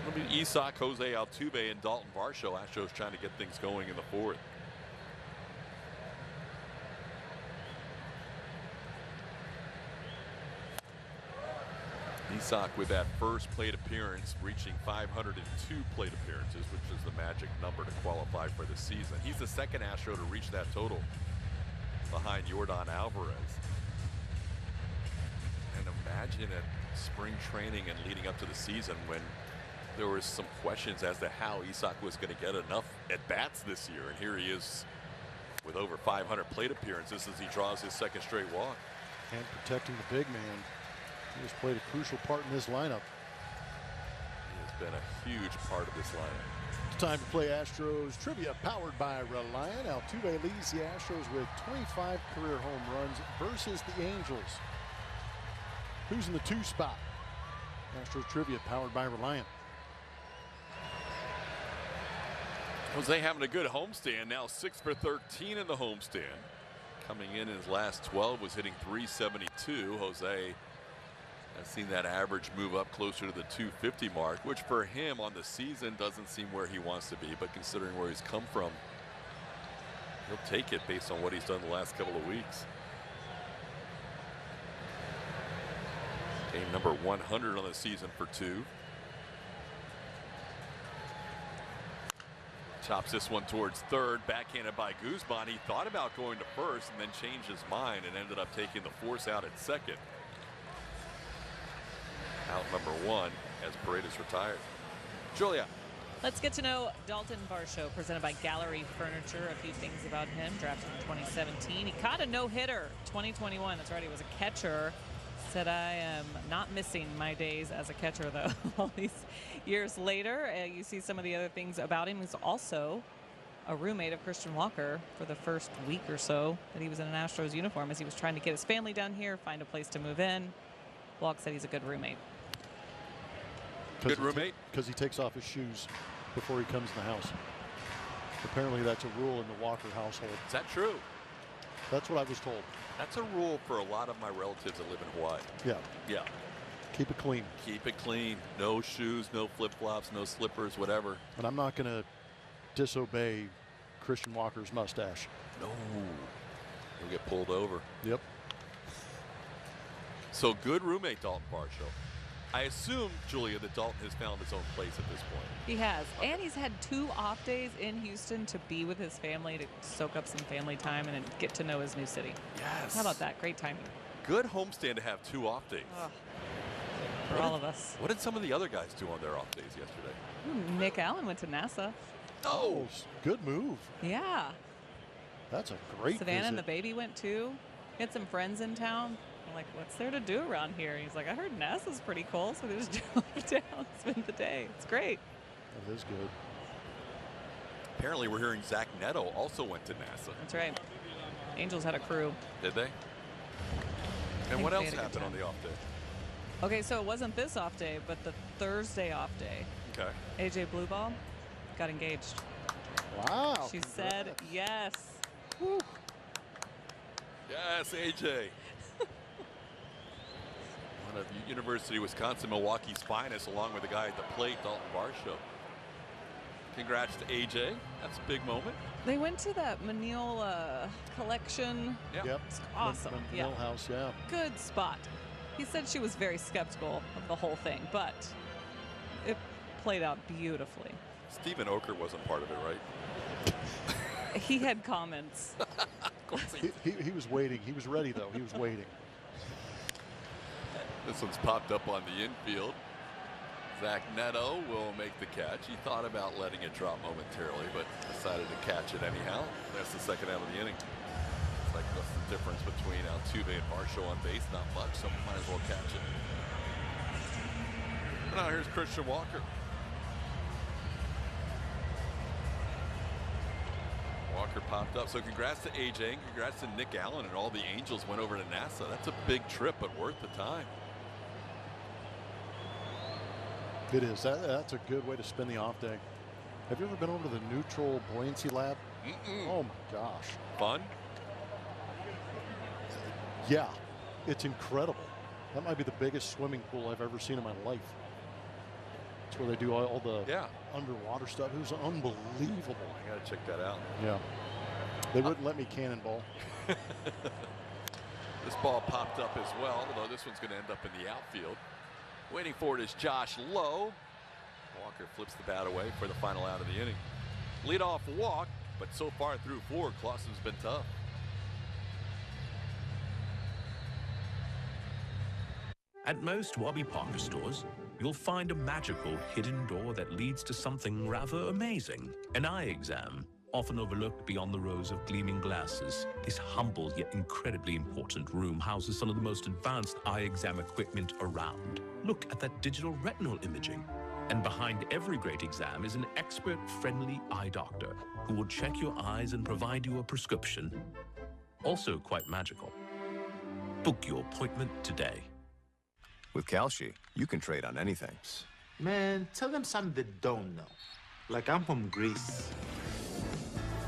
It'll be Isak, Jose Altuve, and Dalton Varsho. Astros trying to get things going in the 4th. Isak with that first plate appearance, reaching 502 plate appearances, which is the magic number to qualify for the season. He's the second Astro to reach that total, behind Yordan Alvarez. And imagine at spring training and leading up to the season when there was some questions as to how Isak was going to get enough at-bats this year. And here he is with over 500 plate appearances as he draws his second straight walk. And protecting the big man. He has played a crucial part in this lineup. He has been a huge part of this lineup. It's time to play Astros Trivia, powered by Reliant. Altuve leads the Astros with 25 career home runs versus the Angels. Who's in the 2 spot? Astros Trivia, powered by Reliant. Jose having a good homestand, now 6 for 13 in the homestand. Coming in his last 12 was hitting .372. Jose has seen that average move up closer to the .250 mark, which for him on the season doesn't seem where he wants to be, but considering where he's come from, he'll take it based on what he's done the last couple of weeks. Game number 100 on the season for 2. Chops this one towards third, backhanded by Guzman. He thought about going to first and then changed his mind and ended up taking the force out at second. Out number 1 as Paredes retired. Julia. Let's get to know Dalton Varsho, presented by Gallery Furniture. A few things about him. Drafted in 2017. He caught a no-hitter 2021. That's right, he was a catcher. Said, I am not missing my days as a catcher, though. All these years later, you see some of the other things about him. He's also a roommate of Christian Walker for the first week or so that he was in an Astros uniform as he was trying to get his family down here, find a place to move in. Walk said he's a good roommate. Good roommate? Because he takes off his shoes before he comes in the house. Apparently that's a rule in the Walker household. Is that true? That's what I was told. That's a rule for a lot of my relatives that live in Hawaii. Yeah. Yeah. Keep it clean. Keep it clean. No shoes, no flip-flops, no slippers, whatever. And I'm not going to disobey Christian Walker's mustache. No. He'll get pulled over. Yep. So good roommate, Dalton Varsho. I assume, Julia, that Dalton has found his own place at this point. He has. And he's had 2 off days in Houston to be with his family, to soak up some family time and get to know his new city. Yes. How about that? Great timing. Good homestand to have 2 off days. Oh, for all of us. What did some of the other guys do on their off days yesterday? Nick Allen went to NASA. Oh, good move. Yeah. That's a great Savannah visit. and the baby went too. He had some friends in town. I'm like, what's there to do around here? And he's like, I heard NASA's pretty cool. So they just drove down, spent the day. It's great. That is good. Apparently we're hearing Zach Neto also went to NASA. That's right. Angels had a crew. Did they? And what else happened on the off day? Okay, so it wasn't this off day, but the Thursday off day. Okay. AJ Blueball got engaged. Wow. She said yes. Woo. Yes, AJ. One of University of Wisconsin Milwaukee's finest, along with the guy at the plate, Dalton Varsho. Congrats to AJ. That's a big moment. They went to that Menil collection. Yep. It's awesome. Menil house, yeah. Good spot. He said she was very skeptical of the whole thing, but it played out beautifully. Stephen Oker wasn't part of it, right? He had comments. Of course he was waiting. He was ready, though. He was waiting. This one's popped up on the infield. Zach Neto will make the catch. He thought about letting it drop momentarily, but decided to catch it anyhow. That's the second out of the inning. It's like, what's the difference between Altuve and Varsho on base? Not much, so might as well catch it. Now here's Christian Walker. Walker popped up. So congrats to AJ and congrats to Nick Allen and all the Angels went over to NASA. That's a big trip, but worth the time. It is. That's a good way to spend the off day. Have you ever been over to the Neutral Buoyancy Lab? Oh my gosh. Fun? Yeah, it's incredible. That might be the biggest swimming pool I've ever seen in my life. It's where they do all the underwater stuff. It was unbelievable. I gotta check that out. Yeah. They wouldn't let me cannonball. This ball popped up as well, although this one's going to end up in the outfield. Waiting for it is Josh Lowe. Walker flips the bat away for the final out of the inning. Leadoff walk, but so far through 4, Klassen's been tough. At most Warby Parker stores, you'll find a magical hidden door that leads to something rather amazing. An eye exam, often overlooked beyond the rows of gleaming glasses. This humble yet incredibly important room houses some of the most advanced eye exam equipment around. Look at that digital retinal imaging. And behind every great exam is an expert-friendly eye doctor who will check your eyes and provide you a prescription. Also quite magical. Book your appointment today. With Kalshi, you can trade on anything. Man, tell them something they don't know. Like I'm from Greece.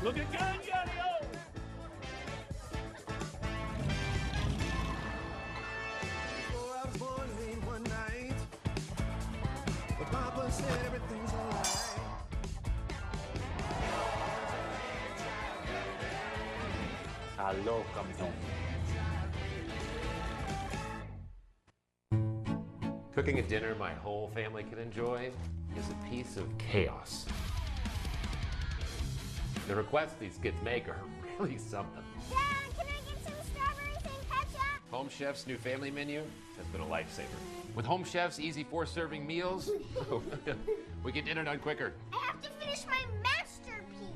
Looking good, Yaddy-O! Before I was born late one night, but Papa said everything's alright. Hello, campeón. Cooking a dinner my whole family can enjoy is a piece of chaos. The requests these kids make are really something. Dad, can I get some strawberries and ketchup? Home Chef's new family menu has been a lifesaver. With Home Chef's easy 4-serving meals, we get dinner done quicker. I have to finish my masterpiece.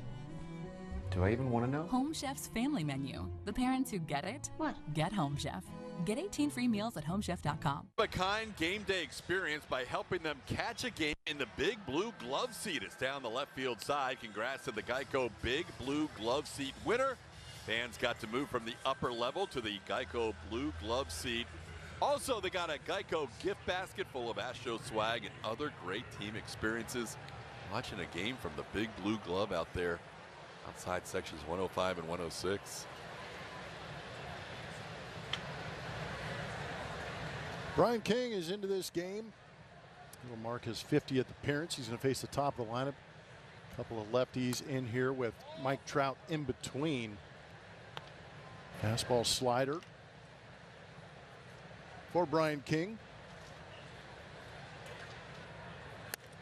Do I even want to know? Home Chef's family menu. The parents who get it, get Home Chef. Get 18 free meals at homechef.com. A kind game day experience by helping them catch a game in the Big Blue Glove Seat. It's down the left field side. Congrats to the Geico Big Blue Glove Seat winner. Fans got to move from the upper level to the Geico Blue Glove Seat. Also, they got a Geico gift basket full of Astros swag and other great team experiences. Watching a game from the Big Blue Glove out there outside sections 105 and 106. Brian King is into this game. He'll mark his 50th appearance. He's going to face the top of the lineup. A couple of lefties in here with Mike Trout in between. Fastball slider for Brian King.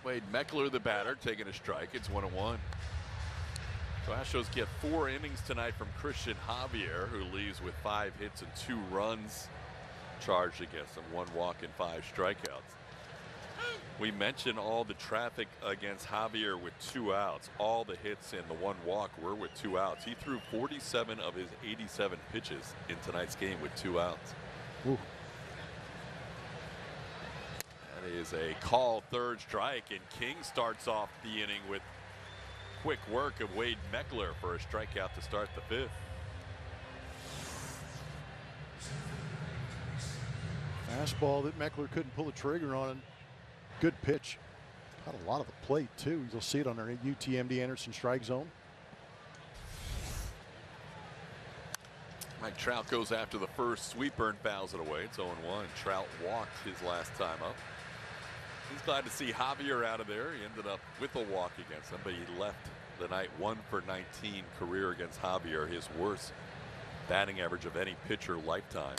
Wade Meckler, the batter, taking a strike. It's 1-1. So Astros get 4 innings tonight from Cristian Javier, who leaves with 5 hits and 2 runs charged against him, 1 walk and 5 strikeouts. We mentioned all the traffic against Javier with 2 outs. All the hits and the 1 walk were with 2 outs. He threw 47 of his 87 pitches in tonight's game with 2 outs. Ooh. That is a called 3rd strike, and King starts off the inning with quick work of Wade Meckler for a strikeout to start the 5th. Fastball that Meckler couldn't pull the trigger on. Good pitch. Got a lot of the plate too. You'll see it on our UTMD Anderson strike zone. Mike Trout goes after the first sweeper and fouls it away. It's 0-1. Trout walked his last time up. He's glad to see Javier out of there. He ended up with a walk against him, but he left the night 1 for 19 career against Javier, his worst batting average of any pitcher lifetime,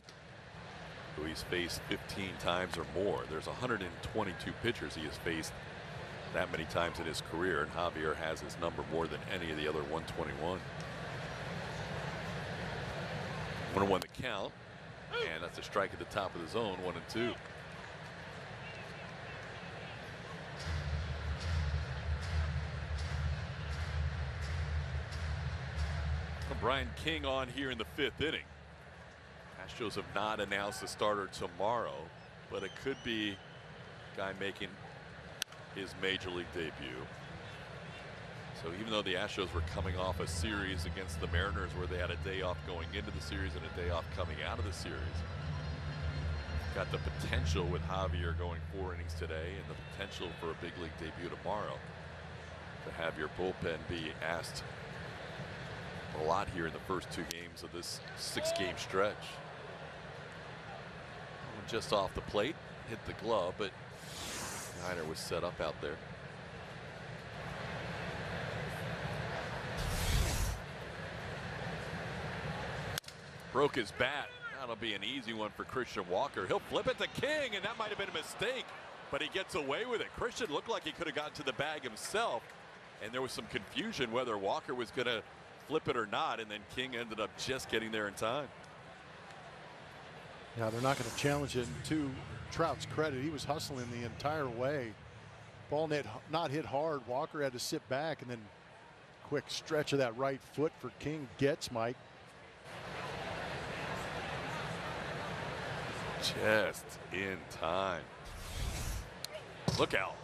who he's faced 15 times or more. There's 122 pitchers he has faced that many times in his career, and Javier has his number more than any of the other 121. 1-1 the count, and that's a strike at the top of the zone, 1-2. Brian King on here in the 5th inning. Astros have not announced the starter tomorrow, but it could be a guy making his major league debut. So even though the Astros were coming off a series against the Mariners where they had a day off going into the series and a day off coming out of the series, got the potential with Javier going 4 innings today and the potential for a big league debut tomorrow to have your bullpen be asked a lot here in the first 2 games of this 6-game stretch. Just off the plate, hit the glove, but Niner was set up out there. Broke his bat. That'll be an easy one for Cristian Walker. He'll flip it to King, and that might have been a mistake, but he gets away with it. Cristian looked like he could have gotten to the bag himself, and there was some confusion whether Walker was going to flip it or not, and then King ended up just getting there in time. Yeah, they're not going to challenge it. And to Trout's credit, he was hustling the entire way. Ball not hit hard. Walker had to sit back, and then quick stretch of that right foot for King gets Mike. Just in time. Look out.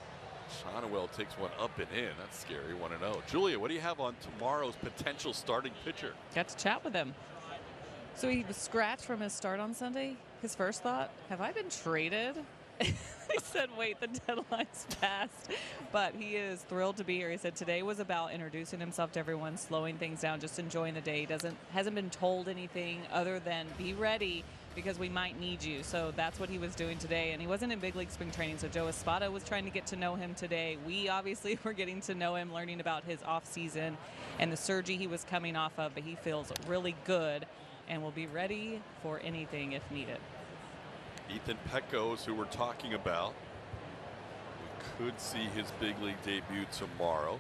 Shonwell takes one up and in. That's scary. 1-0. Julia, what do you have on tomorrow's potential starting pitcher? Got to chat with him. So he was scratched from his start on Sunday. His first thought, have I been traded? He said, wait, the deadline's passed. But he is thrilled to be here. He said today was about introducing himself to everyone, slowing things down, just enjoying the day. He hasn't been told anything other than be ready because we might need you. So that's what he was doing today. And he wasn't in big league spring training. So Joe Espada was trying to get to know him today. We obviously were getting to know him, learning about his off season and the surgery he was coming off of. But he feels really good and will be ready for anything if needed. Ethan Pecos, who we're talking about, we could see his big league debut tomorrow.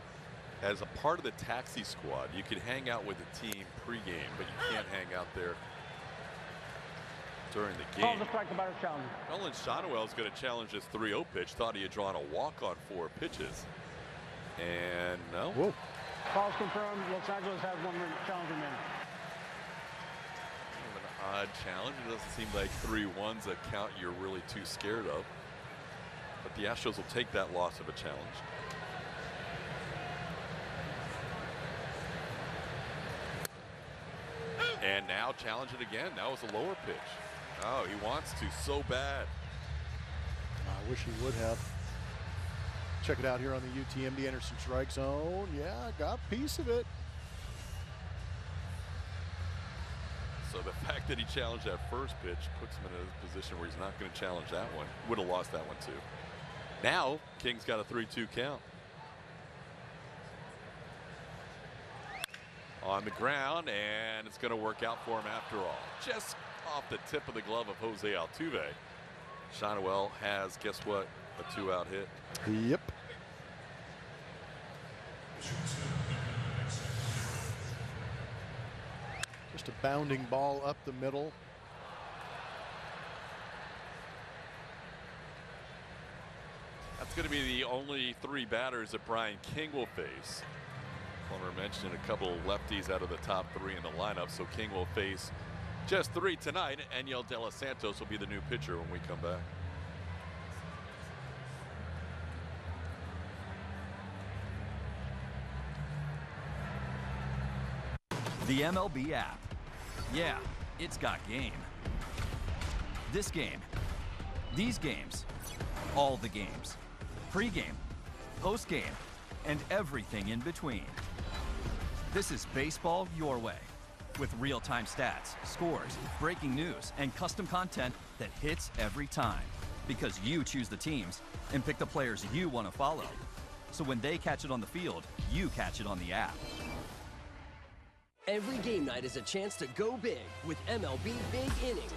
As a part of the taxi squad, you can hang out with the team pregame, but you can't hang out there during the game. Nolan Shonwell is going to challenge this 3-0 pitch. Thought he had drawn a walk on 4 pitches. And no. Whoa. Calls confirmed. Los Angeles has 1 challenge remaining. Odd challenge. It doesn't seem like 3-1's a count you're really too scared of. But the Astros will take that loss of a challenge. And now challenge it again. That was a lower pitch. Oh, he wants to so bad. I wish he would have. Check it out here on the UTMB Anderson strike zone. Yeah, got a piece of it. So the fact that he challenged that first pitch puts him in a position where he's not going to challenge that one. Would have lost that one too. Now King's got a 3-2 count. On the ground, and it's going to work out for him after all. Just off the tip of the glove of Jose Altuve. Shonwell has, guess what, a 2-out hit. Yep. Just a bounding ball up the middle. That's going to be the only 3 batters that Brian King will face. Palmer mentioned a couple of lefties out of the top 3 in the lineup, so King will face just 3 tonight. Eniel De Los Santos will be the new pitcher when we come back. The MLB app. Yeah, it's got game. This game. These games. All the games. Pre-game, post-game, and everything in between. This is baseball your way. With real-time stats, scores, breaking news, and custom content that hits every time. Because you choose the teams and pick the players you want to follow. So when they catch it on the field, you catch it on the app. Every game night is a chance to go big with MLB Big Inning.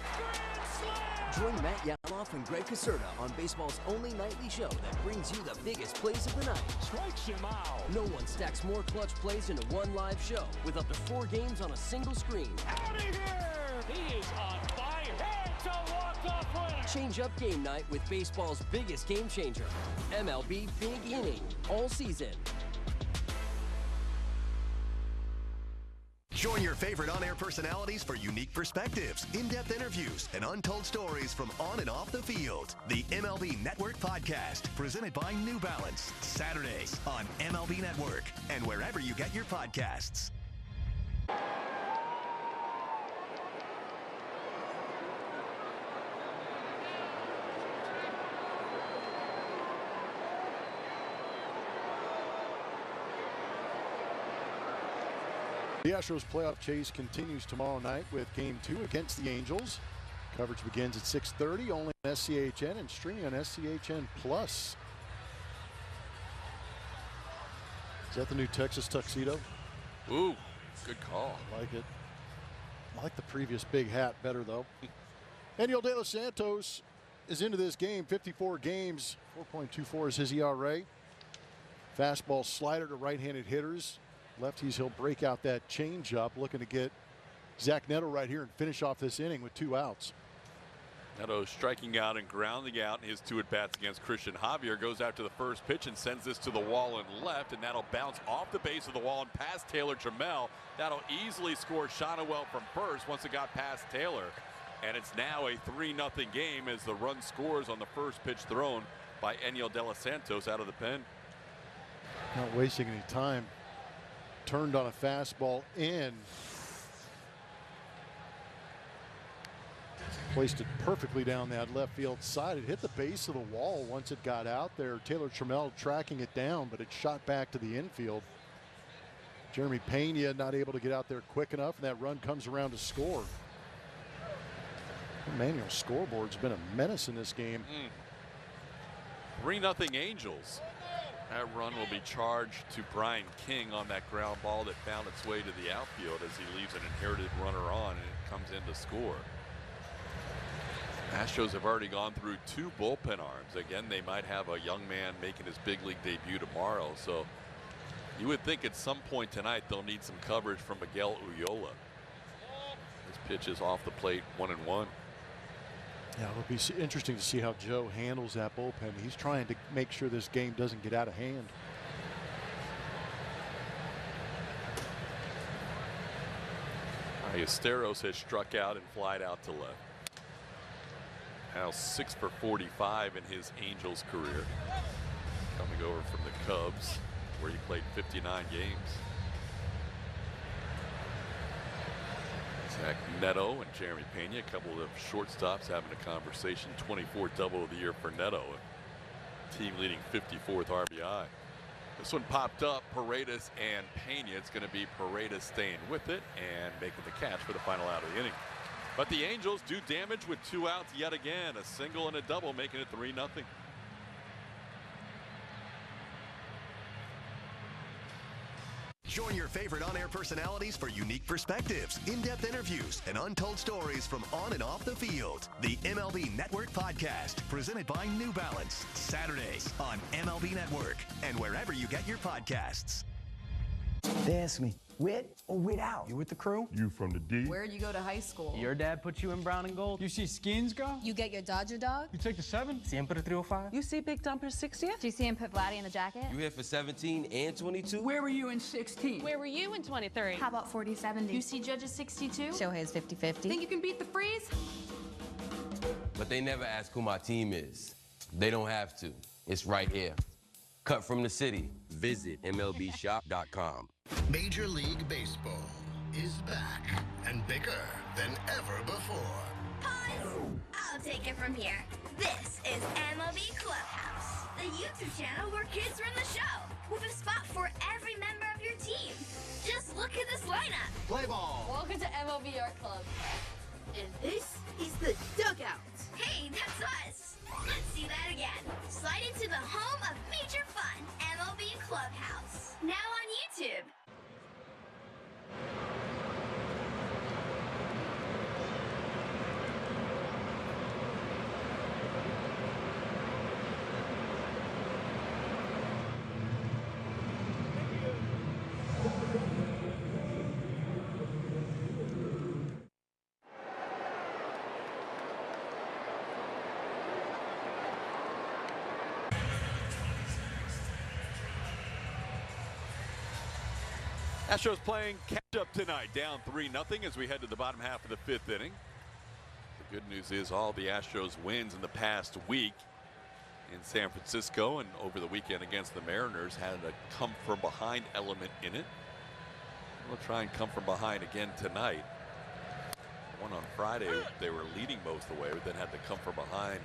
Join Matt Yaloff and Greg Caserta on baseball's only nightly show that brings you the biggest plays of the night. Strikes him out. No one stacks more clutch plays into one live show with up to 4 games on a single screen. Out of here! He is on fire. It's a walk-off winner. Change up game night with baseball's biggest game changer. MLB Big Inning. All season. Join your favorite on-air personalities for unique perspectives, in-depth interviews, and untold stories from on and off the field. The MLB Network Podcast, presented by New Balance. Saturdays on MLB Network and wherever you get your podcasts. The Astros playoff chase continues tomorrow night with Game 2 against the Angels. Coverage begins at 6:30, only on SCHN and streaming on SCHN Plus. Is that the new Texas tuxedo? Ooh, good call. I like it. I like the previous big hat better, though. Daniel De Los Santos is into this game. 54 games, 4.24 is his ERA. Fastball slider to right-handed hitters. Lefties, he'll break out that changeup, looking to get Zach Neto right here and finish off this inning with 2 outs. Neto striking out and grounding out in his 2 at-bats against Cristian. Javier goes after the first pitch and sends this to the wall and left, and that'll bounce off the base of the wall and past Taylor Trammell. That'll easily score Shonowell from first once it got past Taylor. And it's now a 3-0 game as the run scores on the first pitch thrown by Daniel De Los Santos out of the pen. Not wasting any time. Turned on a fastball in. Placed it perfectly down that left field side. It hit the base of the wall once it got out there. Taylor Trammell tracking it down, but it shot back to the infield. Jeremy Pena not able to get out there quick enough, and that run comes around to score. Manual scoreboard's been a menace in this game. 3-0 Angels. That run will be charged to Brian King on that ground ball that found its way to the outfield as he leaves an inherited runner on, and it comes in to score. Astros have already gone through 2 bullpen arms. Again, they might have a young man making his big league debut tomorrow, so you would think at some point tonight they'll need some coverage from Miguel Ulloa. This pitch is off the plate, 1-1. Yeah, it'll be interesting to see how Joe handles that bullpen. He's trying to make sure this game doesn't get out of hand. Astros has struck out and flied out to left. Now 6 for 45 in his Angels career. Coming over from the Cubs, where he played 59 games. Zach Neto and Jeremy Pena, a couple of shortstops having a conversation. 24th double of the year for Neto, team leading 54th RBI. This one popped up, Paredes and Pena. It's going to be Paredes staying with it and making the catch for the final out of the inning. But the Angels do damage with 2 outs yet again. A single and a double, making it 3-0. Join your favorite on-air personalities for unique perspectives, in-depth interviews, and untold stories from on and off the field. The MLB Network Podcast, presented by New Balance. Saturdays on MLB Network and wherever you get your podcasts. They ask me, with or without? You with the crew? You from the D? Where'd you go to high school? Your dad put you in brown and gold? You see Skins go? You get your Dodger dog? You take the 7? Siempre 305? You see Big Dumper 60th? Do you see him put Vladdy in the jacket? You here for 17 and 22? Where were you in 16? Where were you in 23? How about 40-70? You see Judge's 62? Shohei's 50-50. Think you can beat the freeze? But they never ask who my team is. They don't have to. It's right here. Cut from the city. Visit MLBshop.com. Major League Baseball is back and bigger than ever before. Pause! I'll take it from here. This is MLB Clubhouse, the YouTube channel where kids run the show, with a spot for every member of your team. Just look at this lineup. Play ball. Welcome to MLB Art Club. And this is the dugout. Hey, that's us. Let's see that again. Slide into the home of major fun, MLB Clubhouse. Now on YouTube. Astros playing catch-up tonight, down 3-0 as we head to the bottom half of the 5th inning. The good news is all the Astros wins in the past week in San Francisco and over the weekend against the Mariners had a come-from-behind element in it. We'll try and come from behind again tonight. One on Friday, they were leading most of the way, but then had to come from behind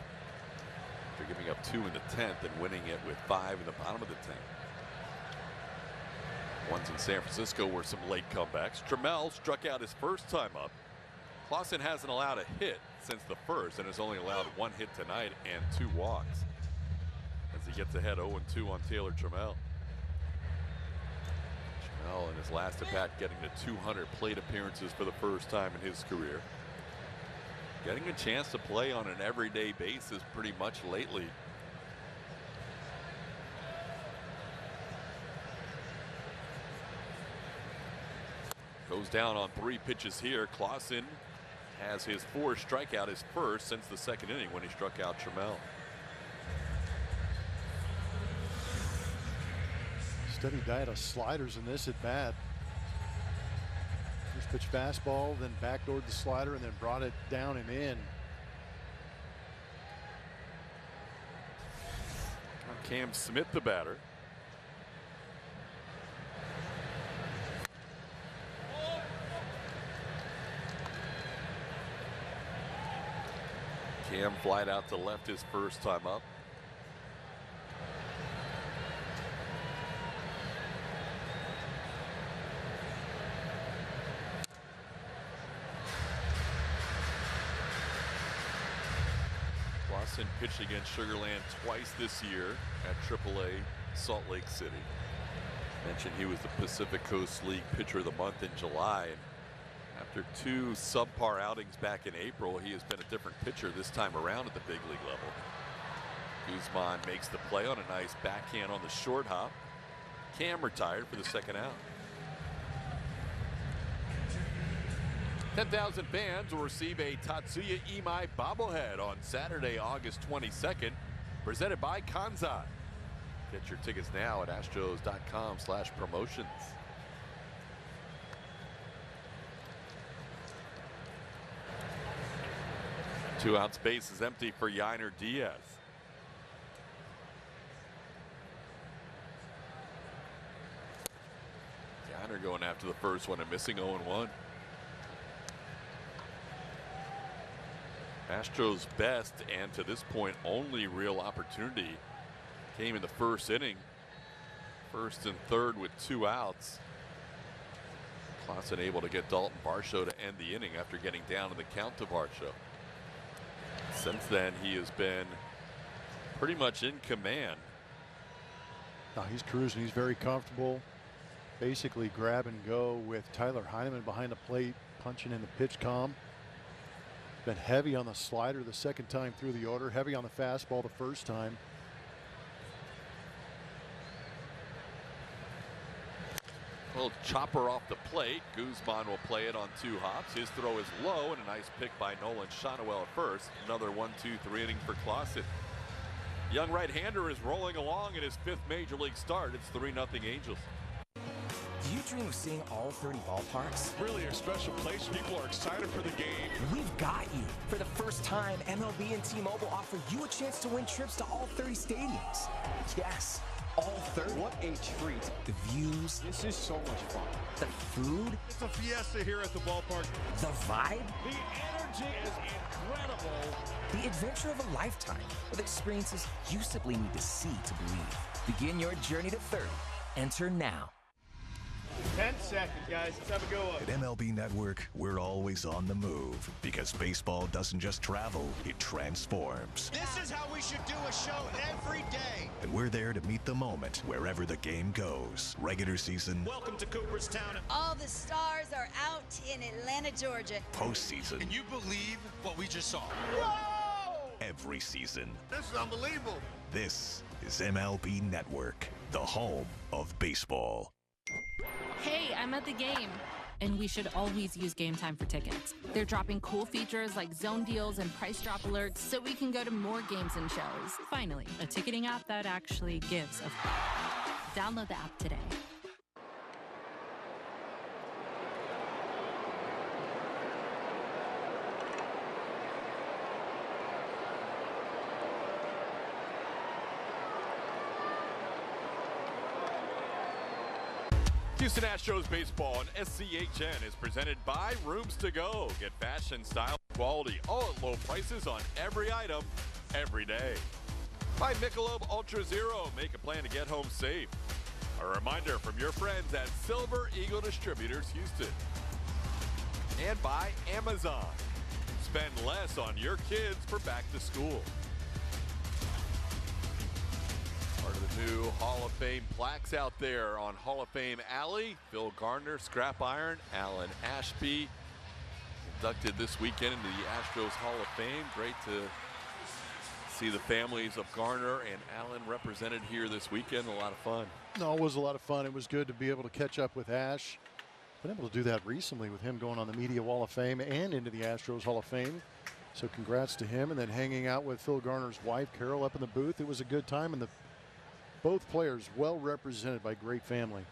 after giving up 2 in the 10th and winning it with 5 in the bottom of the 10th. Ones in San Francisco were some late comebacks. Trammell struck out his first time up. Klassen hasn't allowed a hit since the first and has only allowed 1 hit tonight and 2 walks as he gets ahead 0-2 on Taylor Trammell. Trammell in his last at bat getting to 200 plate appearances for the first time in his career. Getting a chance to play on an everyday basis pretty much lately. Goes down on 3 pitches here. Klassen has his 4th strikeout, his first since the 2nd inning when he struck out Trammell. Steady diet of sliders in this at bat. First pitch fastball, then backdoored the slider, and then brought it down and in. Cam Smith, the batter. Cam flied out to left his first time up. Klassen pitched against Sugar Land twice this year at AAA Salt Lake City. Mentioned he was the Pacific Coast League Pitcher of the Month in July. And after 2 subpar outings back in April, he has been a different pitcher this time around at the big league level. Guzman makes the play on a nice backhand on the short hop. Cam retired for the 2nd out. 10,000 fans will receive a Tatsuya Imai bobblehead on Saturday, August 22nd, presented by Kansai. Get your tickets now at astros.com/promotions. 2 out, space is empty for Yainer Diaz. Yainer going after the first one and missing 0-1. Astros' best and to this point only real opportunity came in the 1st inning. 1st and 3rd with 2 outs. Klassen able to get Dalton Varsho to end the inning after getting down in the count to Varsho. Since then, he has been pretty much in command. No, he's cruising. He's very comfortable. Basically grab and go with Tyler Heineman behind the plate, punching in the pitch calm. Been heavy on the slider the 2nd time through the order, heavy on the fastball the 1st time. Little chopper off the plate. Guzman will play it on 2 hops. His throw is low and a nice pick by Nolan Shonowell at first. Another 1-2-3 inning for Klassen. Young right-hander is rolling along in his 5th major league start. It's 3-0 Angels. Do you dream of seeing all 30 ballparks? Really a special place. People are excited for the game. We've got you. For the first time, MLB and T-Mobile offer you a chance to win trips to all 30 stadiums. Yes, all 30. What a treat. The views. This is so much fun. The food. It's a fiesta here at the ballpark. The vibe. The energy is incredible. The adventure of a lifetime with experiences you simply need to see to believe. Begin your journey to 30. Enter now. 10 seconds, guys. Let's have a go up. At MLB Network, we're always on the move because baseball doesn't just travel, it transforms. This is how we should do a show every day. And we're there to meet the moment wherever the game goes. Regular season. Welcome to Cooperstown. All the stars are out in Atlanta, Georgia. Postseason. Can you believe what we just saw? Whoa! Every season. This is unbelievable. This is MLB Network, the home of baseball. Hey, I'm at the game. And we should always use Game Time for tickets. They're dropping cool features like zone deals and price drop alerts so we can go to more games and shows. Finally, a ticketing app that actually gives a f. Download the app today. Houston Astros baseball on SCHN is presented by Rooms to Go. Get fashion, style, quality, all at low prices on every item, every day. By Michelob Ultra Zero. Make a plan to get home safe. A reminder from your friends at Silver Eagle Distributors, Houston. And by Amazon. Spend less on your kids for back to school. Part of the new Hall of Fame plaques out there on Hall of Fame Alley. Phil Garner, Scrap Iron, Alan Ashby, inducted this weekend into the Astros Hall of Fame. Great to see the families of Garner and Allen represented here this weekend. A lot of fun. No, it was a lot of fun. It was good to be able to catch up with Ash. Been able to do that recently with him going on the Media Wall of Fame and into the Astros Hall of Fame. So congrats to him. And then hanging out with Phil Garner's wife, Carol, up in the booth. It was a good time. And both players well represented by great family.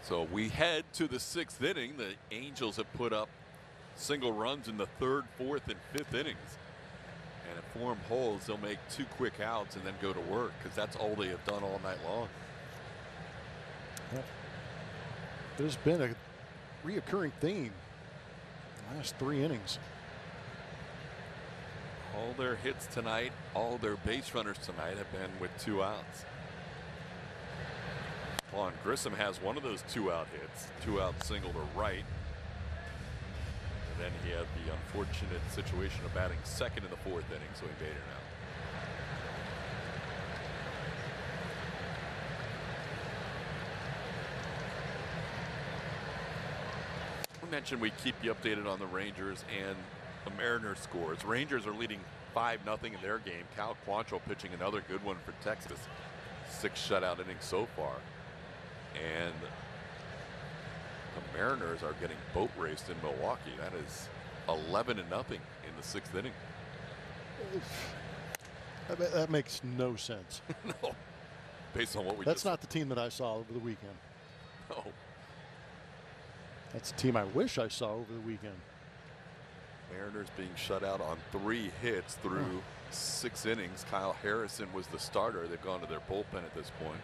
So we head to the 6th inning. The Angels have put up single runs in the 3rd, 4th, and 5th innings. And if form holds, they'll make 2 quick outs and then go to work, because that's all they have done all night long. Well, there's been a reoccurring theme the last 3 innings. All their hits tonight, all their base runners tonight have been with 2 outs. Vaughn Grissom has one of those 2-out hits, 2-out single to right. And then he had the unfortunate situation of batting second in the 4th inning, so he made it out. We mentioned we keep you updated on the Rangers and the Mariners scores. Rangers are leading 5-0 in their game. Cal Quantrill pitching another good one for Texas. 6 shutout innings so far. And the Mariners are getting boat raced in Milwaukee. That is 11-0 in the 6th inning. That makes no sense. No. Based on what we That's not the team that I saw over the weekend. No. That's a team I wish I saw over the weekend. Mariners being shut out on 3 hits through 6 innings. Kyle Harrison was the starter. They've gone to their bullpen at this point.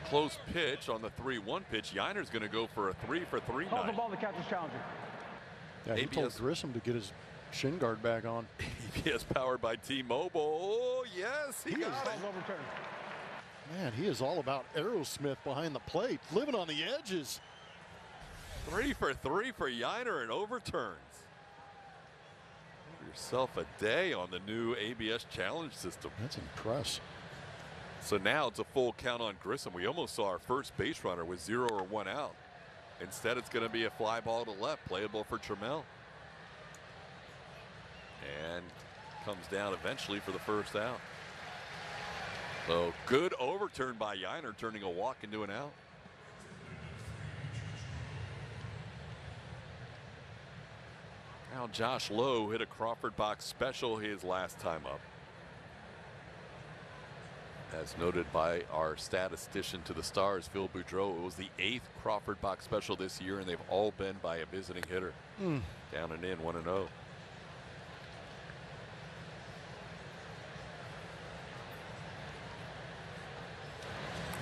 Close pitch on the 3-1 pitch. Yiner's going to go for a 3-for-3 Call the night. ball, the catcher's challenging. Yeah, he told Grissom to get his shin guard back on. ABS powered by T-Mobile. Oh, yes, he got it. Man, he is all about Aerosmith behind the plate, living on the edges. 3-for-3 for Yiner and overturns. Give yourself a day on the new ABS challenge system. That's impressive. So now it's a full count on Grissom. We almost saw our first base runner with 0 or 1 out. Instead, it's going to be a fly ball to left, playable for Trammell. And comes down eventually for the first out. So good overturn by Yiner, turning a walk into an out. Now Josh Lowe hit a Crawford box special his last time up. As noted by our statistician to the Stars, Phil Boudreau, it was the 8th Crawford box special this year, and they've all been by a visiting hitter. Down and in, 1-0.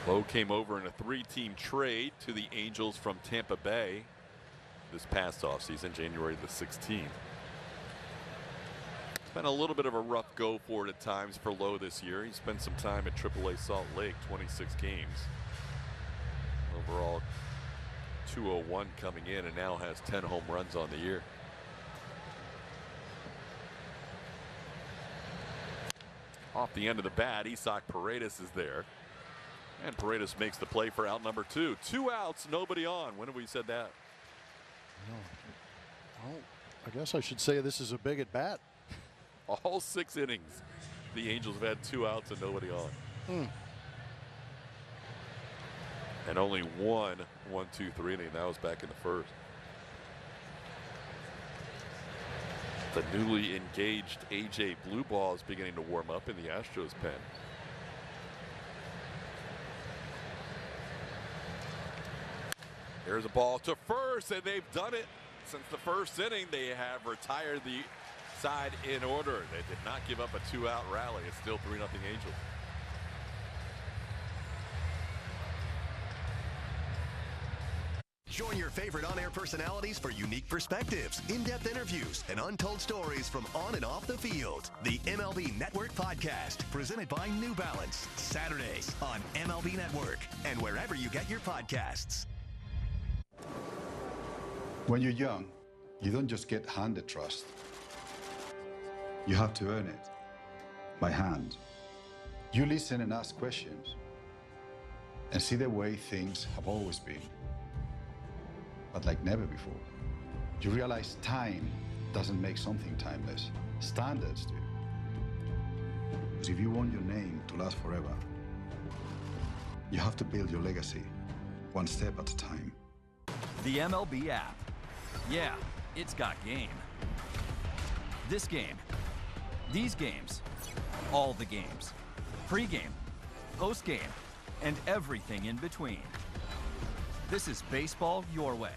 Lowe came over in a 3-team trade to the Angels from Tampa Bay this past offseason, January the 16th. It's been a little bit of a rough go for it at times for Lowe this year. He spent some time at AAA Salt Lake, 26 games. Overall, 201 coming in, and now has 10 home runs on the year. Off the end of the bat, Isaac Paredes is there. And Paredes makes the play for out number 2. 2 outs, nobody on. When have we said that? Well, I guess I should say this is a big at bat. All 6 innings, the Angels have had 2 outs and nobody on. And only 1 1-2-3 inning. That was back in the first. The newly engaged AJ Blue Ball is beginning to warm up in the Astros pen. There's a ball to first, and they've done it since the first inning. They have retired the side in order. They did not give up a 2-out rally. It's still 3-0 Angels. Join your favorite on-air personalities for unique perspectives, in-depth interviews, and untold stories from on and off the field. The MLB Network Podcast, presented by New Balance, Saturdays on MLB Network and wherever you get your podcasts. When you're young, you don't just get handed trust. You have to earn it by hand. You listen and ask questions and see the way things have always been, but like never before. You realize time doesn't make something timeless. Standards do. Because if you want your name to last forever, you have to build your legacy one step at a time. The MLB app. Yeah, it's got game. This game. These games. All the games. Pre-game, post-game, and everything in between. This is baseball your way,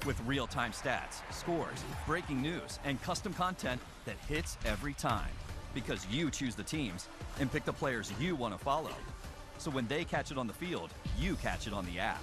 with real-time stats, scores, breaking news, and custom content that hits every time. Because you choose the teams and pick the players you want to follow. So when they catch it on the field, you catch it on the app.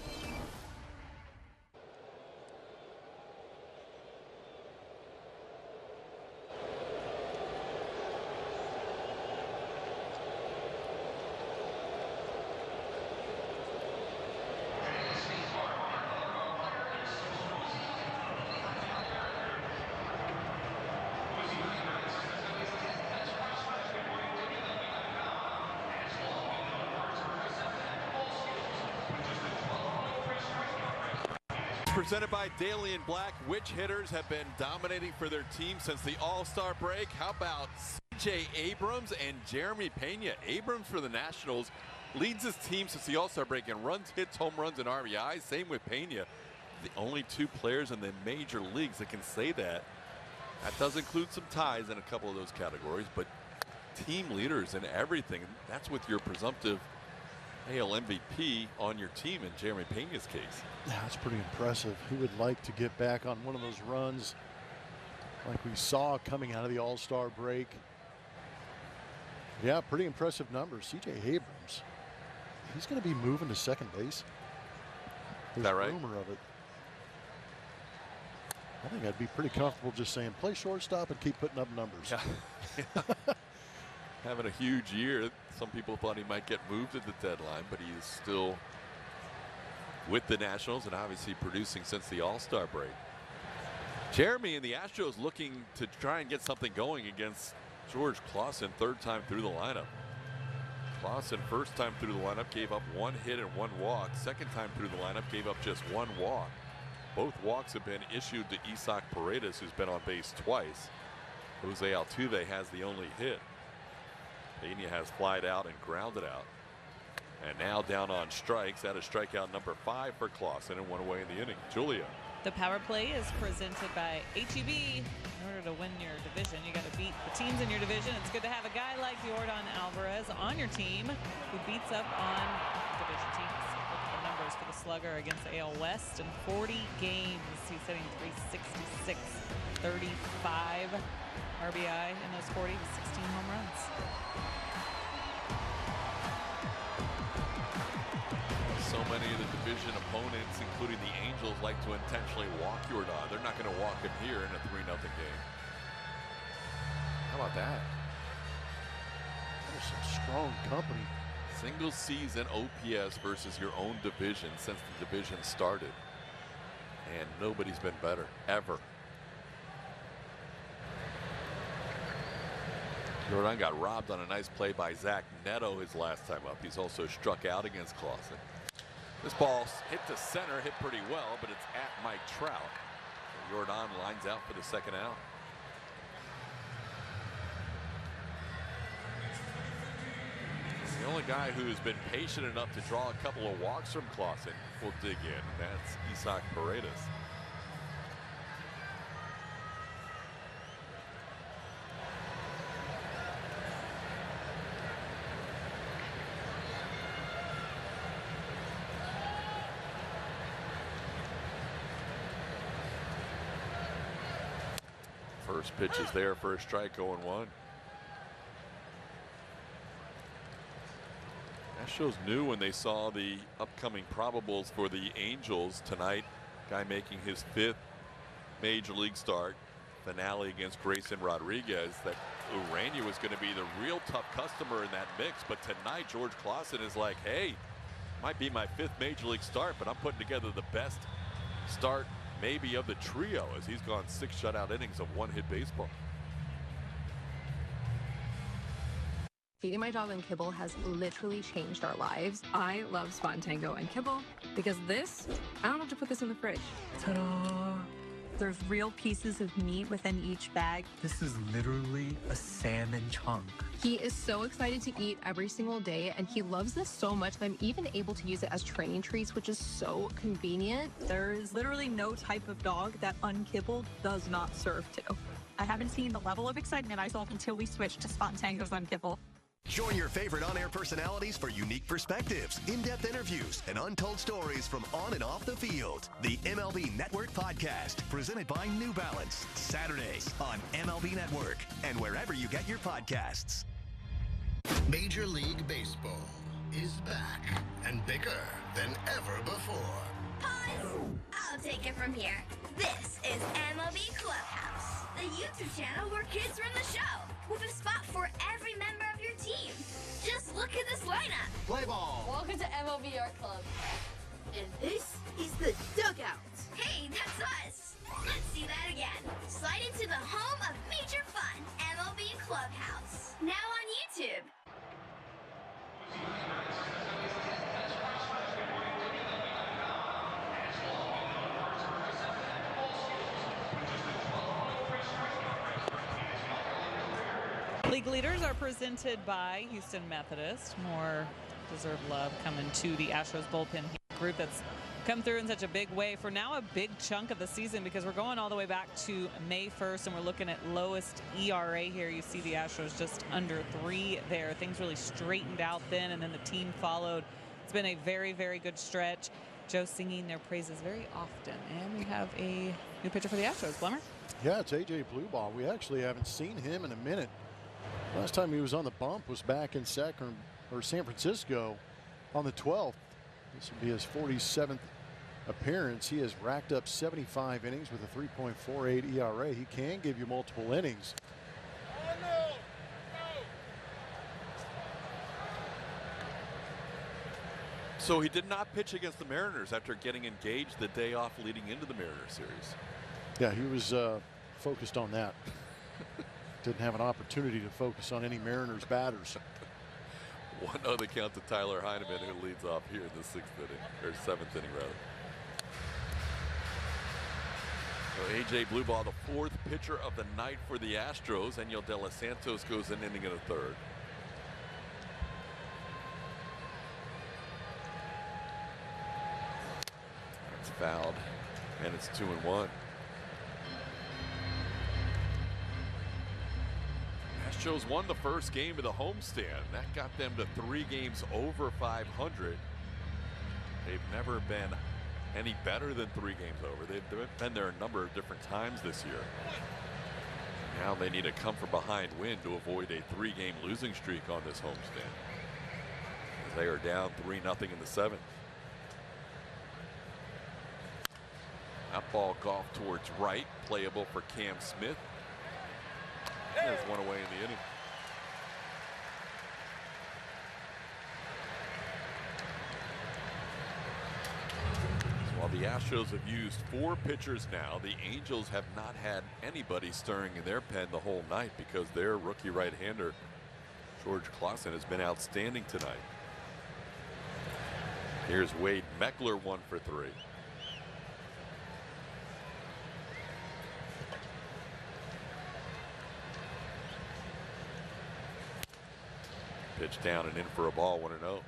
Presented by Daily and Black. Which hitters have been dominating for their team since the All-Star break? How about C.J. Abrams and Jeremy Pena? Abrams for the Nationals leads his team since the All-Star break in runs, hits, home runs, and RBIs. Same with Pena. The only two players in the major leagues that can say that. That does include some ties in a couple of those categories, but team leaders in everything. That's with your presumptive AL MVP on your team in Jeremy Pena's case. Yeah, that's pretty impressive. Who would like to get back on one of those runs like we saw coming out of the All-Star break? Yeah, pretty impressive numbers. C.J. Abrams, he's going to be moving to second base. There's that right? Rumor of it. I think I'd be pretty comfortable just saying play shortstop and keep putting up numbers. Yeah. Having a huge year. Some people thought he might get moved at the deadline, but he is still with the Nationals and obviously producing since the All-Star break. Jeremy and the Astros looking to try and get something going against George Klassen, third time through the lineup. Klassen, first time through the lineup, gave up 1 hit and 1 walk. Second time through the lineup, gave up just 1 walk. Both walks have been issued to Isaac Paredes, who's been on base twice. Jose Altuve has the only hit. Pena has flied out and grounded out. And now down on strikes. That is strikeout number 5 for Klassen and 1 away in the inning. Julia. The power play is presented by HEB. In order to win your division, you got to beat the teams in your division. It's good to have a guy like Jordan Alvarez on your team who beats up on division teams. Look at the numbers for the slugger against AL West in 40 games. He's hitting 366, 35 RBI in those 40, 16 home runs. So many of the division opponents, including the Angels, like to intentionally walk Jordan. They're not going to walk him here in a 3-0 game. How about that? That is some strong company. Single season OPS versus your own division since the division started. And nobody's been better, ever. Jordan got robbed on a nice play by Zach Neto his last time up. He's also struck out against Klassen. This ball hit to center, hit pretty well, but it's at Mike Trout. So Jordan lines out for the second out. The only guy who's been patient enough to draw a couple of walks from Klassen will dig in, and that's Isaac Paredes. First pitch is there for a strike, 0-1. Astros knew when they saw the upcoming probables for the Angels tonight Guy making his 5th major league start. Finale against Grayson Rodriguez. That Urania was going to be the real tough customer in that mix. But tonight, George Klassen is like, hey, might be my 5th major league start, but I'm putting together the best start maybe of the trio, as he's gone 6 shutout innings of one-hit baseball. Feeding my dog on kibble has literally changed our lives. I love Spot and Tango and kibble because this, I don't have to put this in the fridge. Ta-da! There's real pieces of meat within each bag. This is literally a salmon chunk. He is so excited to eat every single day, and he loves this so much that I'm even able to use it as training treats, which is so convenient. There is literally no type of dog that unkibbled does not serve to. I haven't seen the level of excitement I saw until we switched to Spot and Tango's unkibble. Join your favorite on-air personalities for unique perspectives, in-depth interviews, and untold stories from on and off the field. The MLB Network Podcast, presented by New Balance, Saturdays on MLB Network and wherever you get your podcasts. Major League Baseball is back and bigger than ever before. Pause! I'll take it from here. This is MLB Clubhouse, the YouTube channel where kids run the show, with a spot for every member of your team. Just look at this lineup. Play ball. Welcome to MLB Art Club. And this is the dugout. Hey, that's us. Let's see that again. Slide into the home of major fun, MLB Clubhouse. Now on YouTube. League leaders are presented by Houston Methodist. More deserved love coming to the Astros bullpen group that's come through in such a big way for now a big chunk of the season, because we're going all the way back to May 1st and we're looking at lowest ERA here. You see the Astros just under 3 there. Things really straightened out then, and then the team followed. It's been a very, very good stretch. Joe singing their praises very often. And we have a new pitcher for the Astros. Blummer? Yeah, it's A.J. Blueball. We actually haven't seen him in a minute. Last time he was on the bump was back in San Francisco on the 12th. This will be his 47th appearance. He has racked up 75 innings with a 3.48 ERA. He can give you multiple innings. So he did not pitch against the Mariners after getting engaged the day off leading into the Mariners series. Yeah, he was focused on that. Didn't have an opportunity to focus on any Mariners batters. 1-0 the count to Tyler Heineman, who leads off here in the 6th inning, or 7th inning rather. So A.J. Blueball, the 4th pitcher of the night for the Astros, and Yel De Los Santos goes an inning and a 3rd. It's fouled, and it's 2-1. Astros won the first game of the homestand. That got them to 3 games over 500. They've never been any better than 3 games over. They've been there a number of different times this year. Now they need a come from behind win to avoid a 3-game losing streak on this homestand. They are down 3-0 in the 7th. That ball golfed towards right, playable for Cam Smith. There's one away in the inning. So while the Astros have used 4 pitchers now, the Angels have not had anybody stirring in their pen the whole night, because their rookie right-hander George Klassen has been outstanding tonight. Here's Wade Meckler, 1 for 3. Pitch down and in for a ball, 1-0.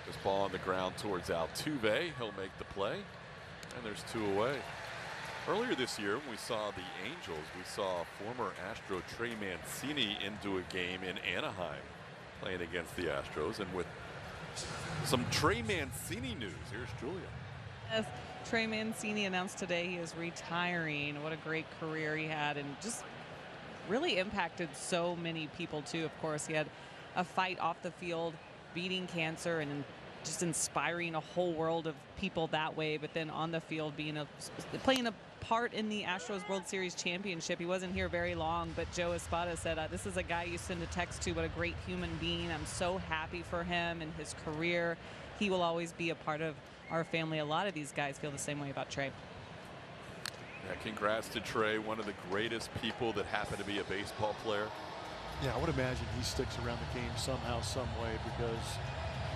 This ball on the ground towards Altuve. He'll make the play, and there's 2 away. Earlier this year, when we saw the Angels, we saw former Astro Trey Mancini into a game in Anaheim playing against the Astros, and with some Trey Mancini news. Here's Julia. As Trey Mancini announced today he is retiring. What a great career he had, and just really impacted so many people too. Of course, he had a fight off the field, beating cancer, and just inspiring a whole world of people that way. But then on the field, playing a part in the Astros World Series championship. He wasn't here very long, but Joe Espada said, this is a guy you send a text to, what a great human being. I'm so happy for him and his career. He will always be a part of our family. A lot of these guys feel the same way about Trey. Yeah, congrats to Trey, one of the greatest people that happened to be a baseball player. Yeah, I would imagine he sticks around the game somehow, some way, because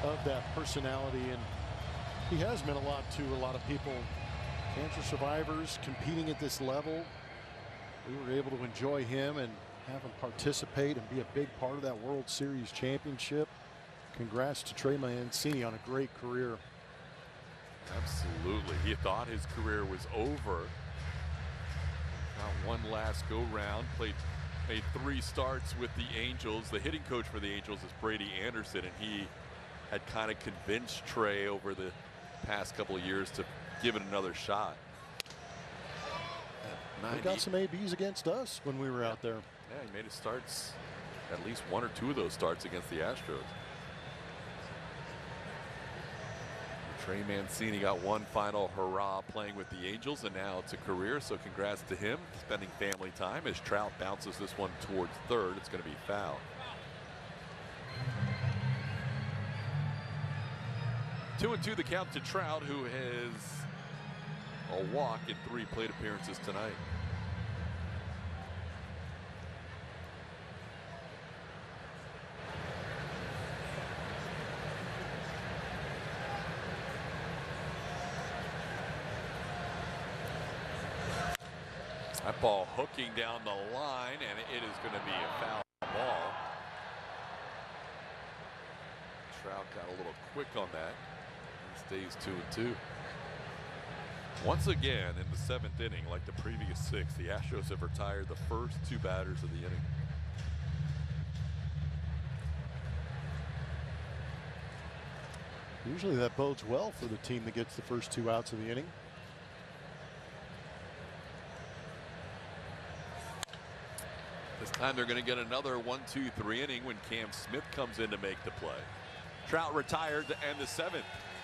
of that personality, and he has meant a lot to a lot of people. Cancer survivors competing at this level. We were able to enjoy him and have him participate and be a big part of that World Series championship. Congrats to Trey Mancini on a great career. Absolutely. He thought his career was over. Got one last go round. Made 3 starts with the Angels. The hitting coach for the Angels is Brady Anderson, and he had kind of convinced Trey over the past couple of years to give it another shot. We got some ABs against us when we were out there. Yeah, he made his starts, at least 1 or 2 of those starts against the Astros. Trey Mancini got one final hurrah playing with the Angels, and now it's a career, so congrats to him. Spending family time as Trout bounces this one towards third. It's going to be foul. Two and two the count to Trout, who has a walk in 3 plate appearances tonight. That ball hooking down the line, and it is going to be a foul ball. Trout got a little quick on that. He stays 2-2. Once again in the 7th inning, like the previous 6, the Astros have retired the first 2 batters of the inning. Usually that bodes well for the team that gets the first 2 outs of the inning. This time they're going to get another 1-2-3 inning when Cam Smith comes in to make the play. Trout retired to end the 7th.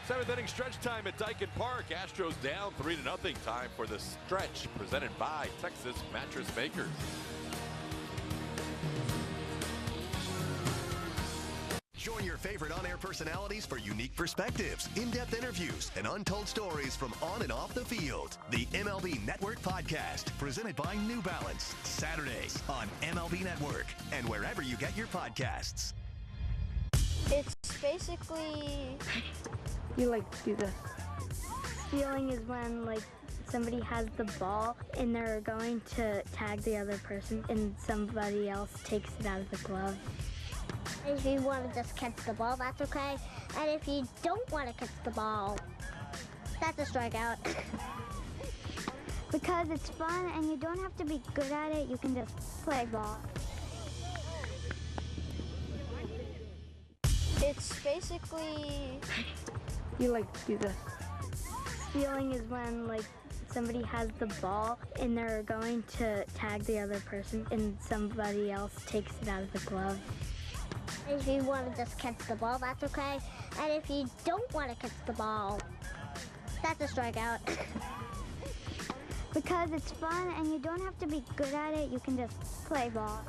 7th inning stretch time at Daikin Park. Astros down 3-0. Time for the stretch presented by Texas Mattress Makers. Join your favorite on-air personalities for unique perspectives, in-depth interviews, and untold stories from on and off the field. The MLB Network Podcast, presented by New Balance. Saturdays on MLB Network and wherever you get your podcasts. It's basically, you do this. Feeling is when somebody has the ball and they're going to tag the other person and somebody else takes it out of the glove. If you want to just catch the ball, that's okay. And if you don't want to catch the ball, that's a strikeout. Because it's fun and you don't have to be good at it, you can just play ball. It's basically, you do this. Feeling is when somebody has the ball and they're going to tag the other person and somebody else takes it out of the glove. If you want to just catch the ball, that's okay. And if you don't want to catch the ball, that's a strikeout. Because it's fun and you don't have to be good at it, you can just play ball.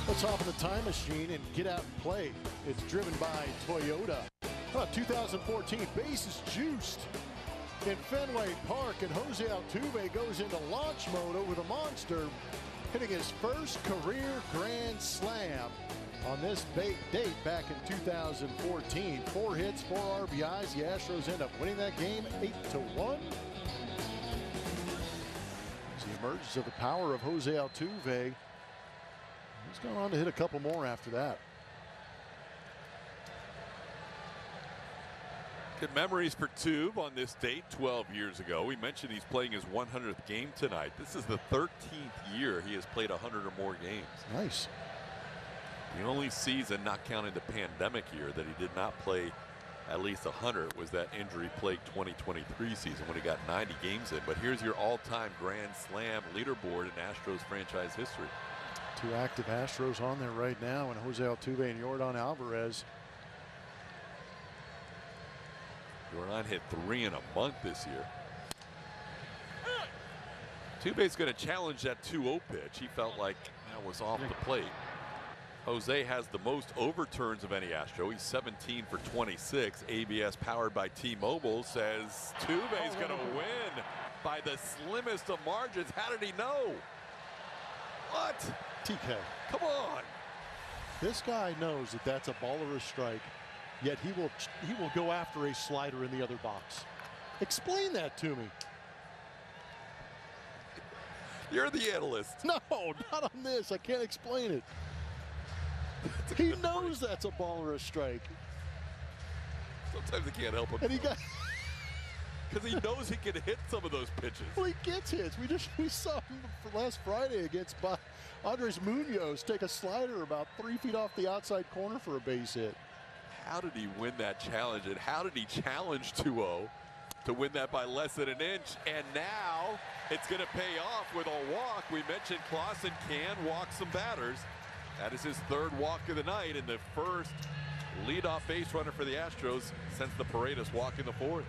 Let's hop in the time machine and get out and play. It's driven by Toyota. 2014 bases juiced in Fenway Park, and Jose Altuve goes into launch mode over the monster, hitting his first career grand slam on this date back in 2014. 4 hits, 4 RBIs. The Astros end up winning that game 8-1. As he emerges of the power of Jose Altuve. He's gone on to hit a couple more after that. Good memories for Tube on this date 12 years ago. We mentioned he's playing his 100th game tonight. This is the 13th year he has played 100 or more games. Nice. The only season, not counting the pandemic year, that he did not play at least 100 was that injury-plagued 2023 season when he got 90 games in. But here's your all-time Grand Slam leaderboard in Astros franchise history. 2 active Astros on there right now, and Jose Altuve and Yordan Alvarez. Yordan hit 3 in a month this year. Altuve's going to challenge that 2-0 pitch. He felt like that was off the plate. Jose has the most overturns of any Astro. He's 17 for 26. ABS powered by T-Mobile says Altuve's going to win by the slimmest of margins. How did he know? What? TK. Come on. This guy knows that that's a ball or a strike, yet he will go after a slider in the other box. Explain that to me. You're the analyst. No, not on this. I can't explain it. He knows that's a ball or a strike. Sometimes he can't help him. And he got because he knows he can hit some of those pitches. Well, he gets hits. We saw him last Friday against Andres Munoz take a slider about 3 feet off the outside corner for a base hit. How did he win that challenge, and how did he challenge 2-0 to win that by less than an inch? And now it's going to pay off with a walk. We mentioned Klassen can walk some batters. That is his 3rd walk of the night and the first leadoff base runner for the Astros since the Paredes walk in the 4th.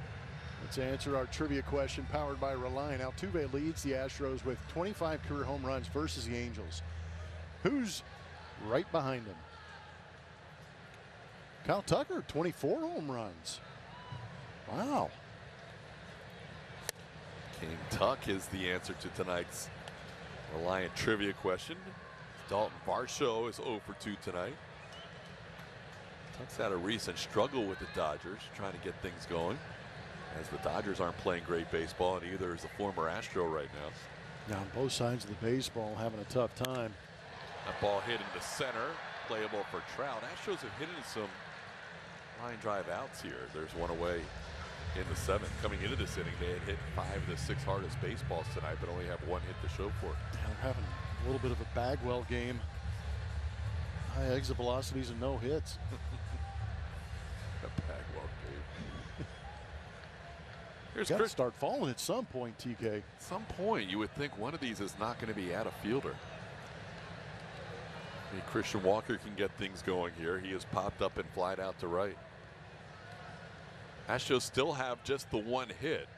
Let's answer our trivia question powered by Reliant. Altuve leads the Astros with 25 career home runs versus the Angels. Who's right behind him? Kyle Tucker, 24 home runs. Wow. King Tuck is the answer to tonight's Reliant trivia question. Dalton Varsho is 0 for 2 tonight. Tuck's had a recent struggle with the Dodgers, trying to get things going, as the Dodgers aren't playing great baseball, and either is the former Astro right now. Now, on both sides of the baseball, having a tough time. That ball hit into center, playable for Trout. Astros have hit into some line drive outs here. There's one away in the 7th. Coming into this inning, they had hit 5 of the 6 hardest baseballs tonight, but only have 1 hit to show for it. Yeah, they're having a little bit of a Bagwell game. High exit velocities and no hits. A Bagwell game. Here's got to start falling at some point, TK. At some point, you would think one of these is not going to be at a fielder. Maybe Christian Walker can get things going here. He has popped up and flied out to right. Astros still have just the 1 hit,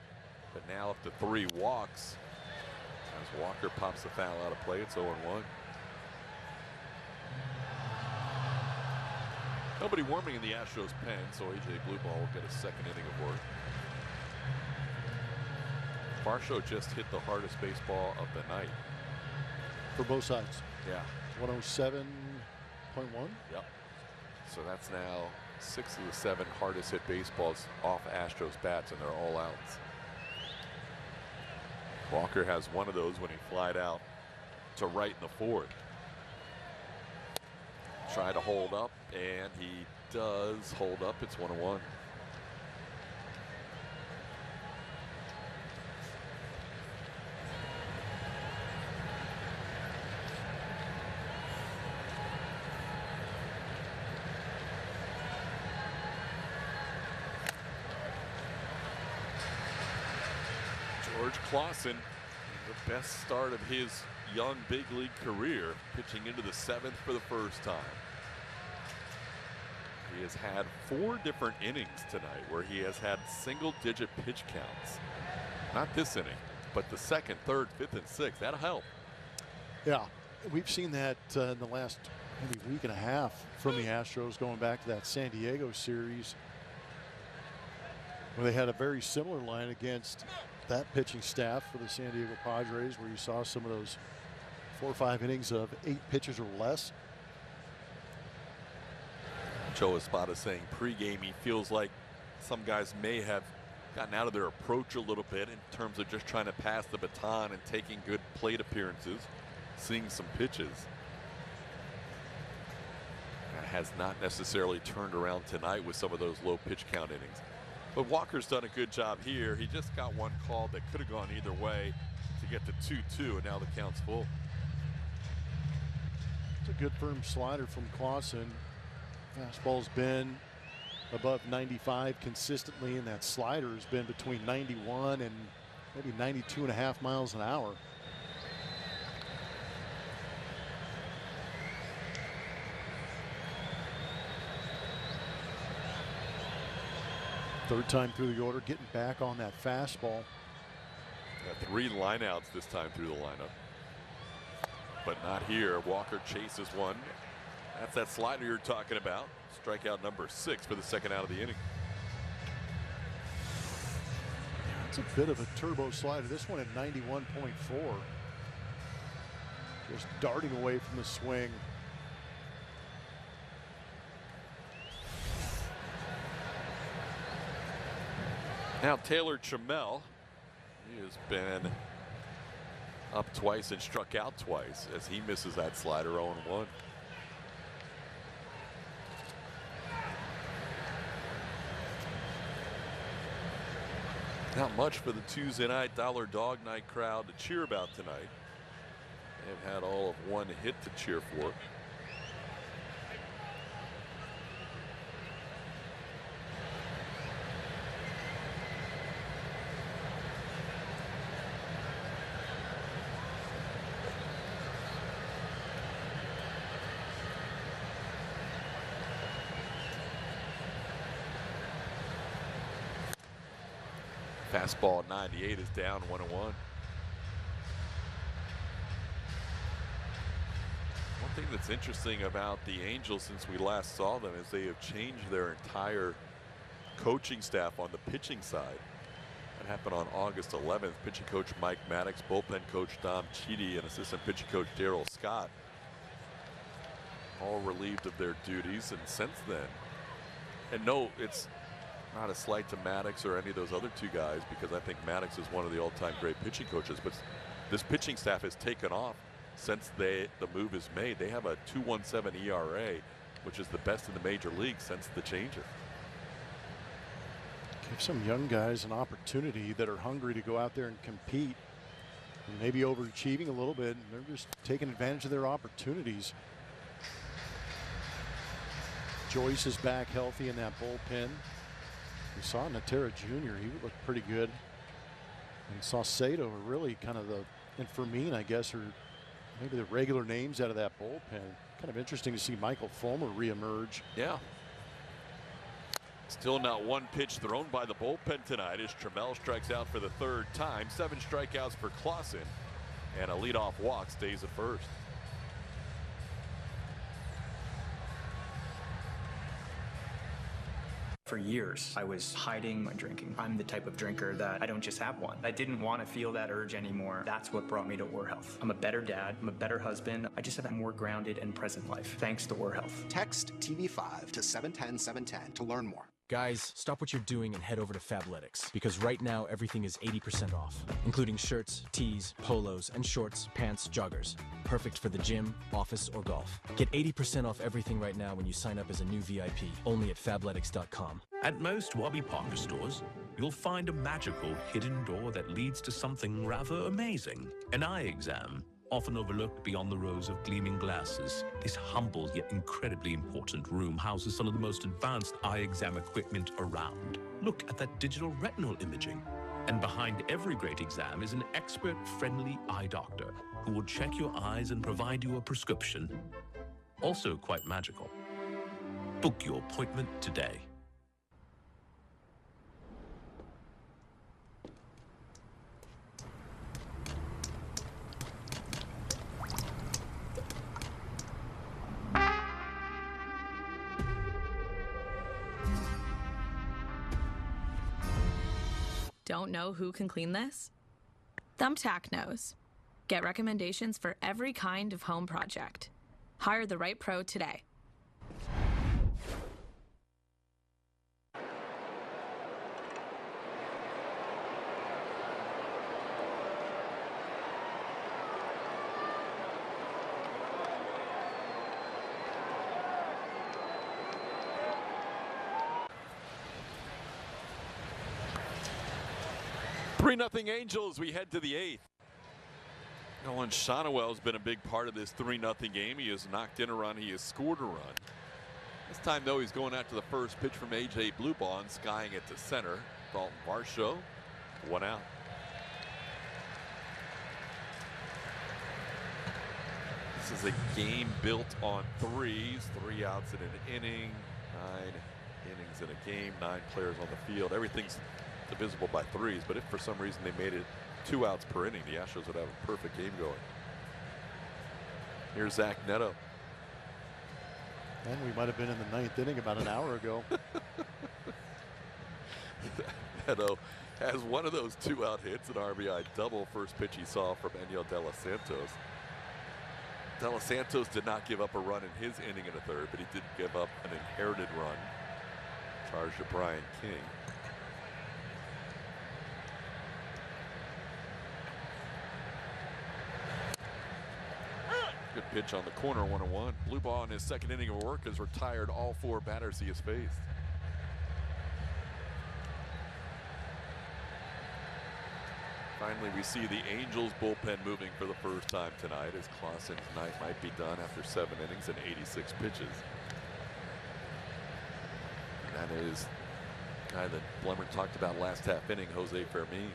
but now up to 3 walks. As Walker pops the foul out of play, it's 0-1. Nobody warming in the Astros pen, so AJ Blueball will get a 2nd inning of work. Varsho just hit the hardest baseball of the night. For both sides. Yeah. 107.1? Yep. So that's now 6 of the 7 hardest hit baseballs off Astros bats, and they're all outs. Walker has one of those when he flied out to right in the 4th. Try to hold up, and he does hold up. It's 1-1. George Klassen, the best start of his young big league career, pitching into the 7th for the first time. He has had 4 different innings tonight where he has had single-digit pitch counts. Not this inning, but the 2nd, 3rd, 5th, and 6th. That'll help. Yeah, we've seen that in the last maybe week and a half from the Astros, going back to that San Diego series where they had a very similar line against that pitching staff for the San Diego Padres, where you saw some of those 4 or 5 innings of 8 pitches or less. Joe Espada saying pregame he feels like some guys may have gotten out of their approach a little bit in terms of just trying to pass the baton and taking good plate appearances, seeing some pitches. That has not necessarily turned around tonight with some of those low pitch count innings. But Walker's done a good job here. He just got one call that could have gone either way to get to 2-2, and now the count's full. It's a good firm slider from Klassen. Fastball's been above 95 consistently, and that slider has been between 91 and maybe 92.5 miles an hour. Third time through the order, getting back on that fastball. Got 3 lineouts this time through the lineup. But not here. Walker chases one. That's that slider you're talking about. Strikeout number 6 for the second out of the inning. It's a bit of a turbo slider. This one at 91.4. Just darting away from the swing. Now Taylor Trammell, he has been up twice and struck out twice as he misses that slider 0-1. Not much for the Tuesday night Dollar Dog Night crowd to cheer about tonight. They've had all of 1 hit to cheer for. Fastball at 98 is down 1-1. One thing that's interesting about the Angels since we last saw them is they have changed their entire coaching staff on the pitching side. That happened on August 11th. Pitching coach Mike Maddox, bullpen coach Dom Chidi, and assistant pitching coach Darryl Scott all relieved of their duties. And since then, and no, it's not a slight to Maddox or any of those other 2 guys, because I think Maddox is one of the all-time great pitching coaches, but this pitching staff has taken off since the move is made. They have a 2.17 ERA, which is the best in the major league since the changes. Give some young guys an opportunity that are hungry to go out there and compete, and maybe overachieving a little bit, and they're just taking advantage of their opportunities. Joyce is back healthy in that bullpen. We saw Natera Jr. He looked pretty good. And Saucedo are really kind of the, and Fermin, I guess, are maybe the regular names out of that bullpen. Kind of interesting to see Michael Fulmer reemerge. Yeah. Still not 1 pitch thrown by the bullpen tonight as Trammell strikes out for the 3rd time. 7 strikeouts for Klassen, and a leadoff walk stays at first. For years, I was hiding my drinking. I'm the type of drinker that I don't just have one. I didn't want to feel that urge anymore. That's what brought me to War Health. I'm a better dad. I'm a better husband. I just have a more grounded and present life, thanks to War Health. Text TV5 to 710-710 to learn more. Guys, stop what you're doing and head over to Fabletics, because right now everything is 80% off, including shirts, tees, polos, and shorts, pants, joggers. Perfect for the gym, office, or golf. Get 80% off everything right now when you sign up as a new VIP, only at Fabletics.com. At most Warby Parker stores, you'll find a magical hidden door that leads to something rather amazing. An eye exam. Often overlooked beyond the rows of gleaming glasses, this humble yet incredibly important room houses some of the most advanced eye exam equipment around. Look at that digital retinal imaging. And behind every great exam is an expert-friendly eye doctor who will check your eyes and provide you a prescription. Also quite magical. Book your appointment today. Don't know who can clean this? Thumbtack knows. Get recommendations for every kind of home project. Hire the right pro today. 3-0 Angels. We head to the 8th. Nolan Shonowell's been a big part of this 3-0 game. He has knocked in a run. He has scored a run. This time, though, he's going after the first pitch from A.J. Blueball and skying it to center. Dalton Varsho, 1 out. This is a game built on threes. 3 outs in an inning, 9 innings in a game, 9 players on the field. Everything's divisible by threes, but if for some reason they made it 2 outs per inning, the Astros would have a perfect game going. Here's Zach Neto. And we might have been in the 9th inning about an hour ago. Neto has one of those 2-out hits, an RBI double. First pitch he saw from Enyel De Los Santos. De Los Santos did not give up a run in his inning in the 3rd, but he did give up an inherited run. Charged to Brian King. Good pitch on the corner, 1-1. Blueball in his 2nd inning of work has retired all 4 batters he has faced. Finally, we see the Angels bullpen moving for the first time tonight, as Klassen's night might be done after 7 innings and 86 pitches. And that is the guy that Blummer talked about last half inning, Jose Fermin.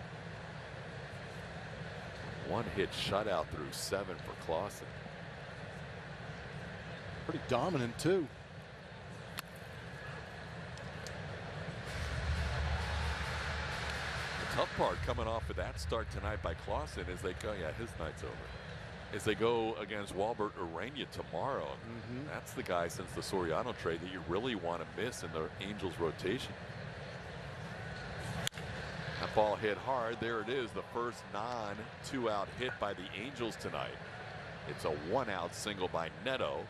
1 hit shutout through 7 for Klassen. Pretty dominant, too. The tough part coming off of that start tonight by Klassen is they go, yeah, his night's over. Is they go against Walbert Urania tomorrow. That's the guy since the Soriano trade that you really want to miss in the Angels rotation. That ball hit hard. There it is, the first non-2-out hit by the Angels tonight. It's a 1-out single by Neto.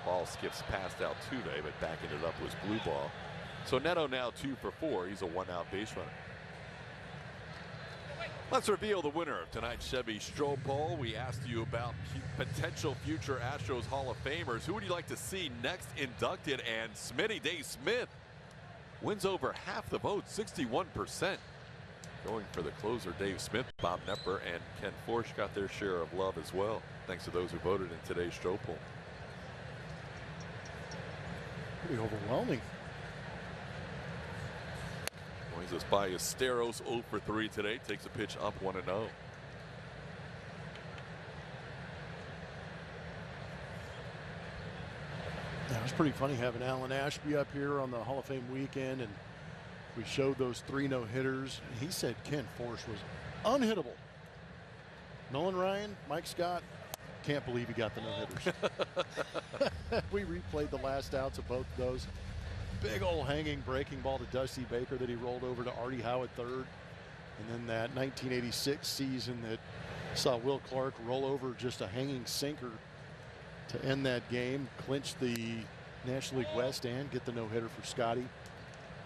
Ball skips past Altuve, but backing it up was Blueball. So Neto now 2 for 4. He's a 1-out base runner. Let's reveal the winner of tonight's Chevy Stroh Poll. We asked you about potential future Astros Hall of Famers. Who would you like to see next inducted? And Smitty Dave Smith wins over half the vote, 61%. Going for the closer, Dave Smith. Bob Knepper and Ken Forsch got their share of love as well, thanks to those who voted in today's Stroh Poll. Pretty overwhelming. Moises Ballesteros 0 for 3 today. Takes a pitch up 1-0. Yeah, it was pretty funny having Alan Ashby up here on the Hall of Fame weekend, and we showed those 3 no-hitters. He said Ken Forsch was unhittable. Nolan Ryan, Mike Scott, can't believe he got the no-hitters. We replayed the last outs of both of those. Big old hanging breaking ball to Dusty Baker that he rolled over to Artie Howe at 3rd. And then that 1986 season that saw Will Clark roll over just a hanging sinker to end that game, clinch the National League West and get the no-hitter for Scotty.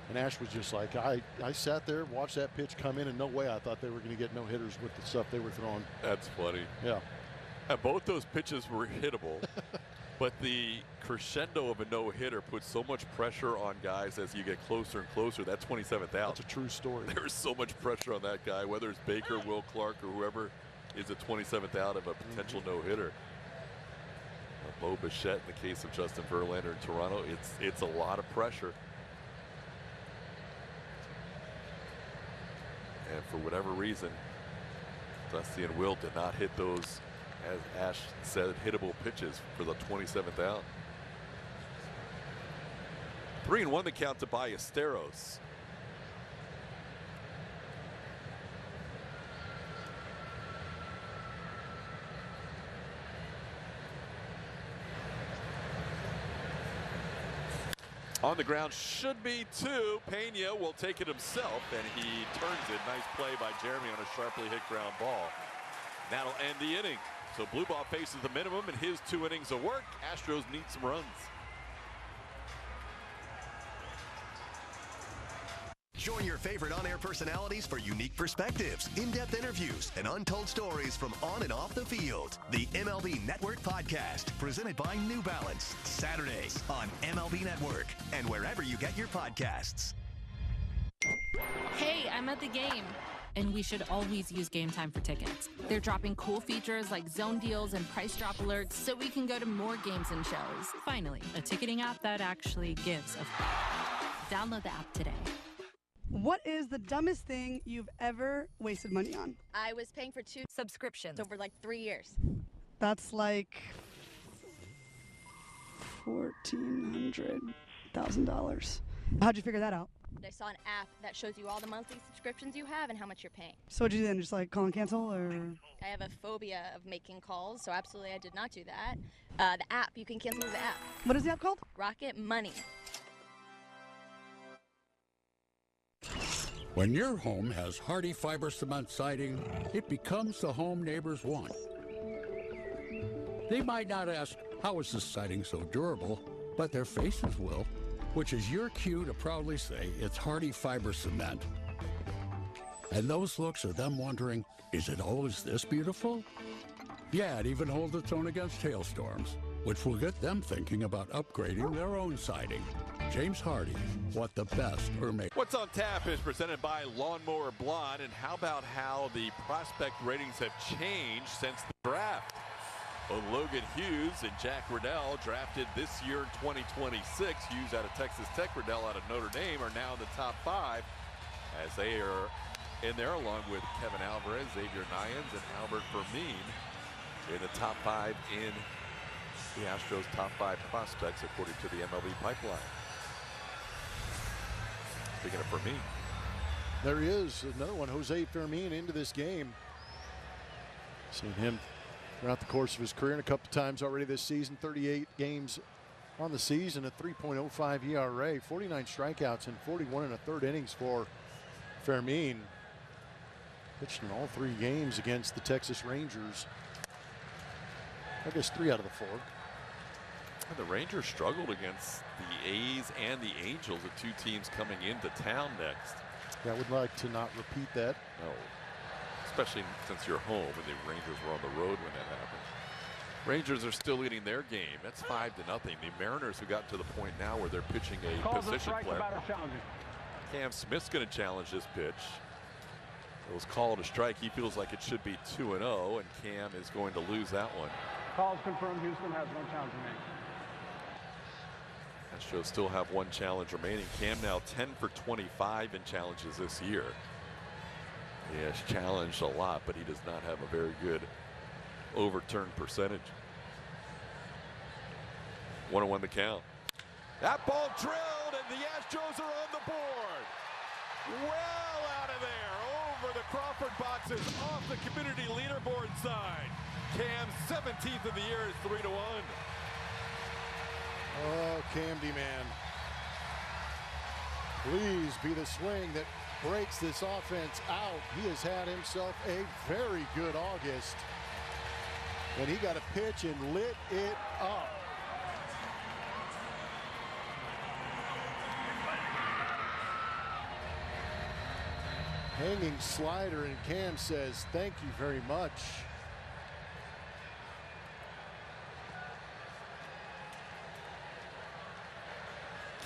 And Ash was just like, I sat there, watched that pitch come in, and no way I thought they were going to get no-hitters with the stuff they were throwing. That's funny. Yeah. And both those pitches were hittable. But the crescendo of a no-hitter puts so much pressure on guys as you get closer and closer. That 27th out. That's a true story. There's so much pressure on that guy, whether it's Baker, Will Clark, or whoever is the 27th out of a potential no-hitter. Bo Bichette in the case of Justin Verlander in Toronto, it's a lot of pressure. And for whatever reason, Dusty and Will did not hit those, as Ash said, hittable pitches for the 27th out. 3-1 the count to Ballesteros. On the ground should be 2. Pena will take it himself, and he turns it. Nice play by Jeremy on a sharply hit ground ball. That'll end the inning. So Blueball faces the minimum in his 2 innings of work. Astros need some runs. Join your favorite on-air personalities for unique perspectives, in-depth interviews, and untold stories from on and off the field. The MLB Network Podcast, presented by New Balance, Saturdays on MLB Network and wherever you get your podcasts. Hey, I'm at the game. And we should always use Game Time for tickets. They're dropping cool features like zone deals and price drop alerts so we can go to more games and shows. Finally, a ticketing app that actually gives a Download the app today. What is the dumbest thing you've ever wasted money on? I was paying for 2 subscriptions over like 3 years. That's like $1,400,000. How'd you figure that out? I saw an app that shows you all the monthly subscriptions you have and how much you're paying. So what'd you do then? Just like call and cancel, or? I have a phobia of making calls, so absolutely I did not do that. The app, you can cancel the app. What is the app called? Rocket Money. When your home has hardy fiber cement siding, it becomes the home neighbors want. They might not ask, how is this siding so durable? But their faces will, which is your cue to proudly say it's hardy fiber cement. And those looks are them wondering, is it always this beautiful? Yeah, it even holds its own against hailstorms, which will get them thinking about upgrading their own siding. James Hardy, what the best are making. What's on Tap is presented by Lawnmower Blonde, and how about how the prospect ratings have changed since the draft? Well, Logan Hughes and Jack Riddell, drafted this year in 2026. Hughes out of Texas Tech, Riddell out of Notre Dame, are now in the top 5 as they are in there along with Kevin Alvarez, Xavier Nyans, and Albert Vermeen in the top 5 in the Astros' top 5 prospects according to the MLB pipeline. Speaking of Fermin, there he is, another one, Jose Fermin, into this game. Seen him throughout the course of his career and a couple times already this season. 38 games on the season, a 3.05 ERA, 49 strikeouts in 41 1/3 innings for Fermin. Pitched in all 3 games against the Texas Rangers. I guess 3 out of the 4. the Rangers struggled against the A's and the Angels, the 2 teams coming into town next. Yeah, I would like to not repeat that. No, especially since you're home and the Rangers were on the road when that happened. Rangers are still leading their game. That's 5-0. The Mariners, who got to the point now where they're pitching a position player. Cam Smith's going to challenge this pitch. It was called a strike. He feels like it should be 2-0, and Cam is going to lose that one. Calls confirmed. Houston has no challenge remaining. Astros still have 1 challenge remaining. Cam now 10 for 25 in challenges this year. He has challenged a lot, but he does not have a very good overturn percentage. 1-1 the count. That ball drilled, and the Astros are on the board. Well out of there, over the Crawford boxes, off the community leaderboard side. Cam's 17th of the year is 3-1. Oh, Cam D-Man. Please be the swing that breaks this offense out. He has had himself a very good August. And he got a pitch and lit it up. Hanging slider, and Cam says, thank you very much.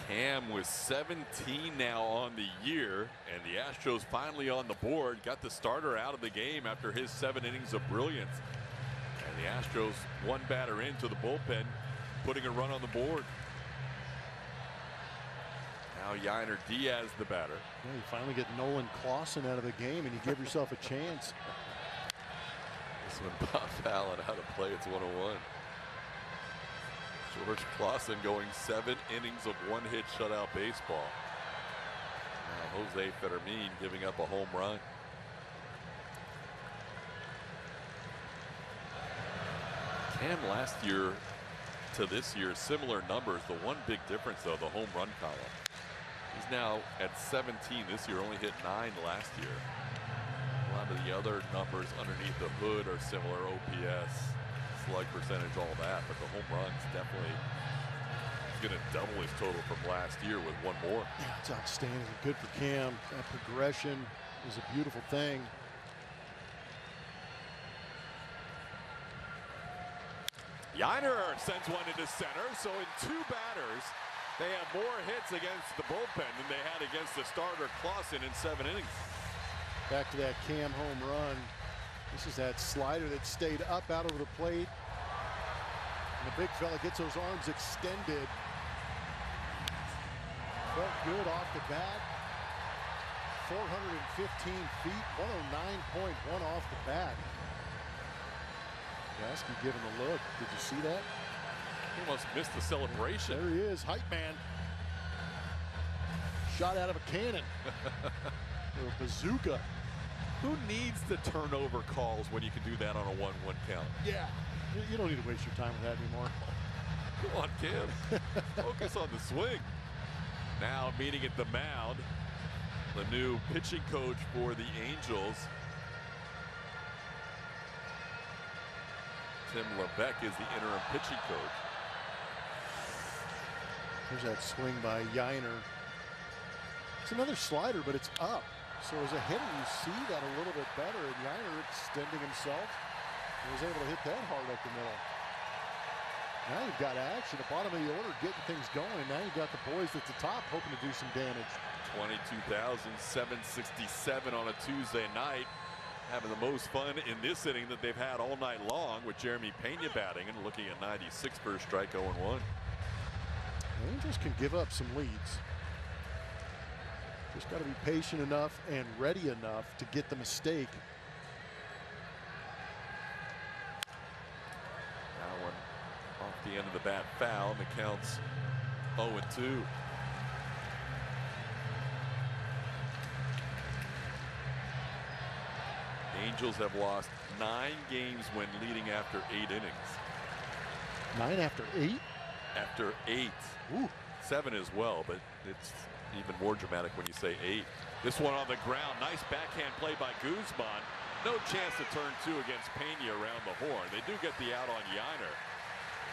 Cam was 17 now on the year, and the Astros finally on the board. Got the starter out of the game after his 7 innings of brilliance. And the Astros 1 batter into the bullpen, putting a run on the board. Now Yainer Diaz the batter. Yeah, you finally get Nolan Klassen out of the game, and you give yourself a chance. This one, Bob Fallon out of play. It's 1-1. George Klassen going 7 innings of 1-hit shutout baseball. Now Jose Fermin giving up a home run. Cam last year to this year, similar numbers. The one big difference, though, the home run column. He's now at 17 this year, only hit 9 last year. A lot of the other numbers underneath the hood are similar, OPS, slug percentage, all that, but the home runs definitely, he's going to double his total from last year with 1 more. Yeah, it's outstanding. Good for Cam. That progression is a beautiful thing. Yainer sends one into center, so in 2 batters, they have more hits against the bullpen than they had against the starter Klassen in 7 innings. Back to that Cam home run. This is that slider that stayed up out over the plate. And the big fella gets those arms extended. Felt good off the bat. 415 feet, 109.1 off the bat. Gasky giving the look. Did you see that? He almost missed the celebration. There he is, hype man. Shot out of a cannon. Or a bazooka. Who needs the turnover calls when you can do that on a 1-1 count? Yeah. You don't need to waste your time with that anymore. Come on, Kim. Focus on the swing. Now meeting at the mound, the new pitching coach for the Angels. Tim Levesque is the interim pitching coach. There's that swing by Yainer. It's another slider, but it's up. So as a hitter, you see that a little bit better. And Yainer extending himself and was able to hit that hard up the middle. Now you've got action at the bottom of the order, getting things going. Now you've got the boys at the top hoping to do some damage. 22,767 on a Tuesday night. Having the most fun in this inning that they've had all night long, with Jeremy Pena batting and looking at 96 for a strike, 0-1. The Angels can give up some leads. Just got to be patient enough and ready enough to get the mistake. That one off the end of the bat foul, and the count's 0-2. The Angels have lost 9 games when leading after 8 innings. 9 after 8? After 8. Ooh. 7 as well, but it's even more dramatic when you say 8. This one on the ground. Nice backhand play by Guzman. No chance to turn 2 against Pena around the horn. They do get the out on Yainer.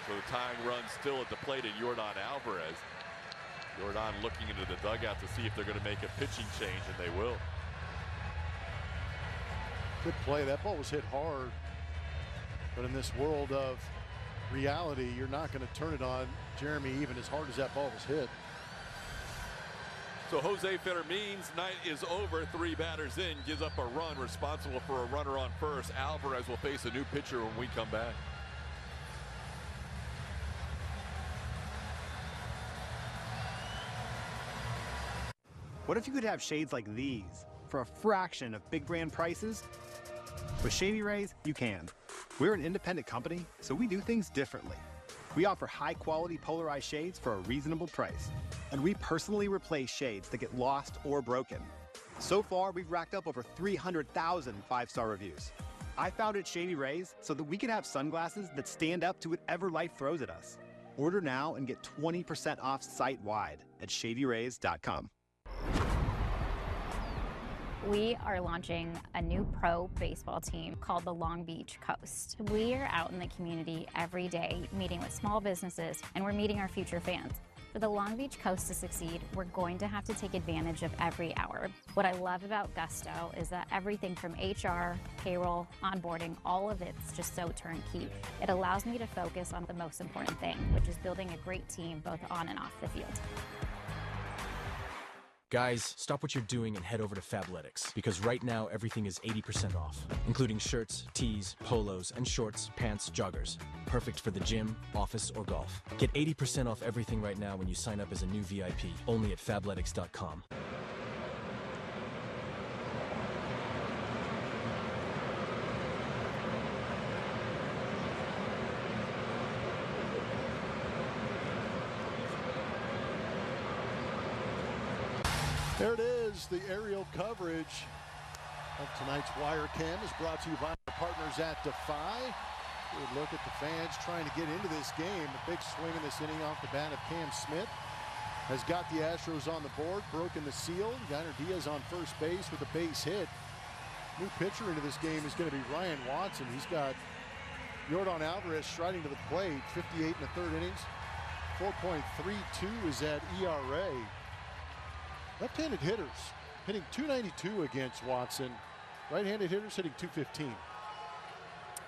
So the tying run still at the plate in Yordan Alvarez. Yordan looking into the dugout to see if they're going to make a pitching change, and they will. Good play. That ball was hit hard. But in this world of reality, you're not going to turn it on Jeremy even as hard as that ball was hit. So Jose Fermin's night is over. 3 batters in, gives up a run, responsible for a runner on first. Alvarez will face a new pitcher when we come back. What if you could have shades like these for a fraction of big brand prices? With Shavy Rays, you can. We're an independent company, so we do things differently. We offer high-quality polarized shades for a reasonable price. And we personally replace shades that get lost or broken. So far, we've racked up over 300,000 5-star reviews. I founded Shavy Rays so that we could have sunglasses that stand up to whatever life throws at us. Order now and get 20% off site-wide at shavyrays.com. We are launching a new pro baseball team called the Long Beach Coast. We are out in the community every day meeting with small businesses, and we're meeting our future fans. For the Long Beach Coast to succeed, we're going to have to take advantage of every hour. What I love about Gusto is that everything from HR, payroll, onboarding, all of it's just so turnkey. It allows me to focus on the most important thing, which is building a great team both on and off the field. Guys, stop what you're doing and head over to Fabletics, because right now everything is 80% off, including shirts, tees, polos, and shorts, pants, joggers. Perfect for the gym, office, or golf. Get 80% off everything right now when you sign up as a new VIP, only at Fabletics.com. There it is. The aerial coverage of tonight's Wire Cam is brought to you by our partners at Defy. Good look at the fans trying to get into this game. A big swing in this inning off the bat of Cam Smith has got the Astros on the board, broken the seal. Yainer Diaz on first base with a base hit. New pitcher into this game is going to be Ryan Watson. He's got Yordan Alvarez striding to the plate. 58 in the third innings. 4.32 is that ERA. Left-handed hitters hitting .292 against Watson. Right-handed hitters hitting .215.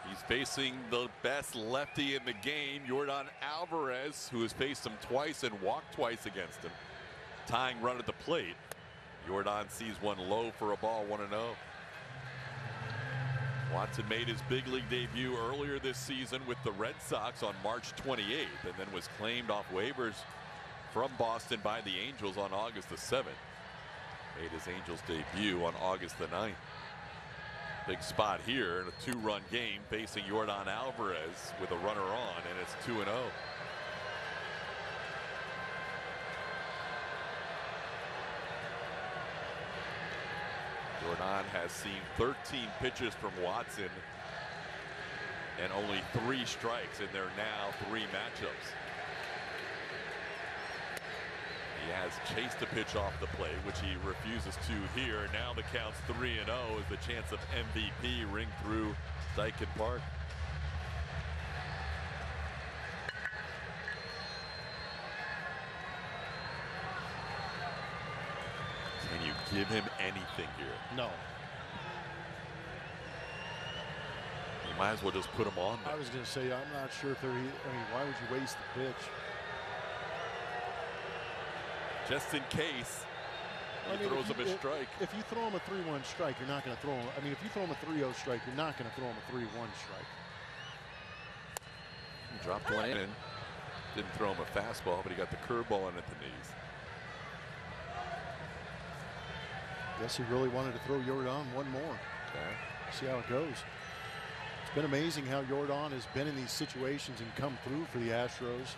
He's facing the best lefty in the game, Yordan Alvarez, who has faced him twice and walked twice against him. Tying run at the plate. Yordan sees one low for a ball, 1-0. Watson made his big league debut earlier this season with the Red Sox on March 28th and then was claimed off waivers from Boston by the Angels on August the 7th. Made his Angels debut on August the 9th. Big spot here in a 2-run game facing Yordan Alvarez with a runner on, and it's 2-0. Yordan has seen 13 pitches from Watson and only 3 strikes in their now 3 matchups. He has chased a pitch off the plate, which he refuses to here. Now the count's 3-0 as the chance of MVP ring through Daikin Park. Can you give him anything here? No. You might as well just put him on there. I was going to say, I'm not sure if they're, I mean, why would you waste the pitch? Just in case he throws him a strike. If you throw him a 3-1 strike, you're not going to throw him. I mean, if you throw him a 3-0 strike, you're not going to throw him a 3-1 strike. He dropped one in. Didn't throw him a fastball, but he got the curveball in at the knees. Guess he really wanted to throw Yordan one more. Okay. See how it goes. It's been amazing how Yordan has been in these situations and come through for the Astros.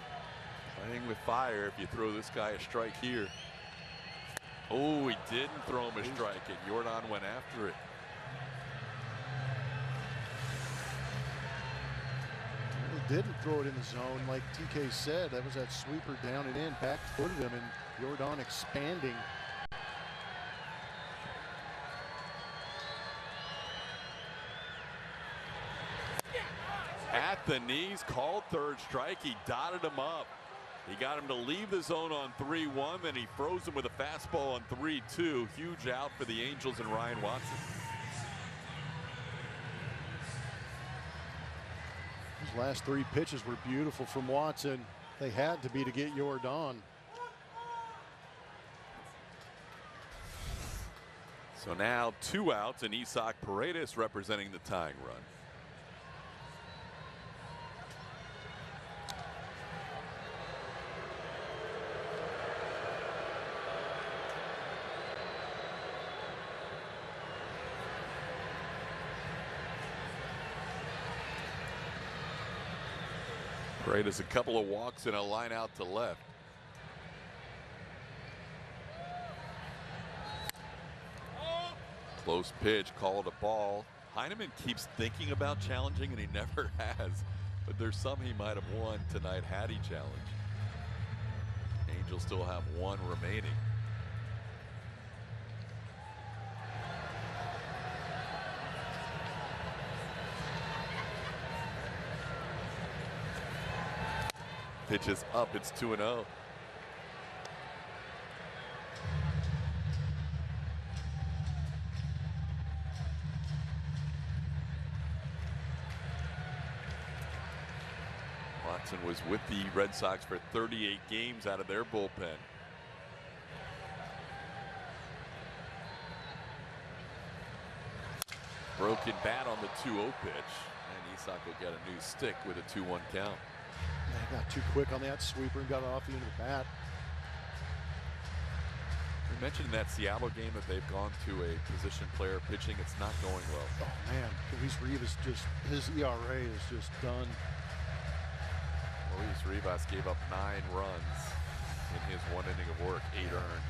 Playing with fire if you throw this guy a strike here. Oh, he didn't throw him a strike, and Yordan went after it. He didn't throw it in the zone. Like TK said, that was that sweeper down and in, back footed him, and Yordan expanding. At the knees, called third strike. He dotted him up. He got him to leave the zone on 3-1, then he froze him with a fastball on 3-2. Huge out for the Angels and Ryan Watson. His last 3 pitches were beautiful from Watson. They had to be to get Yordan. So now 2 outs, and Isaac Paredes representing the tying run. Paredes a couple of walks and a line out to left. Close pitch, called a ball. Heineman keeps thinking about challenging, and he never has. But there's some he might have won tonight had he challenged. Angels still have 1 remaining. Pitch is up, it's 2-0. Watson was with the Red Sox for 38 games out of their bullpen. Broken bat on the 2-0 pitch, and Isaac will get a new stick with a 2-1 count. They got too quick on that sweeper and got it off the end of the bat. We mentioned in that Seattle game that they've gone to a position player pitching. It's not going well. Oh man, Luis Rivas just, his ERA is just done. Luis Rivas gave up 9 runs in his 1 inning of work, 8 earned.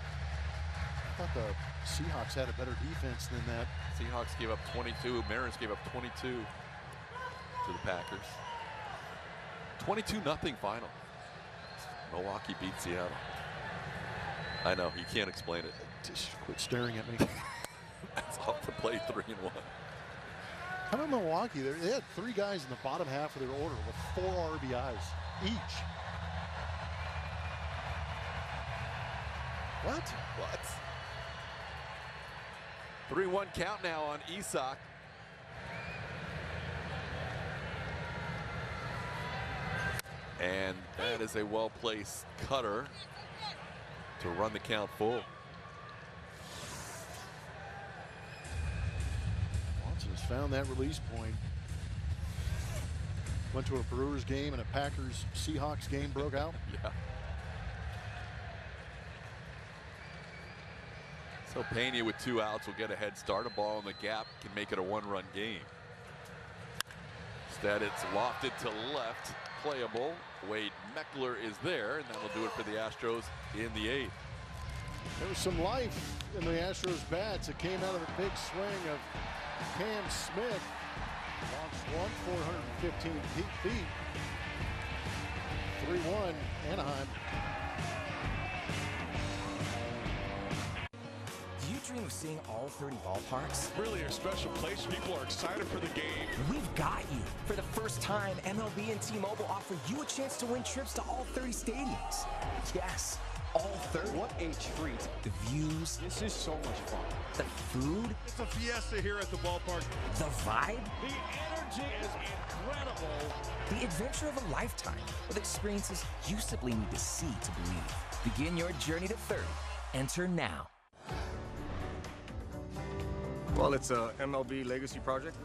I thought the Seahawks had a better defense than that. Seahawks gave up 22. Mariners gave up 22 to the Packers. 22-0 final. Milwaukee beat Seattle. I know, you can't explain it. Just quit staring at me. That's off the plate, 3-1. How about Milwaukee? They had 3 guys in the bottom half of their order with 4 RBIs each. What? What? 3-1 count now on Isaac. And that is a well-placed cutter to run the count full. Watson is found that release point. Went to a Brewers game and a Packers-Seahawks game broke out. Yeah. So Pena with 2 outs will get a head start. A ball in the gap can make it a 1-run game. Instead, it's lofted to left, playable. Wade Meckler is there, and that'll do it for the Astros in the 8th. There was some life in the Astros bats. It came out of the big swing of Cam Smith. Launched one, 415 feet. 3-1 Anaheim. Do you dream of seeing all 30 ballparks? Really a special place. People are excited for the game. We've got you. For the first time, MLB and T-Mobile offer you a chance to win trips to all 30 stadiums. Yes, all 30. What a treat. The views. This is so much fun. The food. It's a fiesta here at the ballpark. The vibe. The energy is incredible. The adventure of a lifetime with experiences you simply need to see to believe. Begin your journey to 30. Enter now. Well, it's a MLB legacy project.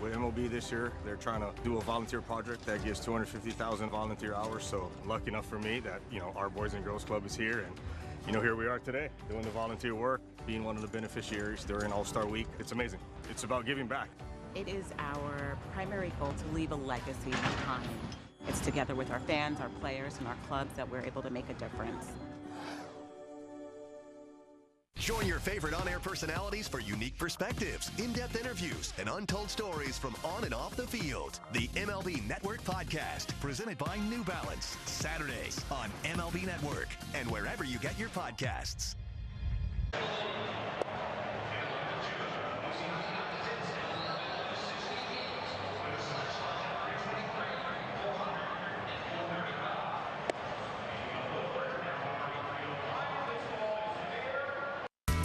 With MLB this year, they're trying to do a volunteer project that gives 250,000 volunteer hours. So lucky enough for me that, our Boys and Girls Club is here. And, here we are today doing the volunteer work, being one of the beneficiaries during All-Star Week. It's amazing. It's about giving back. It is our primary goal to leave a legacy behind. It's together with our fans, our players, and our clubs that we're able to make a difference. Join your favorite on-air personalities for unique perspectives, in-depth interviews, and untold stories from on and off the field. The MLB Network Podcast, presented by New Balance, Saturdays on MLB Network and wherever you get your podcasts.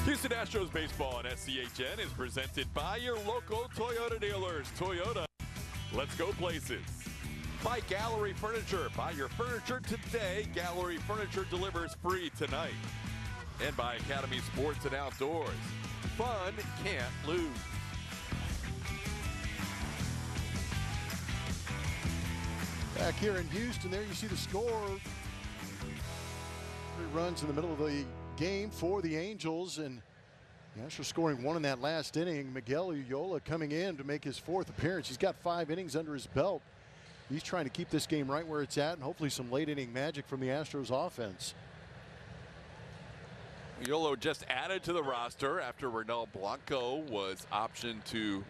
Houston Astros baseball on SCHN is presented by your local Toyota dealers. Toyota, let's go places. By Gallery Furniture. Buy your furniture today. Gallery Furniture delivers free tonight. And by Academy Sports and Outdoors. Fun can't lose. Back here in Houston, there you see the score. 3 runs in the middle of the game for the Angels, and the Astros scoring 1 in that last inning. Miguel Uyola coming in to make his 4th appearance. He's got 5 innings under his belt. He's trying to keep this game right where it's at, and hopefully some late inning magic from the Astros offense. Uyola just added to the roster after Ronald Blanco was optioned to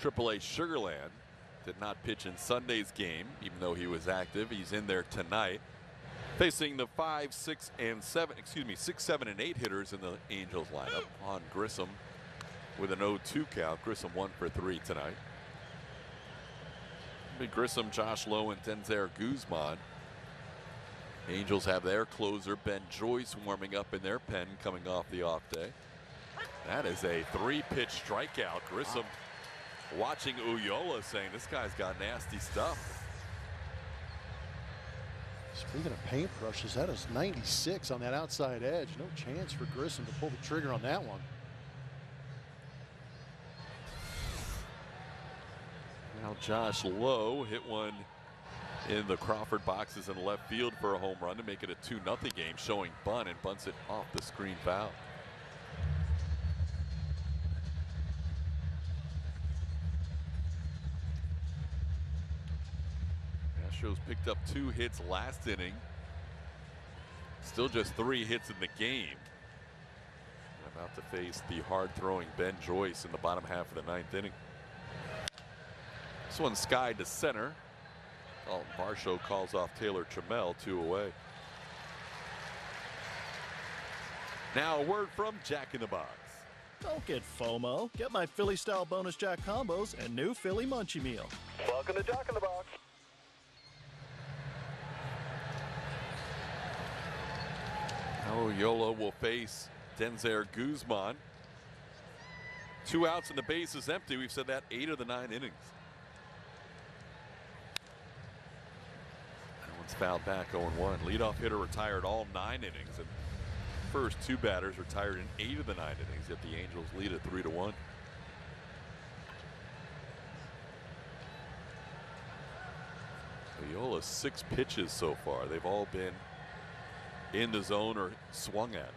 AAA Sugarland. Did not pitch in Sunday's game, even though he was active. He's in there tonight, facing the 5, 6, and 7, 6, 7, and 8 hitters in the Angels lineup. On Grissom with an 0-2 count. Grissom 1 for 3 tonight. Grissom, Josh Lowe, and Denzer Guzman. Angels have their closer, Ben Joyce, warming up in their pen coming off the off day. That is a 3-pitch strikeout. Grissom watching Uyola saying this guy's got nasty stuff. Speaking of paintbrushes, that is 96 on that outside edge. No chance for Grissom to pull the trigger on that one. Now Josh Lowe hit one in the Crawford boxes in left field for a home run to make it a 2-0 game, showing bunt, and bunts it off the screen foul. Astros picked up 2 hits last inning. Still just 3 hits in the game. About to face the hard-throwing Ben Joyce in the bottom half of the 9th inning. This one skied to center. Dalton Varsho calls off Taylor Trammell, 2 away. Now a word from Jack in the Box. Don't get FOMO. Get my Philly-style bonus Jack combos and new Philly Munchie Meal. Welcome to Jack in the Box. Now Uyola will face Denzer Guzman. 2 outs and the base is empty. We've said that 8 of the 9 innings. That one's fouled back, 0-1. Leadoff hitter retired all 9 innings, and first 2 batters retired in 8 of the 9 innings. Yet the Angels lead at 3-1. Viola 6 pitches so far. They've all been in the zone or swung at.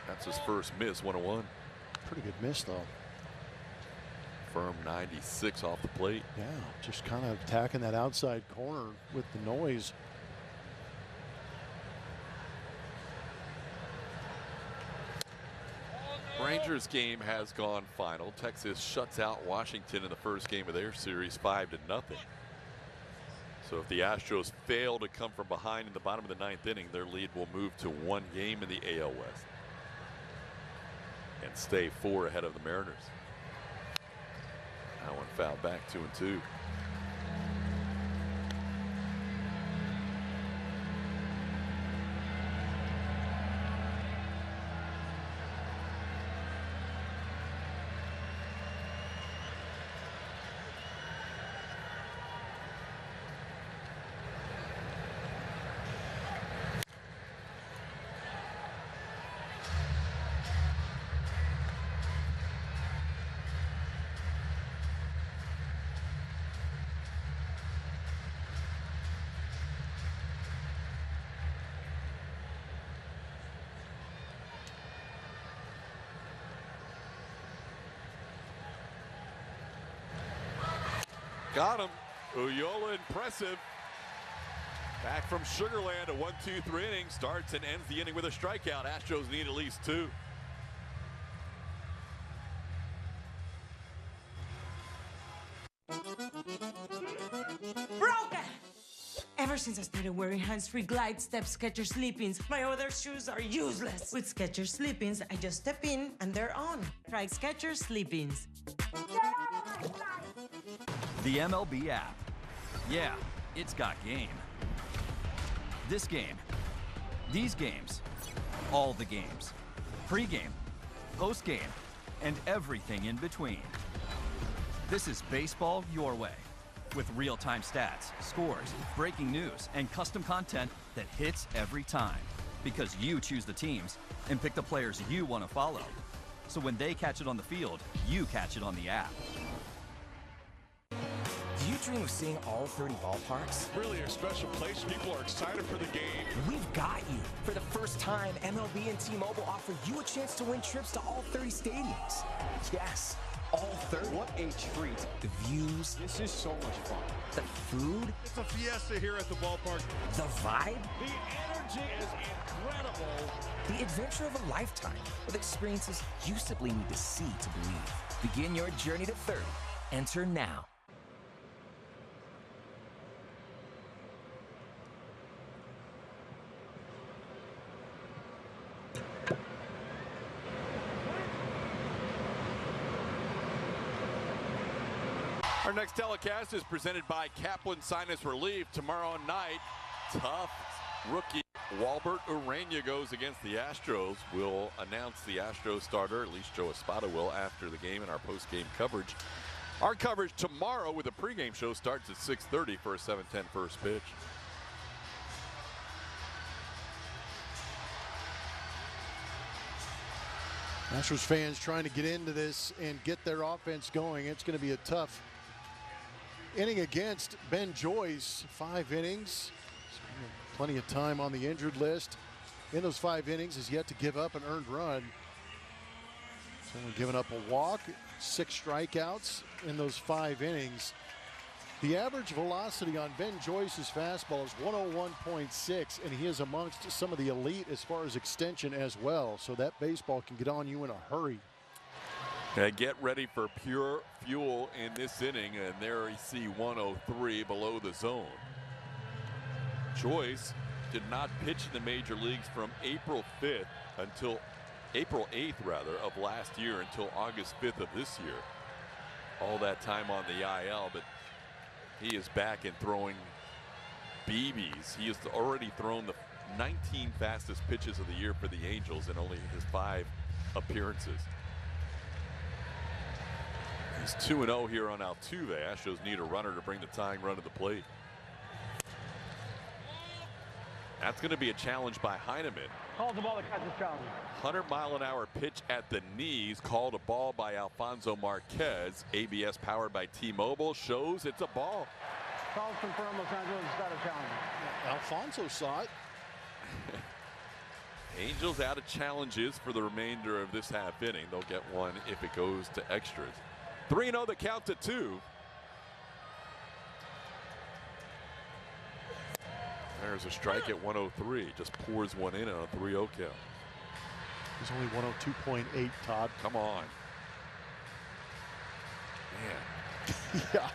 That's his first miss, 1-1. Pretty good miss, though. Firm 96 off the plate. Yeah, just kind of attacking that outside corner with the noise. Rangers game has gone final. Texas shuts out Washington in the first game of their series 5-0. So if the Astros fail to come from behind in the bottom of the 9th inning, their lead will move to 1 game in the AL West and stay 4 ahead of the Mariners. That one fouled back 2-2. Got him. Ulloa impressive. Back from Sugarland, a 1-2-3 inning, starts and ends the inning with a strikeout. Astros need at least 2. Broken! Ever since I started wearing hands-free Glide Step Skechers Sleep-ins, my other shoes are useless. With Skechers Sleep-ins, I just step in and they're on. Try Skechers Sleep-ins. The MLB app. Yeah, it's got game. This game. These games. All the games. Pre-game, post-game, and everything in between. This is baseball your way. With real-time stats, scores, breaking news, and custom content that hits every time. Because you choose the teams and pick the players you want to follow. So when they catch it on the field, you catch it on the app. Do you dream of seeing all 30 ballparks? Really a special place. People are excited for the game. We've got you. For the first time, MLB and T-Mobile offer you a chance to win trips to all 30 stadiums. Yes, all 30. What a treat. The views. This is so much fun. The food. It's a fiesta here at the ballpark. The vibe. The energy is incredible. The adventure of a lifetime with experiences you simply need to see to believe. Begin your journey to 30. Enter now. Our next telecast is presented by Kaplan Sinus Relief. Tomorrow night, tough rookie Walbert Urania goes against the Astros. We'll announce the Astros starter, at least Joe Espada will, after the game in our post-game coverage. Our coverage tomorrow with a pregame show starts at 6:30 for a 7:10 first pitch. Astros fans trying to get into this and get their offense going. It's going to be a tough inning against Ben Joyce. 5 innings. Plenty of time on the injured list. In those 5 innings, has yet to give up an earned run. He's only given up a walk, 6 strikeouts in those 5 innings. The average velocity on Ben Joyce's fastball is 101.6, and he is amongst some of the elite as far as extension as well. So that baseball can get on you in a hurry. And get ready for pure fuel in this inning, and there you see 103 below the zone. Joyce did not pitch in the major leagues from April 5th until April 8th rather of last year until August 5th of this year. All that time on the IL, but he is back and throwing BBs. He has already thrown the 19 fastest pitches of the year for the Angels in only his 5 appearances. He's 2-0 here on Altuve. Astros need a runner to bring the tying run to the plate. That's going to be a challenge by Heineman. Calls the ball that catches challenge. 100-mile-an-hour pitch at the knees, called a ball by Alfonso Marquez. ABS powered by T-Mobile shows it's a ball. Calls confirm Los Angeles has got a challenge. Alfonso saw it. Angels out of challenges for the remainder of this half inning. They'll get one if it goes to extras. 3-0 the count to 2. There's a strike at 103. Just pours one in on a 3-0 count. He's only 102.8, Todd. Come on. Man. Yeah.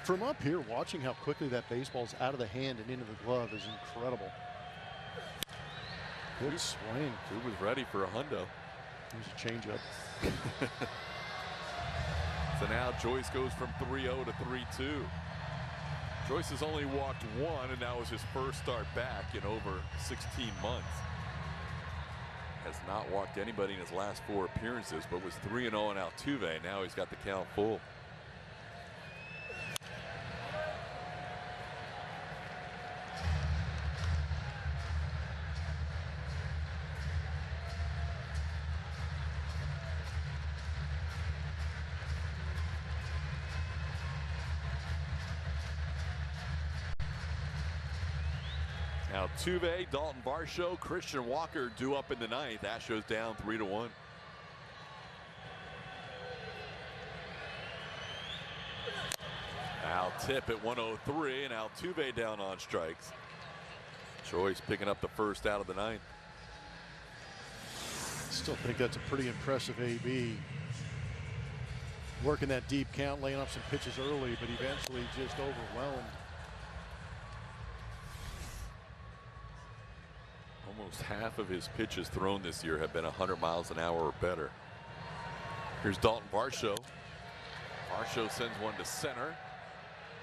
From up here, watching how quickly that baseball's out of the hand and into the glove is incredible. Good swing. Who was ready for a hundo? Here's a changeup. So now Joyce goes from 3-0 to 3-2. Joyce has only walked one, and that was his first start back in over 16 months. Has not walked anybody in his last 4 appearances, but was 3-0 on Altuve. Now he's got the count full. Altuve, Dalton Varsho, Christian Walker due up in the 9th. Astros down 3-1. Al tip at 103, and Altuve down on strikes. Joyce picking up the first out of the 9th. Still think that's a pretty impressive AB. Working that deep count, laying off some pitches early, but eventually just overwhelmed. Almost half of his pitches thrown this year have been 100 miles an hour or better. Here's Dalton Varsho. Varsho sends one to center.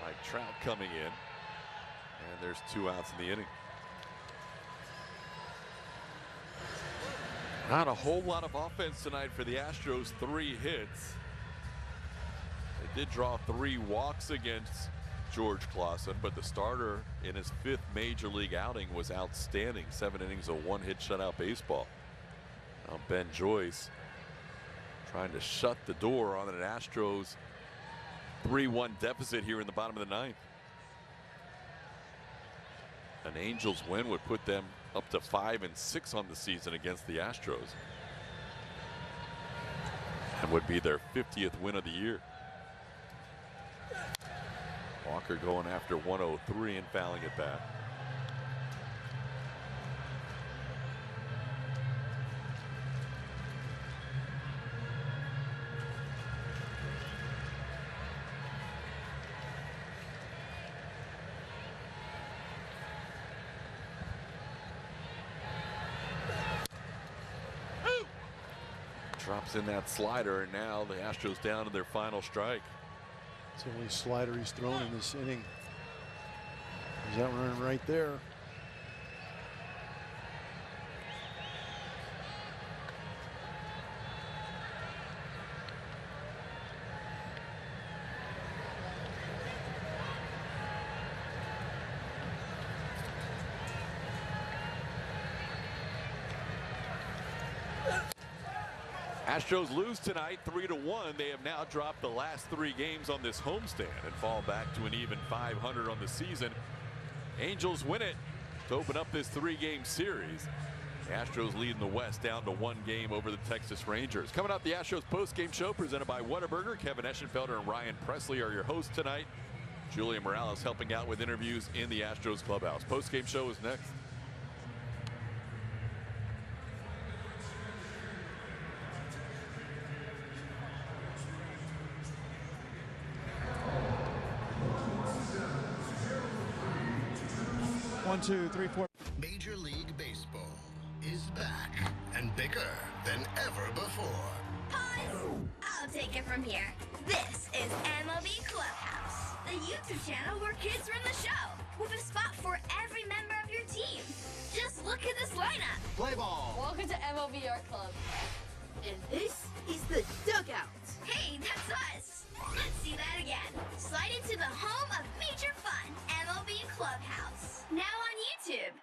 Mike Trout coming in. And there's 2 outs in the inning. Not a whole lot of offense tonight for the Astros. 3 hits. They did draw 3 walks against George Klassen, but the starter in his 5th major league outing was outstanding. 7 innings of 1-hit shutout baseball. Now Ben Joyce trying to shut the door on an Astros 3-1 deficit here in the bottom of the 9th. An Angels win would put them up to 5-6 on the season against the Astros, and would be their 50th win of the year. Walker going after 103 and fouling it back. Drops in that slider, and now the Astros down to their final strike. It's the only slider he's thrown in this inning. There's that run right there. Astros lose tonight 3-1. They have now dropped the last 3 games on this homestand and fall back to an even 500 on the season. Angels win it to open up this 3-game series. The Astros lead in the West down to 1 game over the Texas Rangers. Coming up, the Astros post-game show presented by Whataburger. Kevin Eschenfelder and Ryan Presley are your hosts tonight. Julia Morales helping out with interviews in the Astros clubhouse. Post-game show is next. One, two, three, four. Major League Baseball is back and bigger than ever before. Pause! I'll take it from here. This is MLB Clubhouse, the YouTube channel where kids run the show, with a spot for every member of your team. Just look at this lineup. Play ball. Welcome to MLB Art Club. And this is the dugout. Hey, that's us. Let's see that again. Slide into the home of major fun, MLB Clubhouse. Now on YouTube.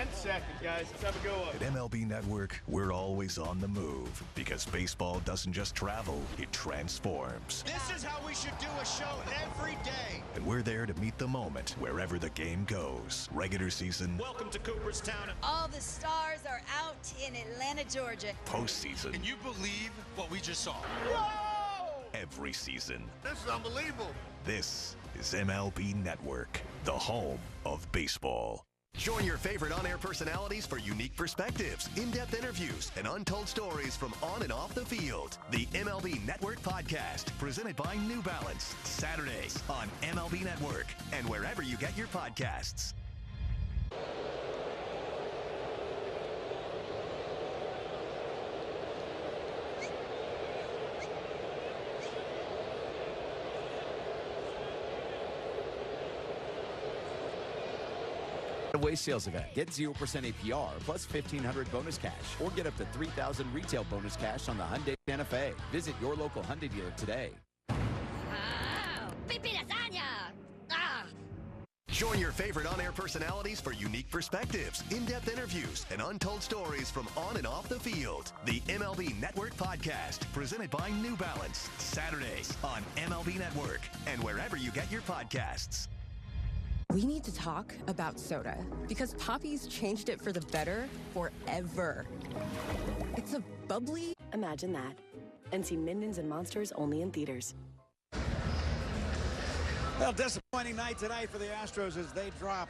10 seconds, guys. Let's have a go up. At MLB Network, we're always on the move because baseball doesn't just travel, it transforms. This is how we should do a show every day. And we're there to meet the moment wherever the game goes. Regular season. Welcome to Cooperstown. All the stars are out in Atlanta, Georgia. Postseason. Can you believe what we just saw? Whoa! Every season. This is unbelievable. This is MLB Network, the home of baseball. Join your favorite on-air personalities for unique perspectives, in-depth interviews, and untold stories from on and off the field. The MLB Network Podcast, presented by New Balance, Saturdays on MLB Network and wherever you get your podcasts. Giveaway sales event. Get 0% APR plus $1,500 bonus cash or get up to $3,000 retail bonus cash on the Hyundai Santa Fe. Visit your local Hyundai dealer today. Pipi lasagna! Ah! Join your favorite on-air personalities for unique perspectives, in-depth interviews, and untold stories from on and off the field. The MLB Network Podcast, presented by New Balance, Saturdays on MLB Network and wherever you get your podcasts. We need to talk about soda because Poppy's changed it for the better forever. It's a bubbly. Imagine that. And see Minions and Monsters only in theaters. Well, disappointing night tonight for the Astros as they drop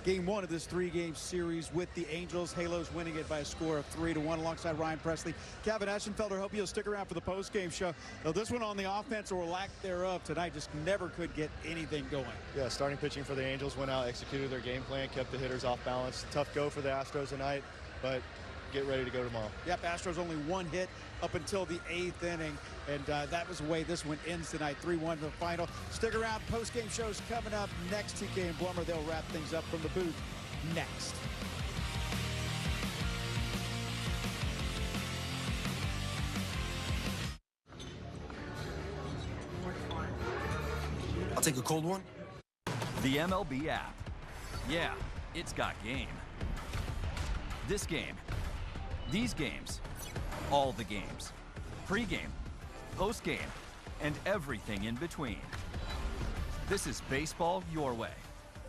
Game 1 of this 3-game series with the Angels. Halos winning it by a score of 3-1 alongside Ryan Presley. Kevin Eschenfelder, hope you'll stick around for the post-game show. Now, this one on the offense or lack thereof tonight just never could get anything going. Yeah, starting pitching for the Angels went out, executed their game plan, kept the hitters off balance. Tough go for the Astros tonight, but get ready to go tomorrow. Yep, Astros only one hit up until the 8th inning, and that was the way this one ends tonight, 3-1 the final. Stick around, post-game shows coming up next. TK and Blummer, they'll wrap things up from the booth next. I'll take a cold one. The MLB app. Yeah, it's got game. This game. These games. All the games. Pre-game, post-game, and everything in between. This is baseball your way.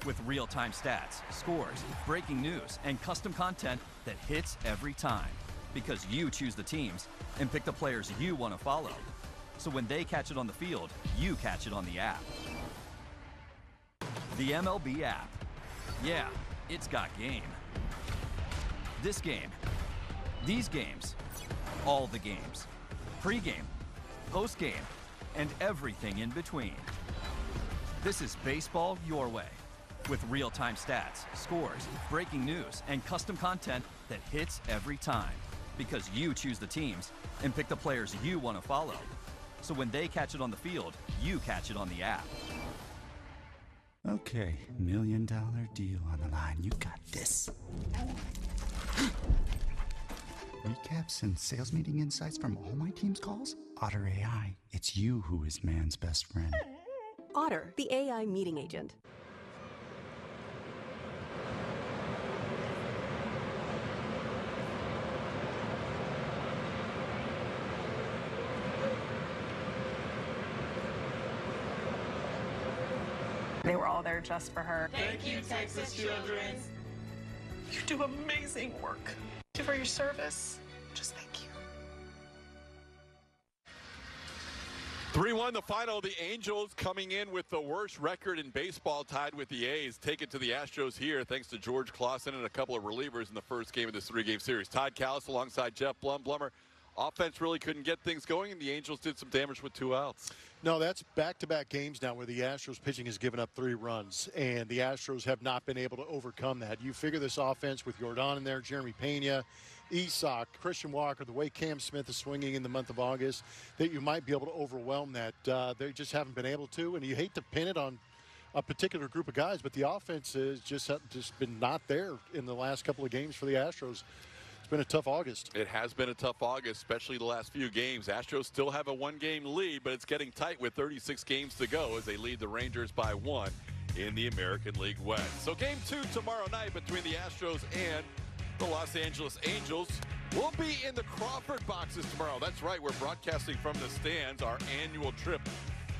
With real-time stats, scores, breaking news, and custom content that hits every time. Because you choose the teams and pick the players you want to follow. So when they catch it on the field, you catch it on the app. The MLB app. Yeah, it's got game. This game. These games. All the games. Pre-game, post-game, and everything in between. This is baseball your way. With real-time stats, scores, breaking news, and custom content that hits every time. Because you choose the teams and pick the players you want to follow. So when they catch it on the field, you catch it on the app. Okay, $1 million deal on the line. You got this. Recaps and sales meeting insights from all my team's calls? Otter AI, it's you who is man's best friend. Otter, the AI meeting agent. They were all there just for her. Thank you, Texas children. You do amazing work. Thank you for your service. Just thank you. 3-1 the final. The Angels coming in with the worst record in baseball, tied with the A's. Take it to the Astros here thanks to George Klassen and a couple of relievers in the first game of this 3-game series. Todd Callis alongside Jeff Blummer. Offense really couldn't get things going, and the Angels did some damage with 2 outs. No, that's back-to-back games now where the Astros pitching has given up 3 runs, and the Astros have not been able to overcome that. You figure this offense with Jordan in there, Jeremy Pena, Isak, Christian Walker, the way Cam Smith is swinging in the month of August, that you might be able to overwhelm that. They just haven't been able to, and you hate to pin it on a particular group of guys, but the offense has just been not there in the last couple of games for the Astros. It's been a tough August. It has been a tough August, especially the last few games. Astros still have a 1-game lead, but it's getting tight with 36 games to go as they lead the Rangers by 1 in the American League West. So game 2 tomorrow night between the Astros and the Los Angeles Angels. We'll be in the Crawford boxes tomorrow. That's right, we're broadcasting from the stands, our annual trip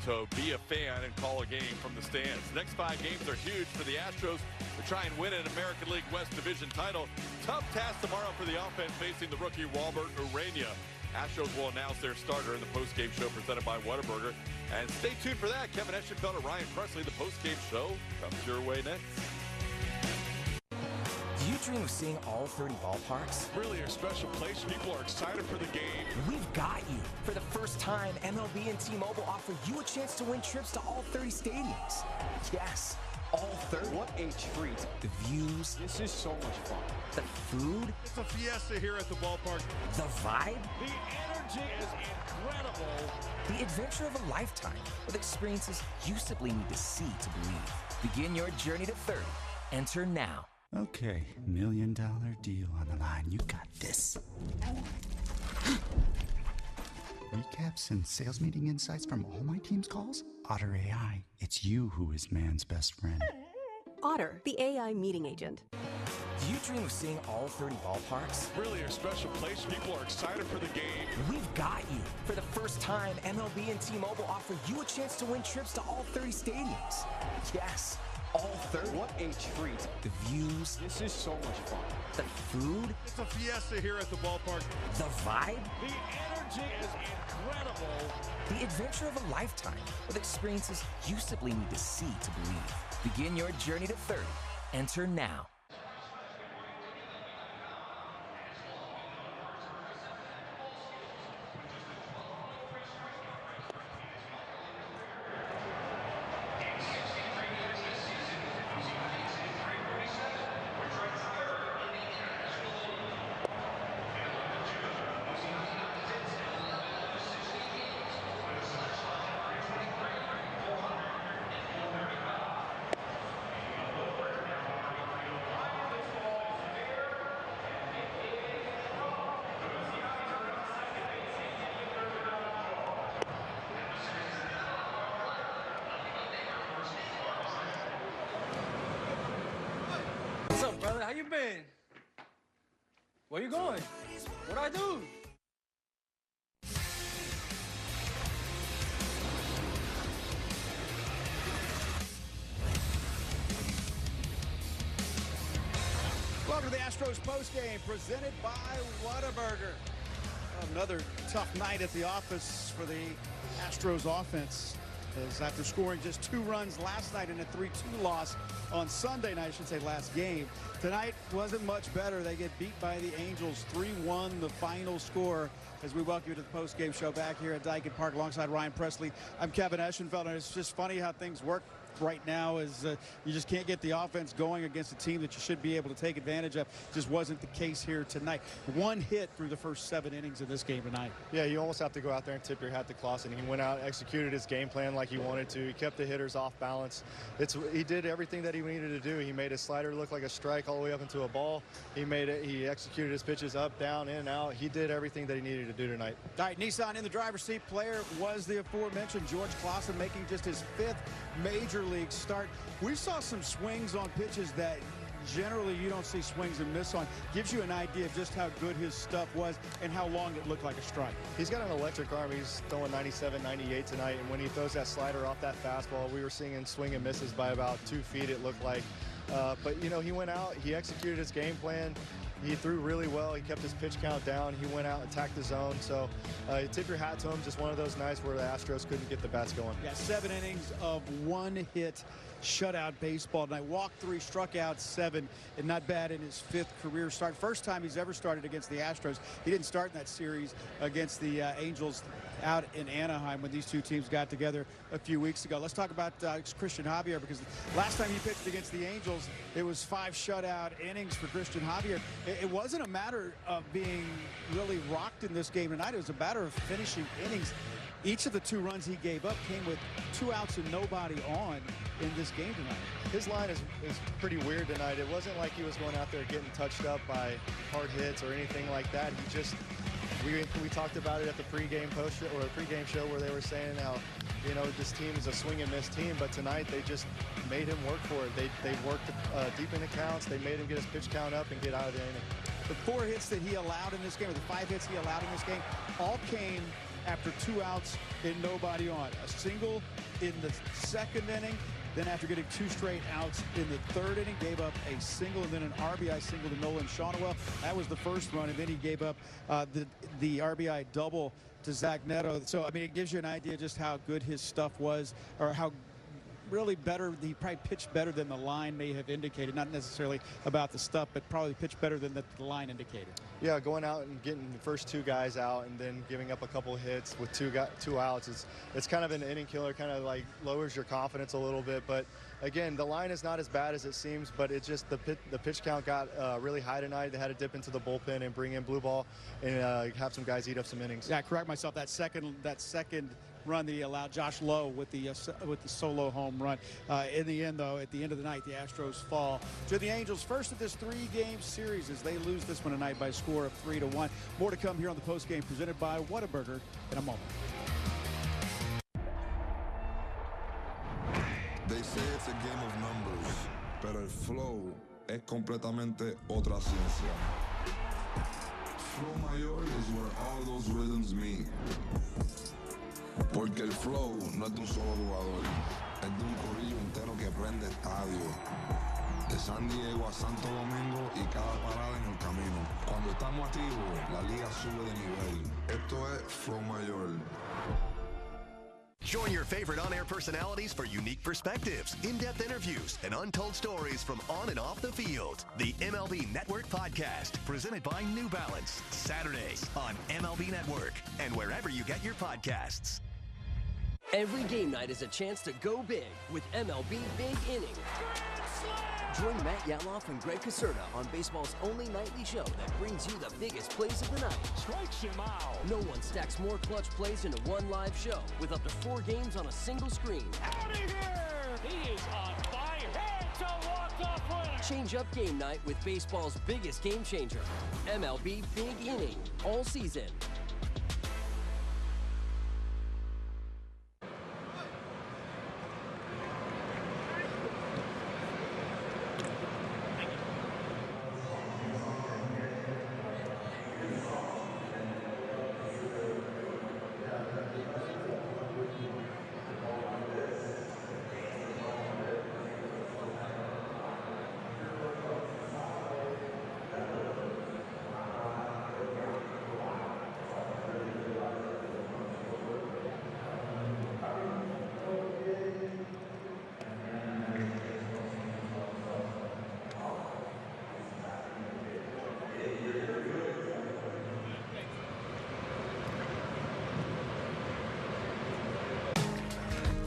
to be a fan and call a game from the stands. The next 5 games are huge for the Astros to try and win an American League West Division title. Tough task tomorrow for the offense facing the rookie Walbert Urania. Astros will announce their starter in the postgame show presented by Whataburger. And stay tuned for that. Kevin Eschenfeld and Ryan Presley, the postgame show comes your way next. Do you dream of seeing all 30 ballparks? Really a special place. People are excited for the game. We've got you. For the first time, MLB and T-Mobile offer you a chance to win trips to all 30 stadiums. Yes, all 30. What a treat. The views. This is so much fun. The food. It's a fiesta here at the ballpark. The vibe. The energy is incredible. The adventure of a lifetime with experiences you simply need to see to believe. Begin your journey to 30. Enter now. Okay, $1 million deal on the line. You got this. Recaps and sales meeting insights from all my team's calls? Otter AI, it's you who is man's best friend. Otter, the AI meeting agent. Do you dream of seeing all 30 ballparks? Really a special place. People are excited for the game. We've got you. For the first time, MLB and T-Mobile offer you a chance to win trips to all 30 stadiums. Yes, all 30. What a treat. The views. This is so much fun. The food. It's a fiesta here at the ballpark. The vibe. The energy is incredible. The adventure of a lifetime with experiences you simply need to see to believe. Begin your journey to 30. Enter now. What's up, brother? How you been? Where you going? What'd I do? Welcome to the Astros postgame presented by Whataburger. Another tough night at the office for the Astros offense, as after scoring just 2 runs last night in a 3-2 loss on Sunday night, I should say last game, tonight wasn't much better. They get beat by the Angels 3-1, the final score, as we welcome you to the post-game show back here at Daikin Park alongside Ryan Presley. I'm Kevin Eschenfeld, and it's just funny how things work right now is you just can't get the offense going against a team that you should be able to take advantage of. Just wasn't the case here tonight. 1 hit through the first 7 innings of this game tonight. Yeah, you almost have to go out there and tip your hat to Klassen. He went out, executed his game plan like he wanted to. He kept the hitters off balance. He did everything that he needed to do. He made his slider look like a strike all the way up into a ball. He executed his pitches up, down, in, out. He did everything that he needed to do tonight. All right, Nissan in the driver's seat. Player was the aforementioned George Klassen, making just his 5th major league start. We saw some swings on pitches that generally you don't see swings and miss on. Gives you an idea of just how good his stuff was and how long it looked like a strike. He's got an electric arm. He's throwing 97, 98 tonight, and when he throws that slider off that fastball, we were seeing him swing and misses by about 2 feet, it looked like. But, you know, he went out, he executed his game plan. He threw really well. He kept his pitch count down. He went out, attacked the zone. So you tip your hat to him. Just one of those nights where the Astros couldn't get the bats going. Yeah, 7 innings of 1 hit shutout baseball tonight. Walked 3, struck out 7, and not bad in his 5th career start. First time he's ever started against the Astros. He didn't start in that series against the Angels out in Anaheim when these two teams got together a few weeks ago. Let's talk about Cristian Javier, because last time he pitched against the Angels, it was 5 shutout innings for Cristian Javier. It wasn't a matter of being really rocked in this game tonight. It was a matter of finishing innings. Each of the 2 runs he gave up came with 2 outs and nobody on in this game tonight. His line is pretty weird tonight. It wasn't like he was going out there getting touched up by hard hits or anything like that. We talked about it at the pregame post show, or the pregame show, where they were saying how, you know, this team is a swing and miss team, but tonight they just made him work for it. They worked deep in the counts. They made him get his pitch count up and get out of the inning. The 4 hits that he allowed in this game, or the 5 hits he allowed in this game, all came after 2 outs and nobody on. A single in the 2nd inning, then after getting 2 straight outs in the 3rd inning, gave up a single and then an RBI single to Nolan Shawnwell. That was the first run, and then he gave up the RBI double to Zach Neto. So, I mean, it gives you an idea just how good his stuff was, or how really better. He probably pitched better than the line may have indicated. Not necessarily about the stuff, but probably pitched better than the line indicated. Yeah, going out and getting the first 2 guys out and then giving up a couple of hits with 2 outs, it's kind of an inning killer, kind of like lowers your confidence a little bit. But again, the line is not as bad as it seems, but it's just the pitch count got really high tonight. They had to dip into the bullpen and bring in blue ball and have some guys eat up some innings. Yeah, correct myself. That second run that he allowed Josh Lowe with the solo home run. In the end, though, at the end of the night, the Astros fall to the Angels, first of this 3-game series, as they lose this one tonight by a score of 3-1. More to come here on the postgame, presented by Whataburger, in a moment. They say it's a game of numbers, pero el flow es completamente otra ciencia. Flow mayor is where all those rhythms meet. Porque el flow no es de un solo jugador, es de un corillo entero que prende estadio. De San Diego a Santo Domingo y cada parada en el camino. Cuando estamos activos, la liga sube de nivel. Esto es Flow Mayor. Join your favorite on-air personalities for unique perspectives, in-depth interviews, and untold stories from on and off the field. The MLB Network Podcast, presented by New Balance, Saturdays on MLB Network and wherever you get your podcasts. Every game night is a chance to go big with MLB Big Inning. Join Matt Yatloff and Greg Caserta on baseball's only nightly show that brings you the biggest plays of the night. Strikes him out. No one stacks more clutch plays into one live show with up to 4 games on a single screen. Out of here! He is on fire. It's a walk-off winner. Change up game night with baseball's biggest game changer. MLB Big Inning, all season.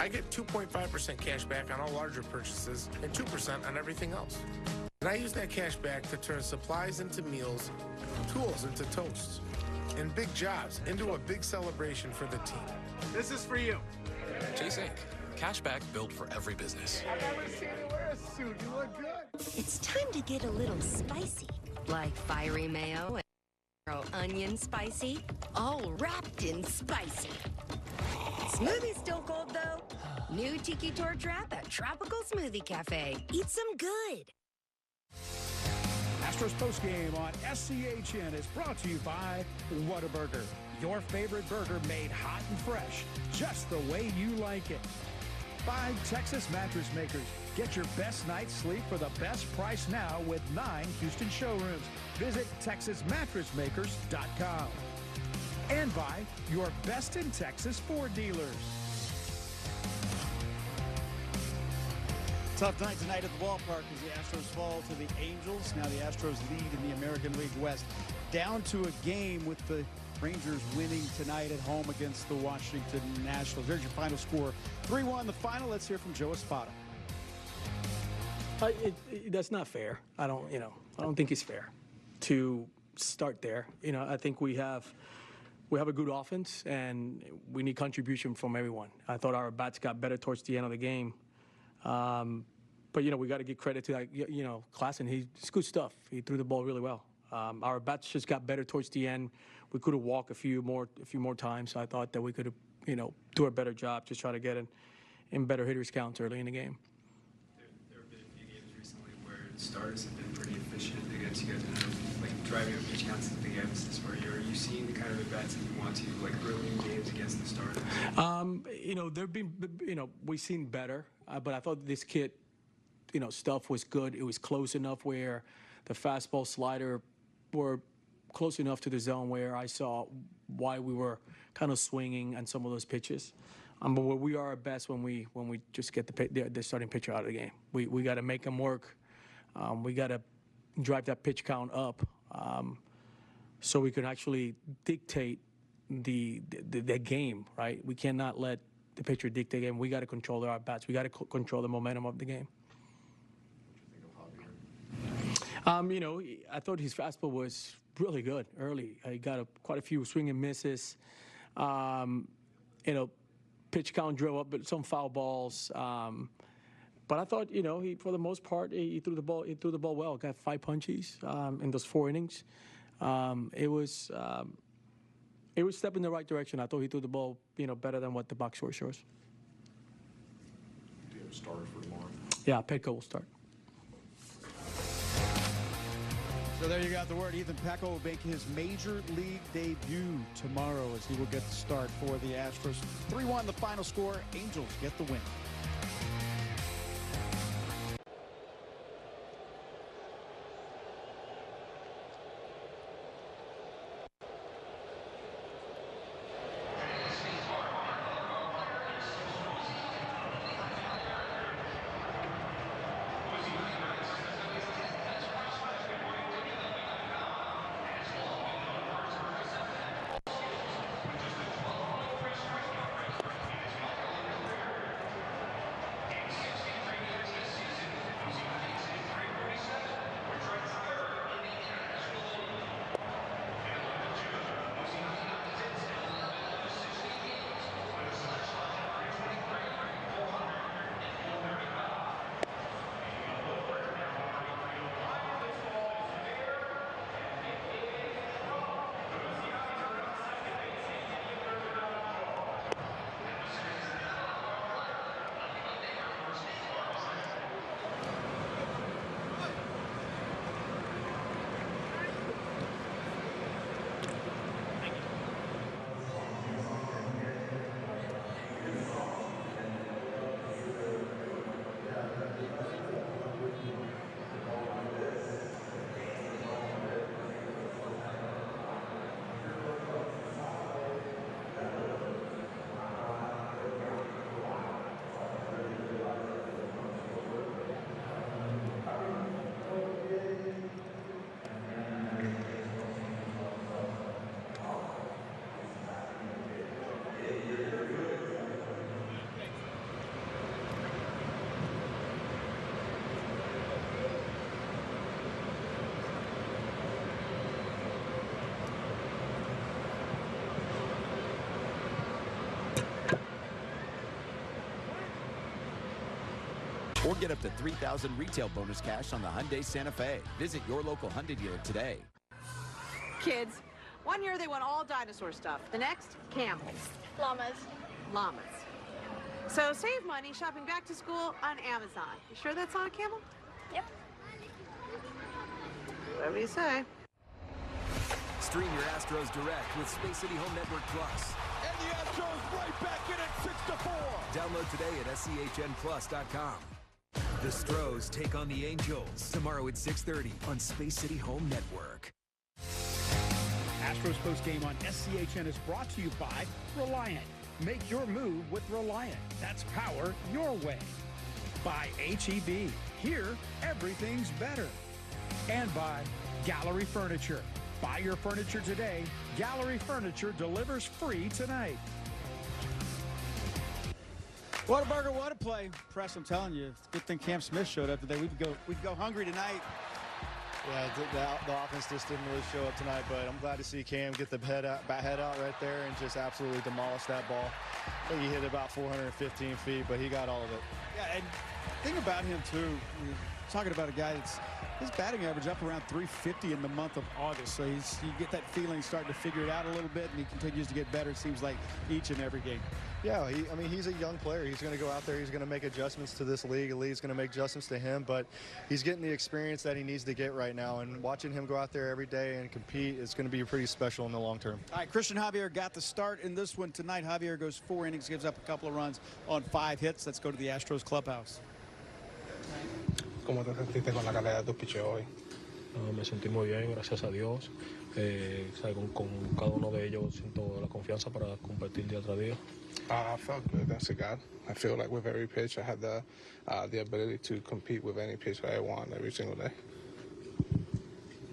I get 2.5% cash back on all larger purchases and 2% on everything else. And I use that cash back to turn supplies into meals, tools into toasts, and big jobs into a big celebration for the team. This is for you. Chase Inc. Cashback built for every business. I've never seen you wear a suit. You look good. It's time to get a little spicy, like fiery mayo and onion spicy, all wrapped in spicy. Smoothie's still cold, though. New Tiki Torch Wrap at Tropical Smoothie Cafe. Eat some good. Astros postgame on SCHN is brought to you by Whataburger. Your favorite burger made hot and fresh, just the way you like it. By Texas Mattress Makers. Get your best night's sleep for the best price now with 9 Houston showrooms. Visit TexasMattressMakers.com. And by your best in Texas Ford dealers. Tough night tonight at the ballpark as the Astros fall to the Angels. Now the Astros lead in the American League West. Down to a game with the Rangers winning tonight at home against the Washington Nationals. There's your final score. 3-1 the final. Let's hear from Joe Espada. That's not fair. I don't think it's fair to start there. I think we have a good offense, and we need contribution from everyone. I thought our bats got better towards the end of the game. But, we got to give credit to, Klassen. It's good stuff. He threw the ball really well. Our bats just got better towards the end. We could have walked a few more times. I thought that we could have, do a better job, just try to get in better hitters counts early in the game. There have been a few games recently where starters have been pretty efficient against you guys, like driving up pitch counts is a big emphasis for you. Are you seeing the kind of at-bats that you want to, like early in games against the starters? There've been, we've seen better, but I thought this kid, stuff was good. It was close enough where the fastball, slider were close enough to the zone where I saw why we were kind of swinging on some of those pitches. But where we are at best when we just get the starting pitcher out of the game. We got to make them work. We got to drive that pitch count up so we can actually dictate the game, right? We cannot let the pitcher dictate the game. We got to control our bats. We got to control the momentum of the game. I thought his fastball was really good early. He got quite a few swing and misses. Pitch count drove up, but some foul balls. But I thought, he for the most part he threw the ball well. Got 5 punches in those 4 innings. It was a step in the right direction. I thought he threw the ball, better than what the box score shows. Do you have a starter for tomorrow? Yeah, Petco will start. So there you got the word. Ethan Petco will make his major league debut tomorrow as he will get the start for the Astros. 3-1 the final score. Angels get the win. Or get up to $3,000 retail bonus cash on the Hyundai Santa Fe. Visit your local Hyundai dealer today. Kids, one year they want all dinosaur stuff. The next, camels. Llamas. Llamas. So save money shopping back to school on Amazon. You sure that's on a camel? Yep. Whatever you say. Stream your Astros direct with Space City Home Network Plus. And the Astros right back in at 6-4. Download today at SCHNplus.com. The Stros take on the Angels tomorrow at 6:30 on Space City Home Network. Astros postgame on SCHN is brought to you by Reliant. Make your move with Reliant. That's power your way. By H-E-B. Here, everything's better. And by Gallery Furniture. Buy your furniture today. Gallery Furniture delivers free tonight. What a burger, what a play. Press, I'm telling you, it's a good thing Cam Smith showed up today. We'd go hungry tonight. Yeah, the offense just didn't really show up tonight, but I'm glad to see Cam get the head out right there and just absolutely demolish that ball. I think he hit about 415 feet, but he got all of it. Yeah, and thing about him, too, you're talking about a guy that's his batting average up around 350 in the month of August. So you get that feeling he's starting to figure it out a little bit, and he continues to get better, it seems like, each and every game. Yeah, I mean, he's a young player. He's going to go out there. He's going to make adjustments to this league. The league's going to make adjustments to him, but he's getting the experience that he needs to get right now. And watching him go out there every day and compete is going to be pretty special in the long term. All right, Cristian Javier got the start in this one tonight. Javier goes 4 innings, gives up a couple of runs on 5 hits. Let's go to the Astros clubhouse. ¿Cómo te sentiste con la calidad de tu picheo hoy? Me sentí muy bien, gracias a Dios. Con cada uno de ellos siento la confianza para competir día tras día. I felt good, thanks to God. I feel like with every pitch, I had the ability to compete with any pitch that I want every single day.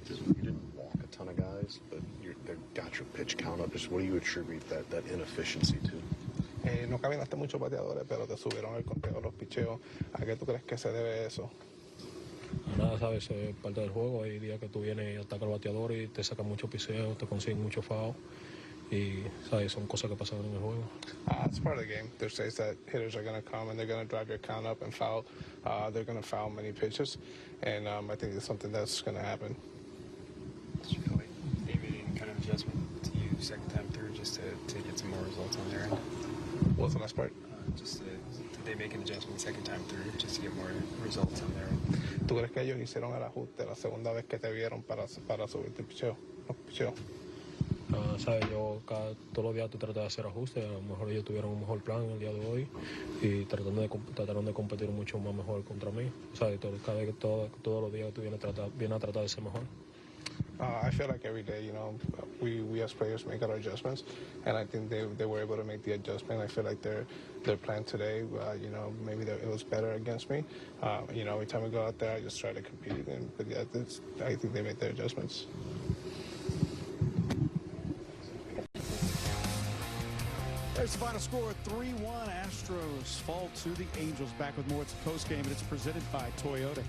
You didn't walk a ton of guys, but they got your pitch count up. Just what do you attribute that inefficiency to? No caminaste muchos bateadores, pero te subieron el conteo de los picheos. ¿A qué tú crees que se debe eso? Nada, sabes, es parte del juego. Hay días que tú vienes y atacas al bateador y te sacan mucho piseo, te consiguen mucho foul. Y sabes, son cosas que pasan en el juego. It's part of the game. There's days that hitters are going to come and they're going to drive your count up and foul. They're going to foul many pitches, and I think it's something that's going to happen. Maybe any kind of adjustment to you second time through just to get some more results on their end? What's the last part? Did they make an adjustment second time through just to get more results on their end? ¿Tú crees que ellos hicieron el ajuste la segunda vez que te vieron para subirte el picheo? Sabes, todos los días tú tratas de hacer ajustes. A lo mejor ellos tuvieron un mejor plan el día de hoy y trataron de competir mucho más mejor contra mí. Sabes, todos los días tú vienes a tratar de ser mejor. I feel like every day, we as players make our adjustments, and I think they were able to make the adjustment. I feel like their plan today, maybe it was better against me. Every time we go out there, I just try to compete, but yeah, I think they made their adjustments. There's the final score, 3-1. Astros fall to the Angels. Back with more. It's a postgame, and it's presented by Toyota.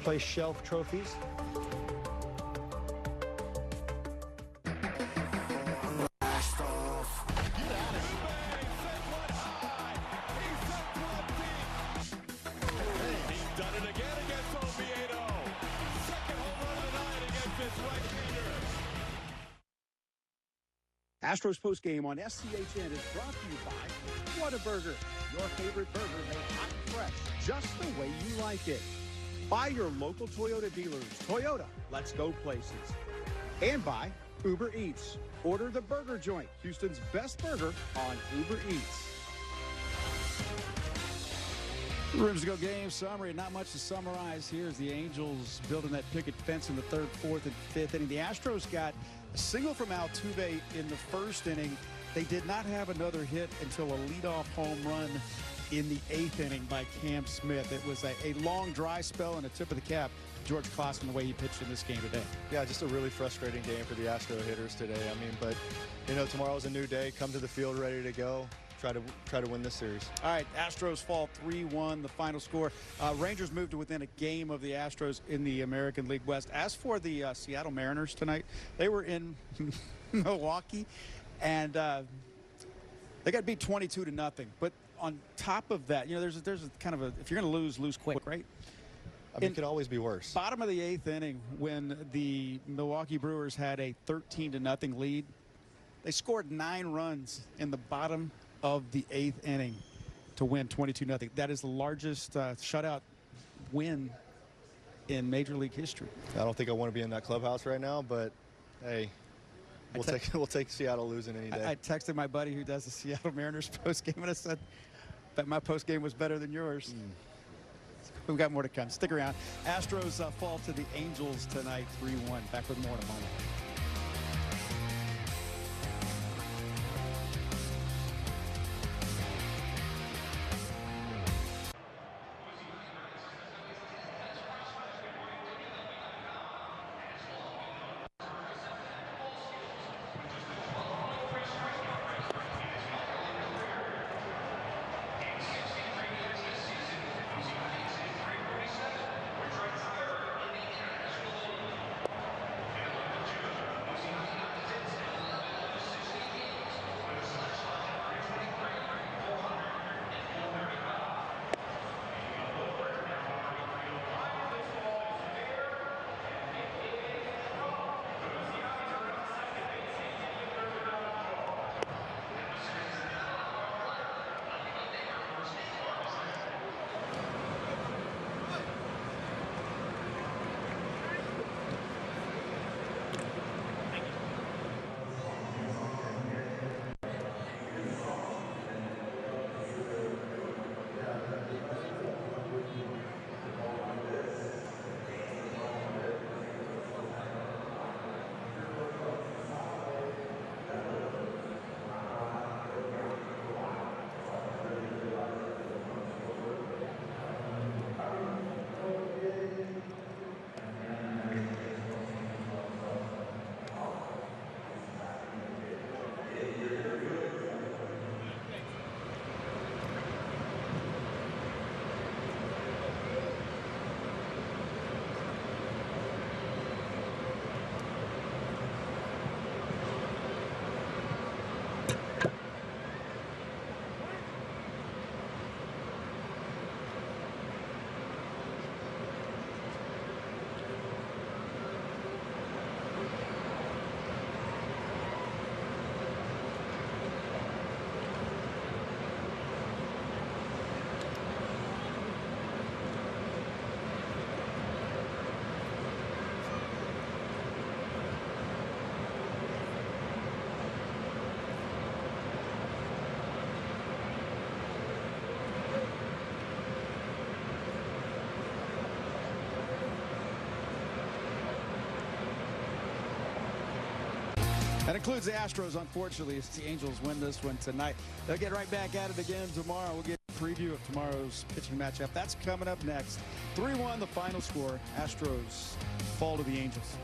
Play shelf trophies. Astros postgame on SCHN is brought to you by Whataburger, your favorite burger made hot and fresh, just the way you like it. By your local Toyota dealers. Toyota, let's go places. And by Uber Eats. Order the burger joint, Houston's best burger on Uber Eats. Rooms to go game summary. Not much to summarize here as the Angels building that picket fence in the third, fourth, and fifth inning. The Astros got a single from Altuve in the first inning. They did not have another hit until a leadoff home run in the eighth inning by Cam Smith. It was a long dry spell and a tip of the cap to George Klassen the way he pitched in this game today. Yeah, just a really frustrating game for the Astro hitters today. I mean, but, tomorrow's a new day. Come to the field ready to go. Try to win this series. All right, Astros fall 3-1, the final score. Rangers moved to within a game of the Astros in the American League West. As for the Seattle Mariners tonight, they were in Milwaukee, and they got beat 22-0. But on top of that, there's a kind of if you're going to lose quick, right? I mean, it could always be worse. Bottom of the eighth inning, when the Milwaukee Brewers had a 13-0 lead, they scored 9 runs in the bottom of the eighth inning to win 22-0. That is the largest shutout win in Major League history. I don't think I want to be in that clubhouse right now, but hey, we'll take Seattle losing any day. I texted my buddy who does the Seattle Mariners postgame, and I said, "Bet my postgame was better than yours." We've got more to come. Stick around. Astros fall to the Angels tonight, 3-1. Back with more in a moment. That includes the Astros, unfortunately, as the Angels win this one tonight. They'll get right back at it again tomorrow. We'll get a preview of tomorrow's pitching matchup. That's coming up next. 3-1, the final score. Astros fall to the Angels.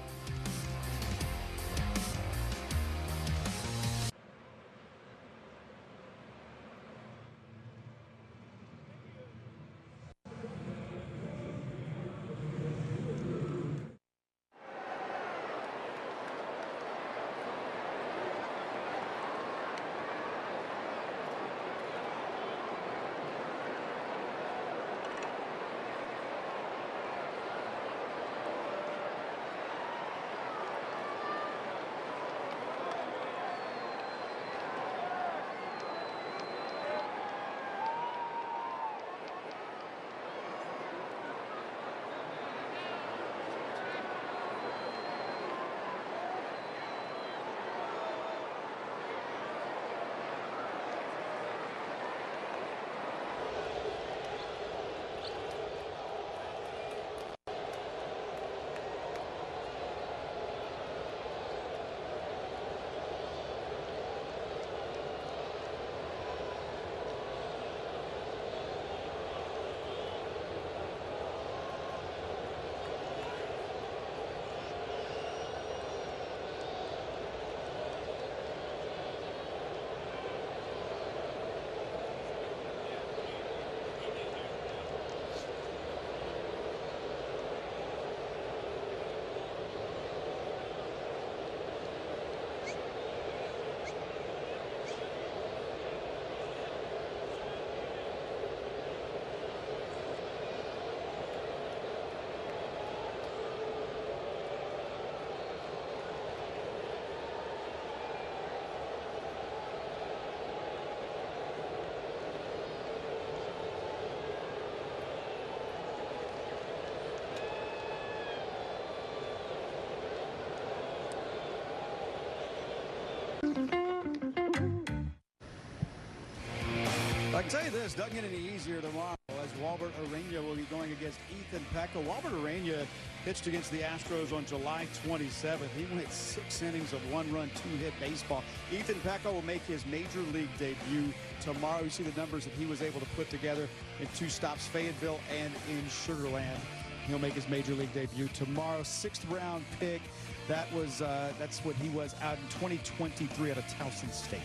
can tell you this, doesn't get any easier tomorrow as Walbert Arena will be going against Ethan Pecco. Walbert Arena pitched against the Astros on July 27th. He went 6 innings of 1-run, 2-hit baseball. Ethan Pecco will make his major league debut tomorrow. You see the numbers that he was able to put together in 2 stops, Fayetteville and in Sugar Land. He'll make his major league debut tomorrow. 6th round pick. That's what he was out in 2023 out of Towson State.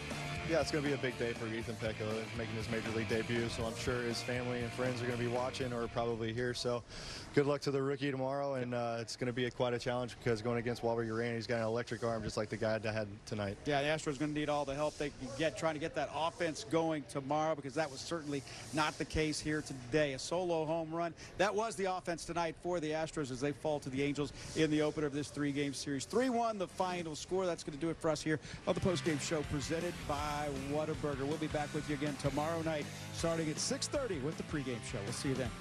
Yeah, it's going to be a big day for Ethan Pecco making his major league debut, so I'm sure his family and friends are going to be watching or probably here. So good luck to the rookie tomorrow, and it's going to be quite a challenge because going against Walbert Urania, he's got an electric arm just like the guy that had tonight. Yeah, the Astros are going to need all the help they can get trying to get that offense going tomorrow because that was certainly not the case here today. A solo home run. That was the offense tonight for the Astros as they fall to the Angels in the opener of this 3-game series. 3-1 the final score. That's going to do it for us here on the postgame show presented by Whataburger. We'll be back with you again tomorrow night starting at 6:30 with the pregame show. We'll see you then.